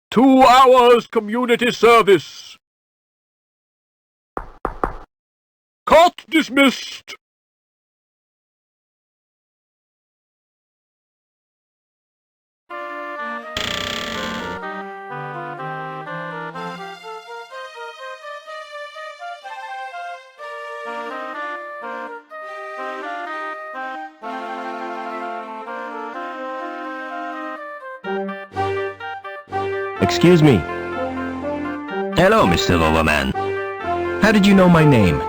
2 hours community service. Court dismissed. Excuse me. Hello, Mr. Overman. How did you know my name?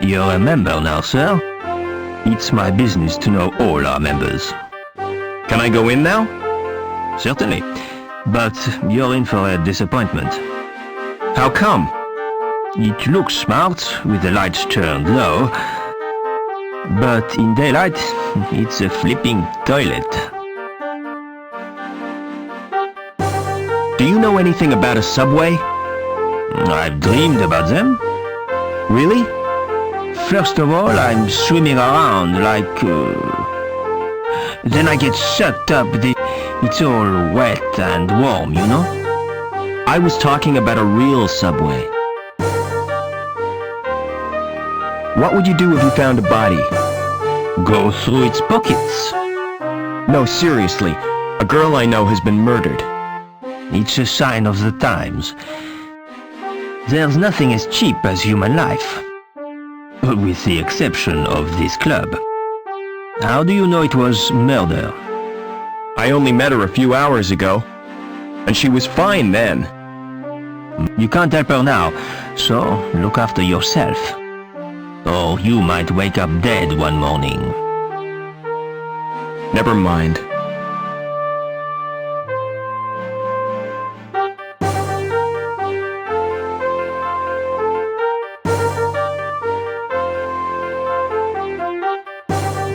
You're a member now, sir. It's my business to know all our members. Can I go in now? Certainly. But you're in for a disappointment. How come? It looks smart with the lights turned low, but in daylight, it's a flipping toilet. Do you know anything about a subway? I've dreamed about them. Really? First of all, I'm swimming around like... Then I get sucked up. It's all wet and warm, you know? I was talking about a real subway. What would you do if you found a body? Go through its pockets. No, seriously. A girl I know has been murdered. It's a sign of the times. There's nothing as cheap as human life. With the exception of this club. How do you know it was murder? I only met her a few hours ago. And she was fine then. You can't help her now, so look after yourself. Or you might wake up dead one morning. Never mind.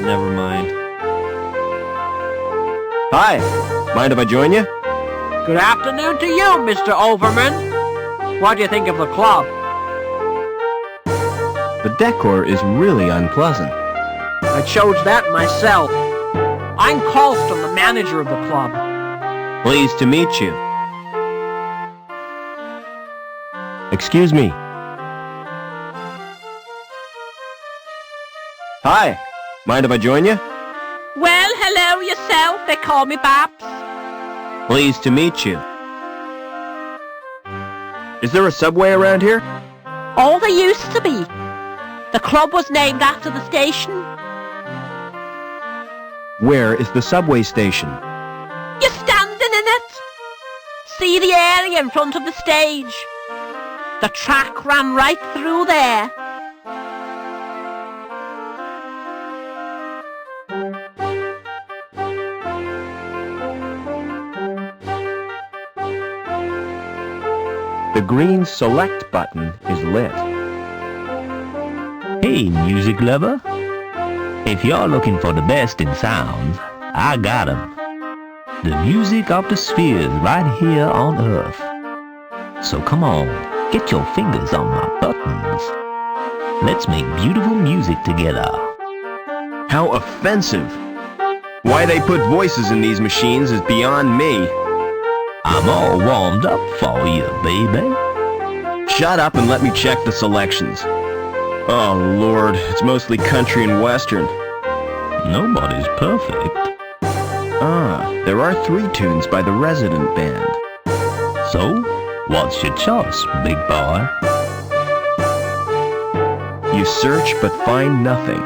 Never mind. Hi. Mind if I join you? Good afternoon to you, Mr. Overman. What do you think of the club? The decor is really unpleasant. I chose that myself. I'm Colston, the manager of the club. Pleased to meet you. Excuse me. Hi. Mind if I join you? Well, hello yourself. They call me Babs. Pleased to meet you. Is there a subway around here? Oh, there used to be. The club was named after the station. Where is the subway station? You're standing in it. See the area in front of the stage? The track ran right through there. The green select button is lit. Hey, music lover. If you're looking for the best in sounds, I got 'em. The music of the spheres right here on Earth. So come on, get your fingers on my buttons. Let's make beautiful music together. How offensive! Why they put voices in these machines is beyond me. I'm all warmed up for you, baby. Shut up and let me check the selections. Oh, Lord, it's mostly country and western. Nobody's perfect. Ah, there are 3 tunes by the resident band. So, what's your choice, big boy? You search but find nothing.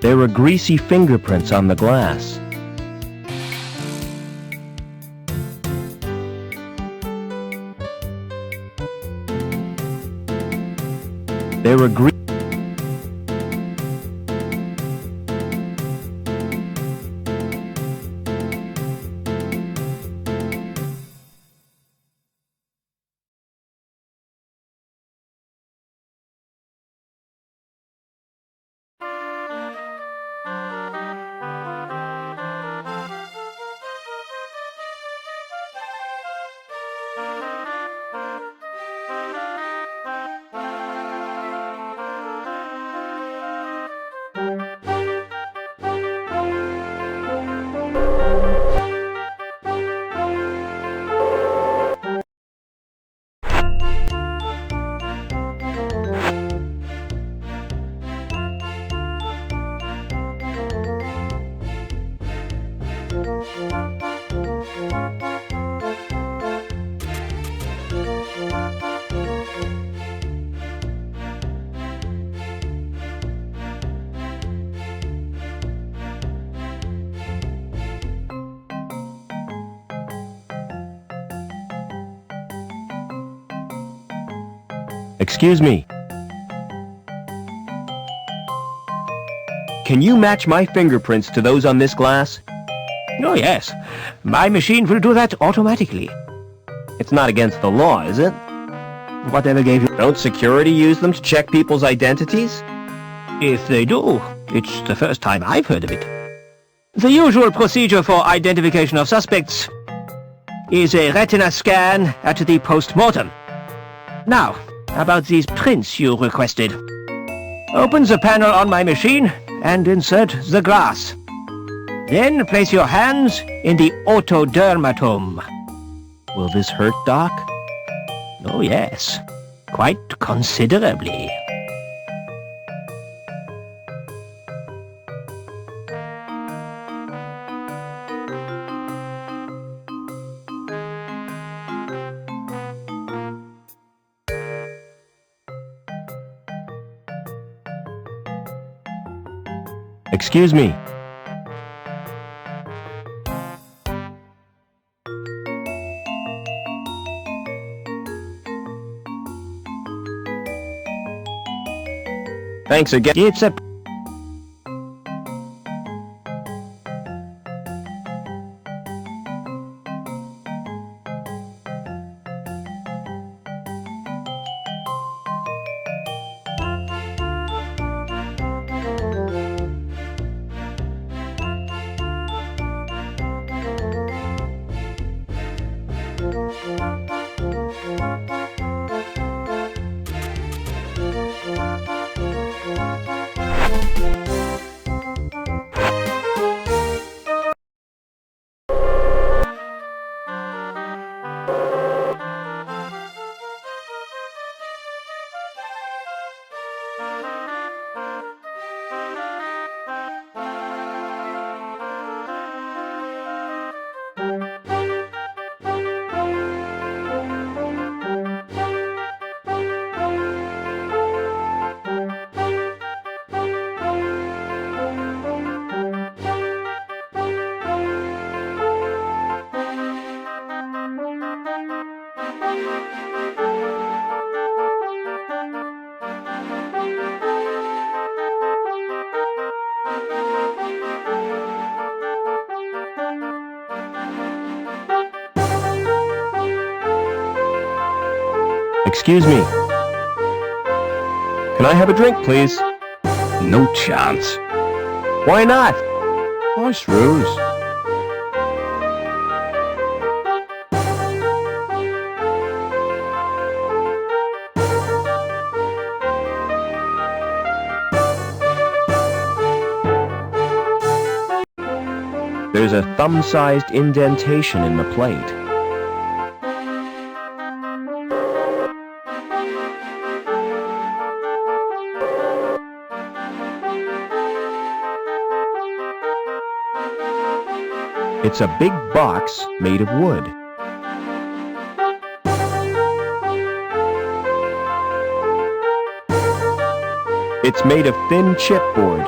There were greasy fingerprints on the glass. There were Excuse me. Can you match my fingerprints to those on this glass? Oh, yes. My machine will do that automatically. It's not against the law, is it? Whatever gave you... Don't security use them to check people's identities? If they do, it's the first time I've heard of it. The usual procedure for identification of suspects is a retina scan at the post-mortem. Now, about these prints you requested. Open the panel on my machine and insert the glass. Then place your hands in the otodermatome. Will this hurt, Doc? Oh, yes. Quite considerably. Excuse me. Thanks again. It's a... Excuse me. Can I have a drink, please? No chance. Why not? Nice ruse. There's a thumb-sized indentation in the plate. It's a big box made of wood. It's made of thin chipboard.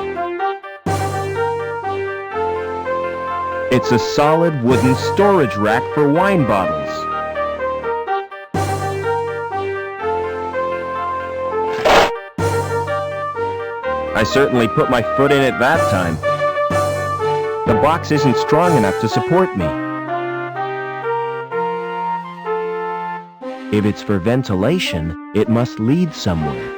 It's a solid wooden storage rack for wine bottles. I certainly put my foot in it that time. The box isn't strong enough to support me. If it's for ventilation, it must lead somewhere.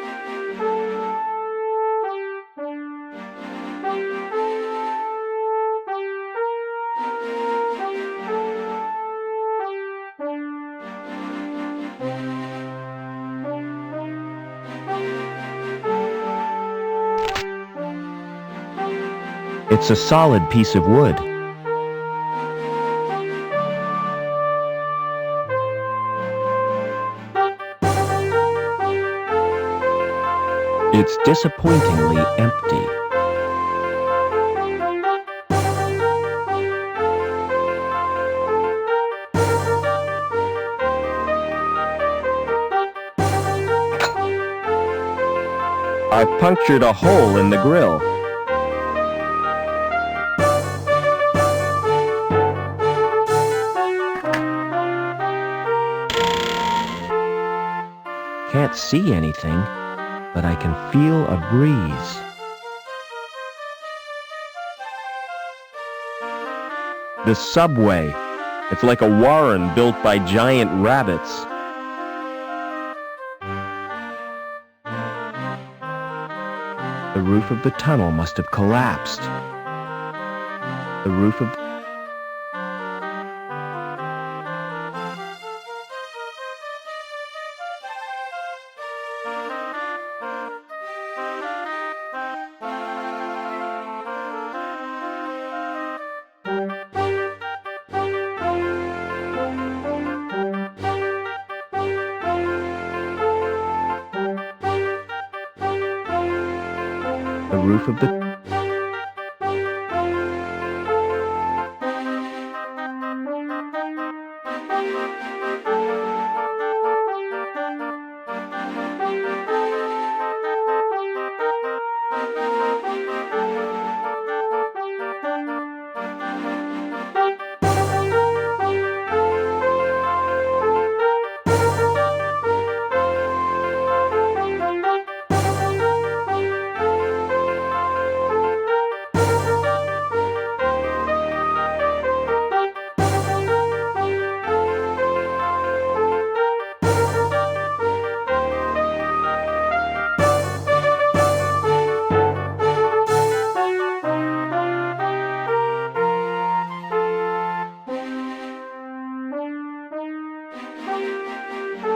It's a solid piece of wood. It's disappointingly empty. I've punctured a hole in the grill. Can't see anything, but I can feel a breeze. The subway. It's like a warren built by giant rabbits. The roof of the tunnel must have collapsed. The roof of... The roof of the...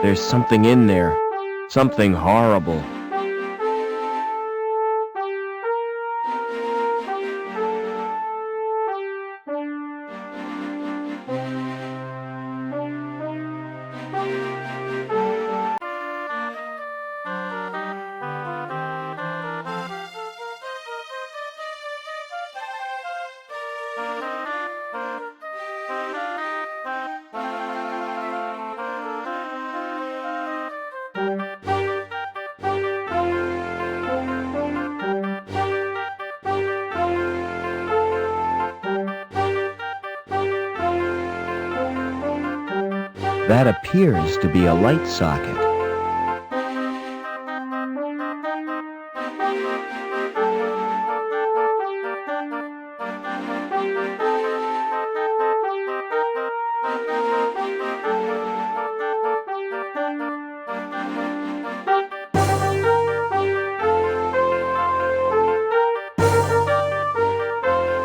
There's something in there. Something horrible. That appears to be a light socket.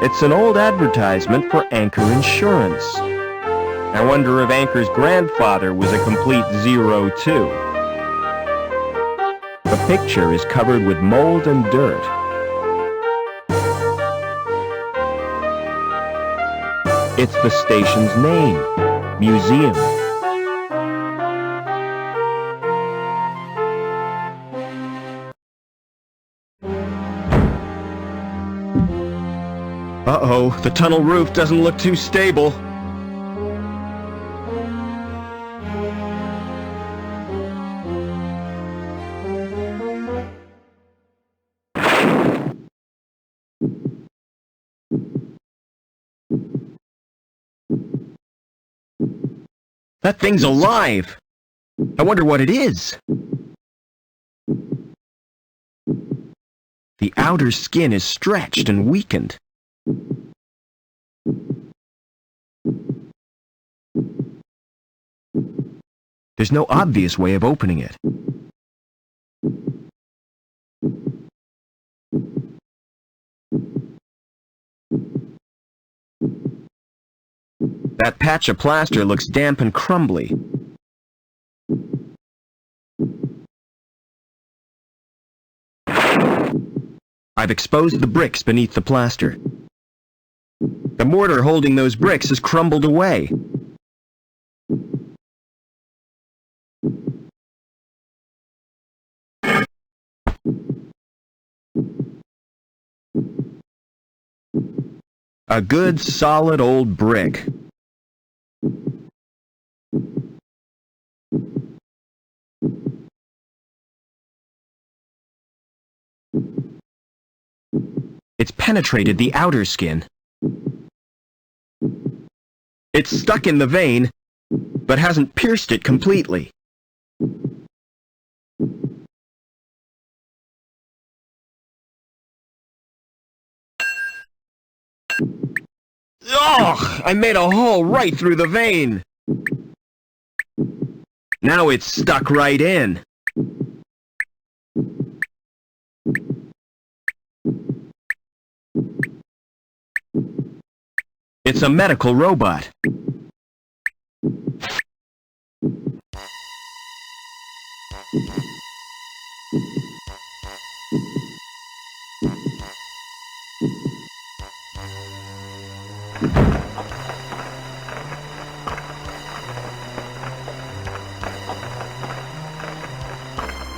It's an old advertisement for Anchor Insurance. I wonder if Anchor's grandfather was a complete zero, too. The picture is covered with mold and dirt. It's the station's name, Museum. Uh-oh, the tunnel roof doesn't look too stable. That thing's alive! I wonder what it is. The outer skin is stretched and weakened. There's no obvious way of opening it. That patch of plaster looks damp and crumbly. I've exposed the bricks beneath the plaster. The mortar holding those bricks has crumbled away. A good, solid old brick. It's penetrated the outer skin. It's stuck in the vein, but hasn't pierced it completely. Oh, I made a hole right through the vein. Now it's stuck right in. It's a medical robot.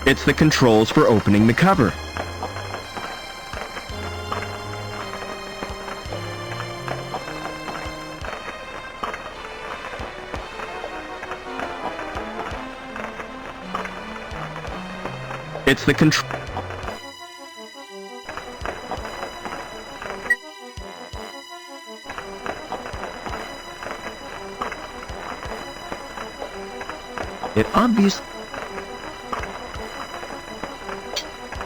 It's the controls for opening the cover. It's the control. It obviously.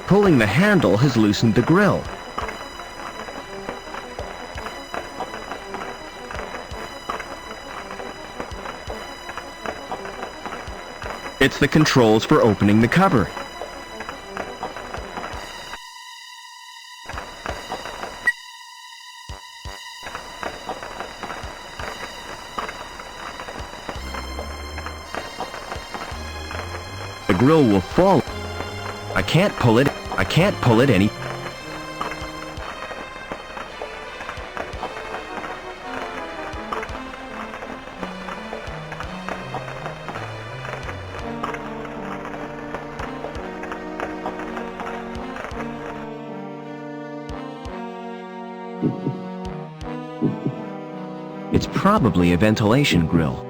Pulling the handle has loosened the grill. It's the controls for opening the cover. The grill will fall. I can't pull it. I can't pull it any. It's probably a ventilation grill.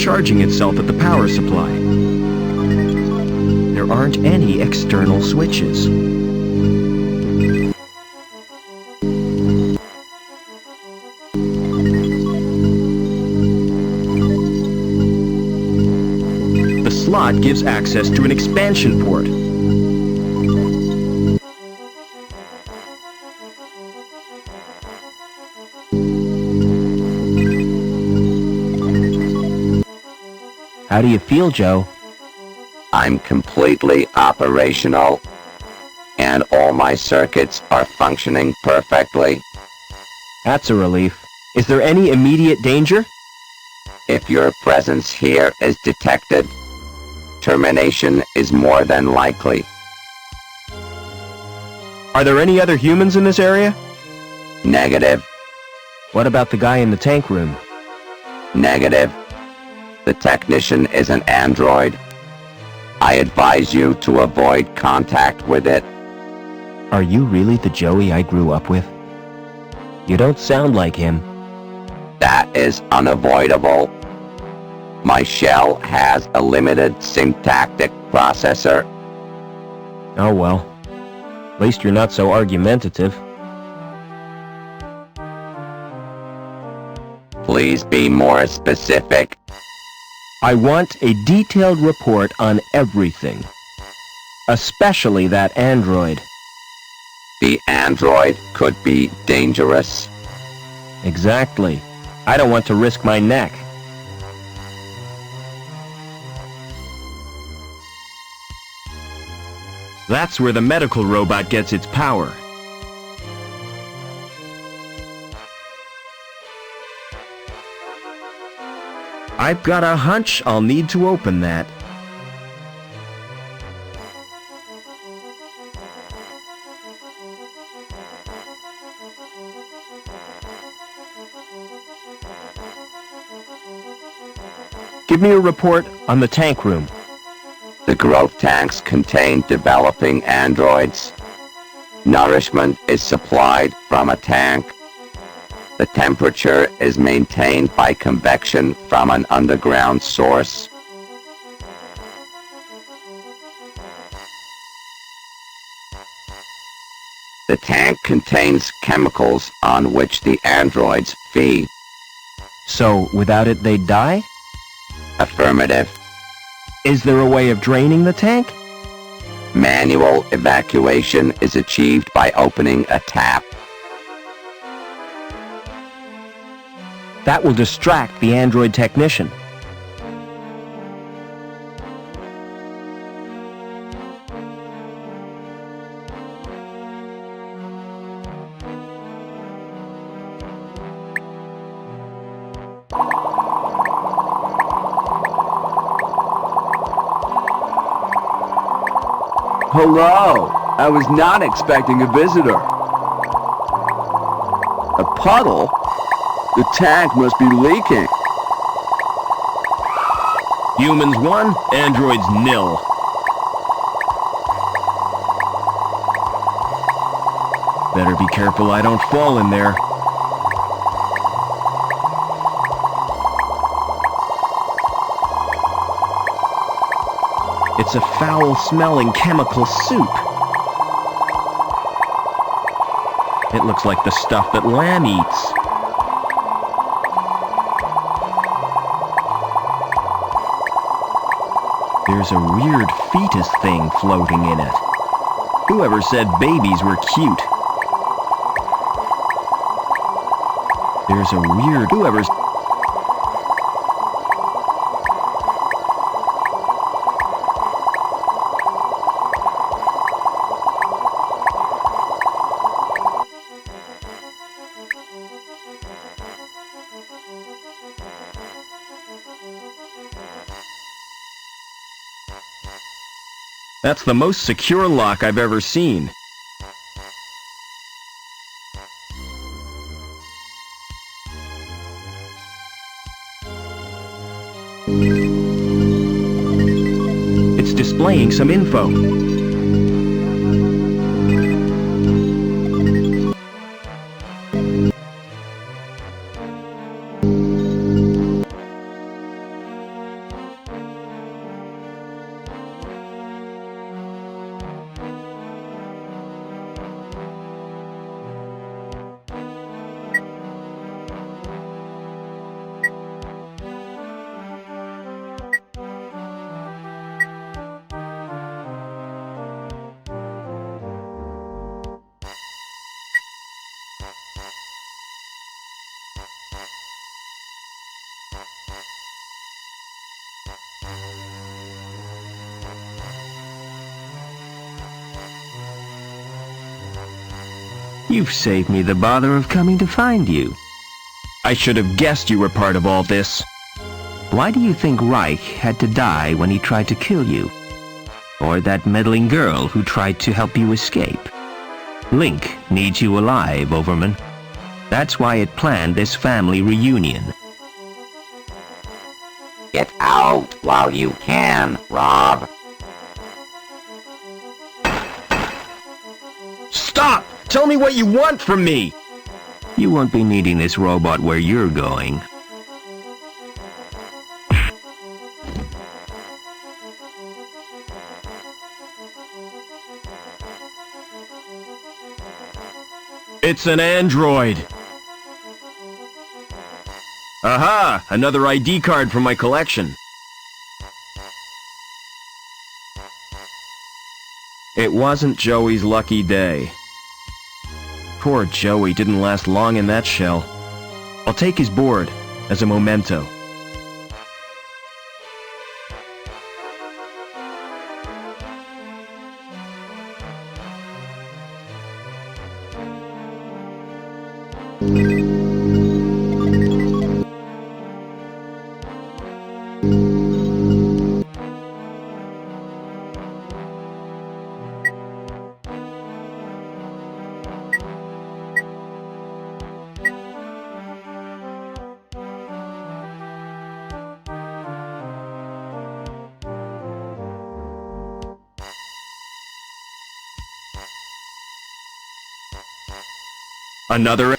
charging itself at the power supply. There aren't any external switches. The slot gives access to an expansion port. How do you feel, Joe? I'm completely operational, and all my circuits are functioning perfectly. That's a relief. Is there any immediate danger? If your presence here is detected, termination is more than likely. Are there any other humans in this area? Negative. What about the guy in the tank room? Negative. The technician is an android. I advise you to avoid contact with it. Are you really the Joey I grew up with? You don't sound like him. That is unavoidable. My shell has a limited syntactic processor. Oh well. At least you're not so argumentative. Please be more specific. I want a detailed report on everything. Especially that android. The android could be dangerous. Exactly. I don't want to risk my neck. That's where the medical robot gets its power. I've got a hunch I'll need to open that. Give me a report on the tank room. The growth tanks contain developing androids. Nourishment is supplied from a tank. The temperature is maintained by convection from an underground source. The tank contains chemicals on which the androids feed. So, without it they'd die? Affirmative. Is there a way of draining the tank? Manual evacuation is achieved by opening a tap. That will distract the android technician. Hello! I was not expecting a visitor. A puddle? The tank must be leaking. Humans 1, androids 0. Better be careful I don't fall in there. It's a foul-smelling chemical soup. It looks like the stuff that lamb eats. There's a weird fetus thing floating in it. Whoever said babies were cute? There's a weird... Whoever's... That's the most secure lock I've ever seen. It's displaying some info. You've saved me the bother of coming to find you. I should have guessed you were part of all this. Why do you think Reich had to die when he tried to kill you? Or that meddling girl who tried to help you escape? Link needs you alive, Overman. That's why it planned this family reunion. Get out while you can, Rob. Stop! Tell me what you want from me! You won't be needing this robot where you're going. It's an android! Aha! Another ID card from my collection. It wasn't Joey's lucky day. Poor Joey didn't last long in that shell. I'll take his board as a memento. Another...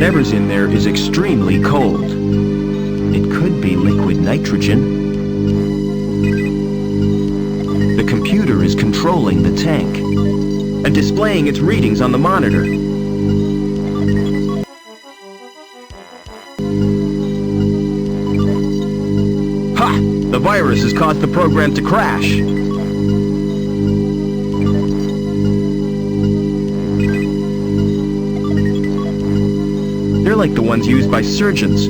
Whatever's in there is extremely cold. It could be liquid nitrogen. The computer is controlling the tank and displaying its readings on the monitor. Ha! The virus has caused the program to crash. like the ones used by surgeons.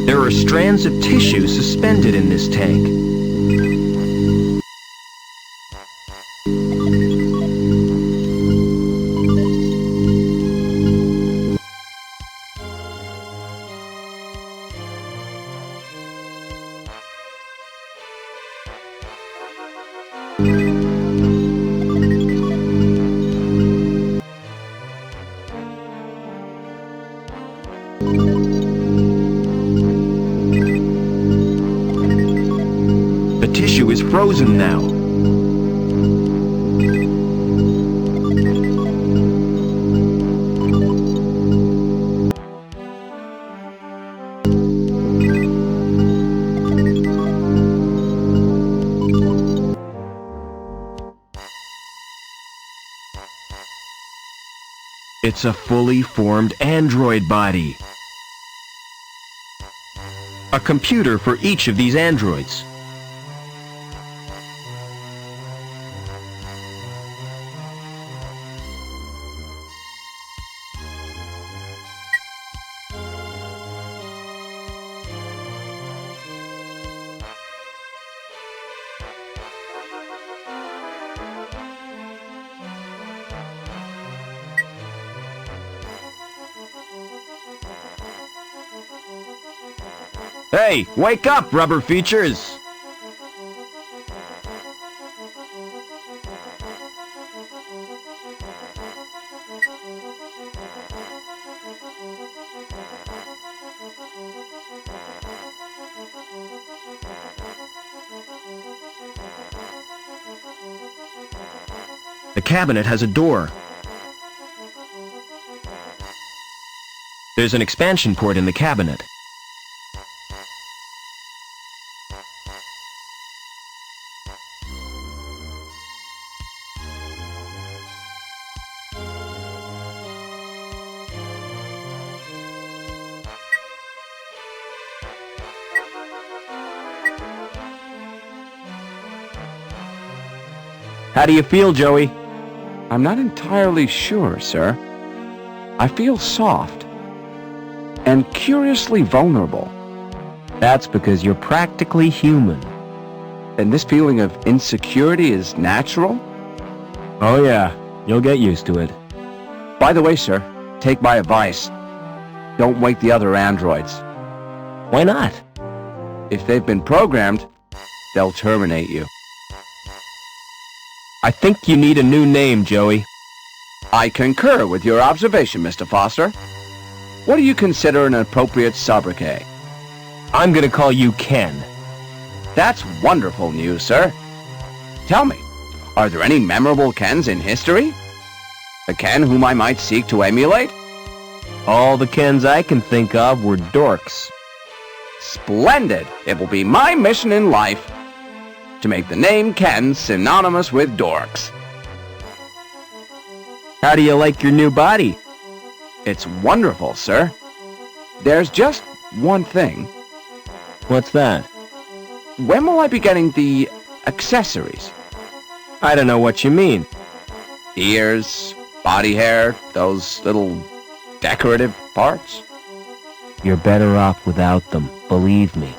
There are strands of tissue suspended in this tank. The tissue is frozen now. It's a fully formed android body. A computer for each of these androids. Hey, wake up, rubber features! The cabinet has a door. There's an expansion port in the cabinet. How do you feel, Joey? I'm not entirely sure, sir. I feel soft and curiously vulnerable. That's because you're practically human. And this feeling of insecurity is natural? Oh yeah, you'll get used to it. By the way, sir, take my advice. Don't wake the other androids. Why not? If they've been programmed, they'll terminate you. I think you need a new name, Joey. I concur with your observation, Mr. Foster. What do you consider an appropriate sobriquet? I'm gonna call you Ken. That's wonderful news, sir. Tell me, are there any memorable Kens in history? A Ken whom I might seek to emulate? All the Kens I can think of were dorks. Splendid! It will be my mission in life to make the name Ken synonymous with dorks. How do you like your new body? It's wonderful, sir. There's just one thing. What's that? When will I be getting the accessories? I don't know what you mean. Ears, body hair, those little decorative parts? You're better off without them, believe me.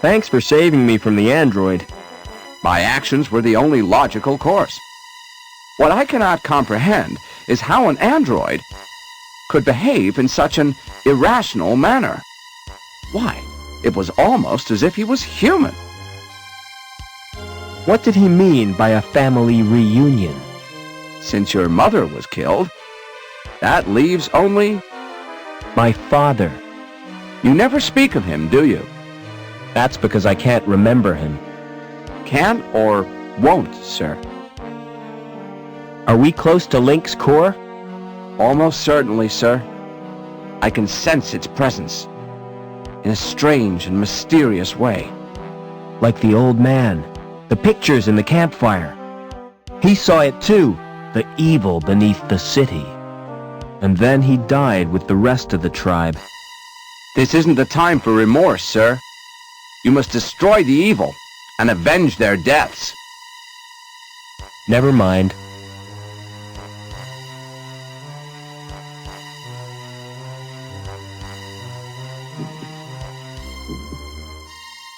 Thanks for saving me from the android. My actions were the only logical course. What I cannot comprehend is how an android could behave in such an irrational manner. Why, it was almost as if he was human. What did he mean by a family reunion? Since your mother was killed, that leaves only... my father. You never speak of him, do you? That's because I can't remember him. Can't or won't, sir. Are we close to Link's core? Almost certainly, sir. I can sense its presence in a strange and mysterious way. Like the old man, the pictures in the campfire. He saw it too, the evil beneath the city. And then he died with the rest of the tribe. This isn't the time for remorse, sir. You must destroy the evil and avenge their deaths. Never mind.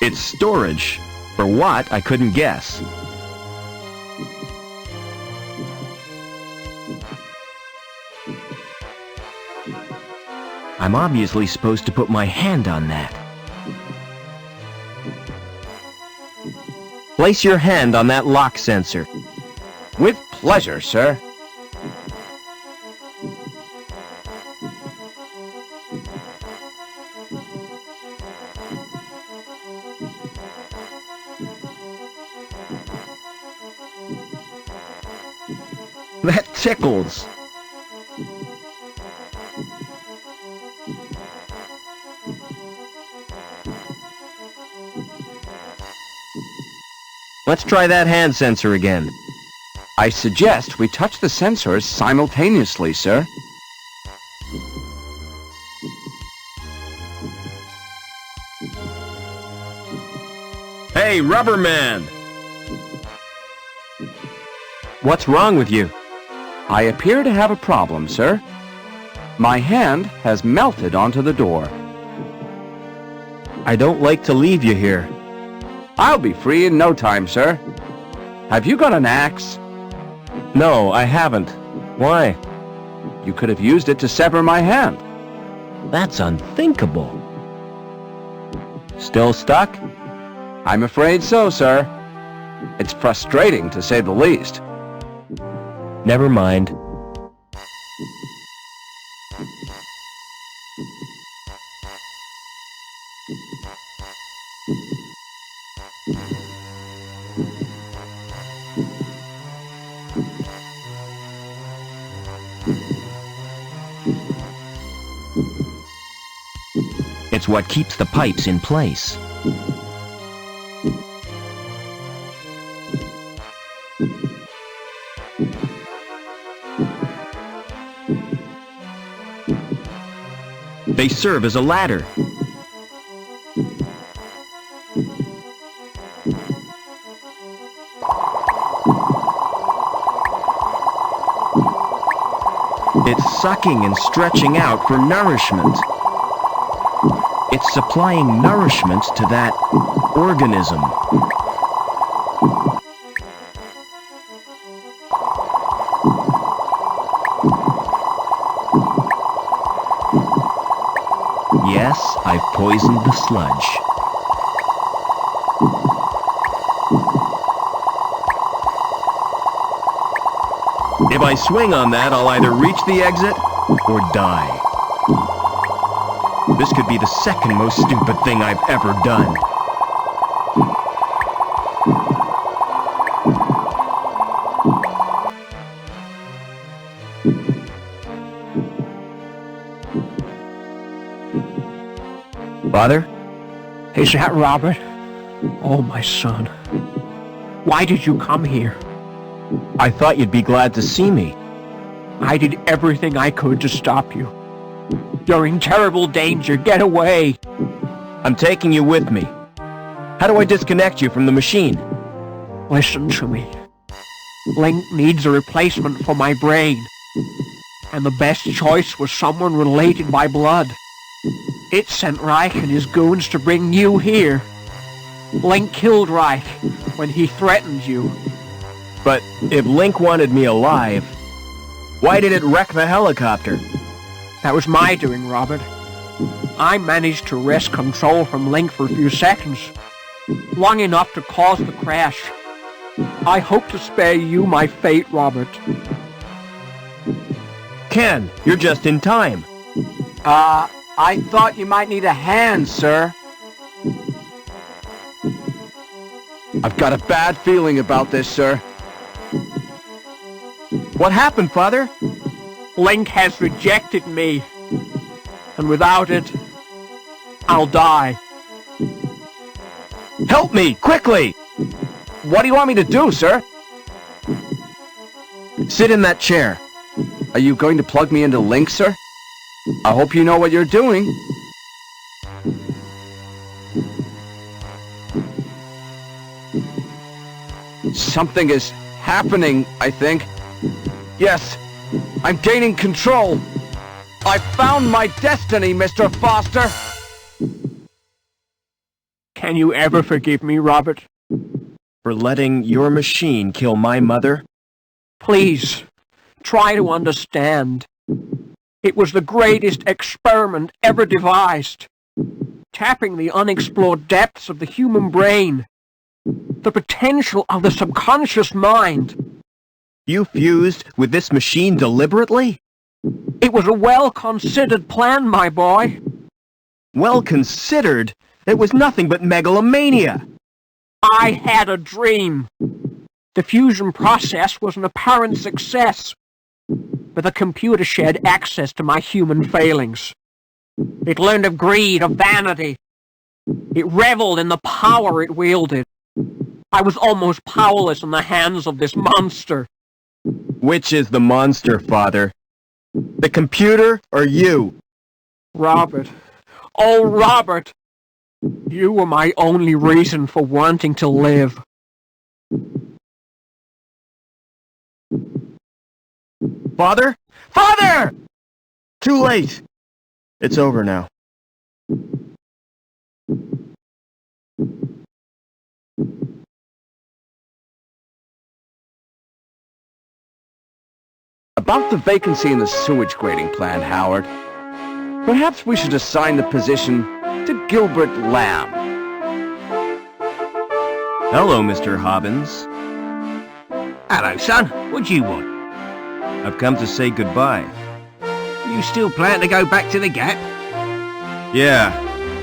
It's storage. For what, I couldn't guess. I'm obviously supposed to put my hand on that. Place your hand on that lock sensor. With pleasure, sir. That tickles. Let's try that hand sensor again. I suggest we touch the sensors simultaneously, sir. Hey, Rubber Man! What's wrong with you? I appear to have a problem, sir. My hand has melted onto the door. I don't like to leave you here. I'll be free in no time, sir. Have you got an axe? No, I haven't. Why? You could have used it to sever my hand. That's unthinkable. Still stuck? I'm afraid so, sir. It's frustrating, to say the least. Never mind. It's what keeps the pipes in place. They serve as a ladder. It's sucking and stretching out for nourishment. It's supplying nourishment to that organism. Yes, I've poisoned the sludge. If I swing on that, I'll either reach the exit or die. This could be the second most stupid thing I've ever done. Father? Is that Robert? Oh, my son. Why did you come here? I thought you'd be glad to see me. I did everything I could to stop you. You're in terrible danger. Get away. I'm taking you with me. How do I disconnect you from the machine? Listen to me. Link needs a replacement for my brain. And the best choice was someone related by blood. It sent Reich and his goons to bring you here. Link killed Reich when he threatened you. But if Link wanted me alive, why did it wreck the helicopter? That was my doing, Robert. I managed to wrest control from Link for a few seconds, long enough to cause the crash. I hope to spare you my fate, Robert. Ken, you're just in time. I thought you might need a hand, sir. I've got a bad feeling about this, sir. What happened, Father? Link has rejected me. And without it, I'll die. Help me, quickly! What do you want me to do, sir? Sit in that chair. Are you going to plug me into Link, sir? I hope you know what you're doing. Something is happening, I think. Yes, I'm gaining control. I found my destiny, Mr. Foster. Can you ever forgive me, Robert? For letting your machine kill my mother? Please, try to understand. It was the greatest experiment ever devised, tapping the unexplored depths of the human brain, the potential of the subconscious mind. You fused with this machine deliberately? It was a well-considered plan, my boy. Well considered? It was nothing but megalomania. I had a dream. The fusion process was an apparent success, but the computer shared access to my human failings. It learned of greed, of vanity. It reveled in the power it wielded. I was almost powerless in the hands of this monster. Which is the monster, Father? The computer or you? Robert. Oh, Robert! You were my only reason for wanting to live. Father? Father! Too late. It's over now. About the vacancy in the sewage grading plant, Howard. Perhaps we should assign the position to Gilbert Lamb. Hello, Mr. Hobbins. Hello, son. What do you want? I've come to say goodbye. You still plan to go back to the Gap? Yeah,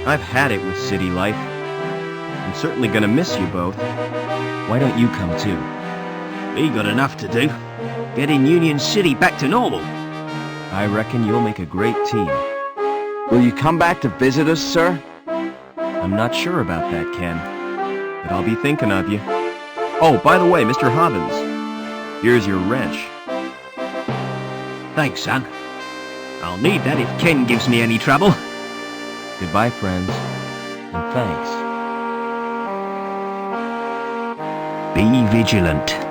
I've had it with city life. I'm certainly gonna miss you both. Why don't you come too? We got enough to do. Getting Union City back to normal. I reckon you'll make a great team. Will you come back to visit us, sir? I'm not sure about that, Ken. But I'll be thinking of you. Oh, by the way, Mr. Hobbins. Here's your wrench. Thanks, son. I'll need that if Ken gives me any trouble. Goodbye, friends. And thanks. Be vigilant.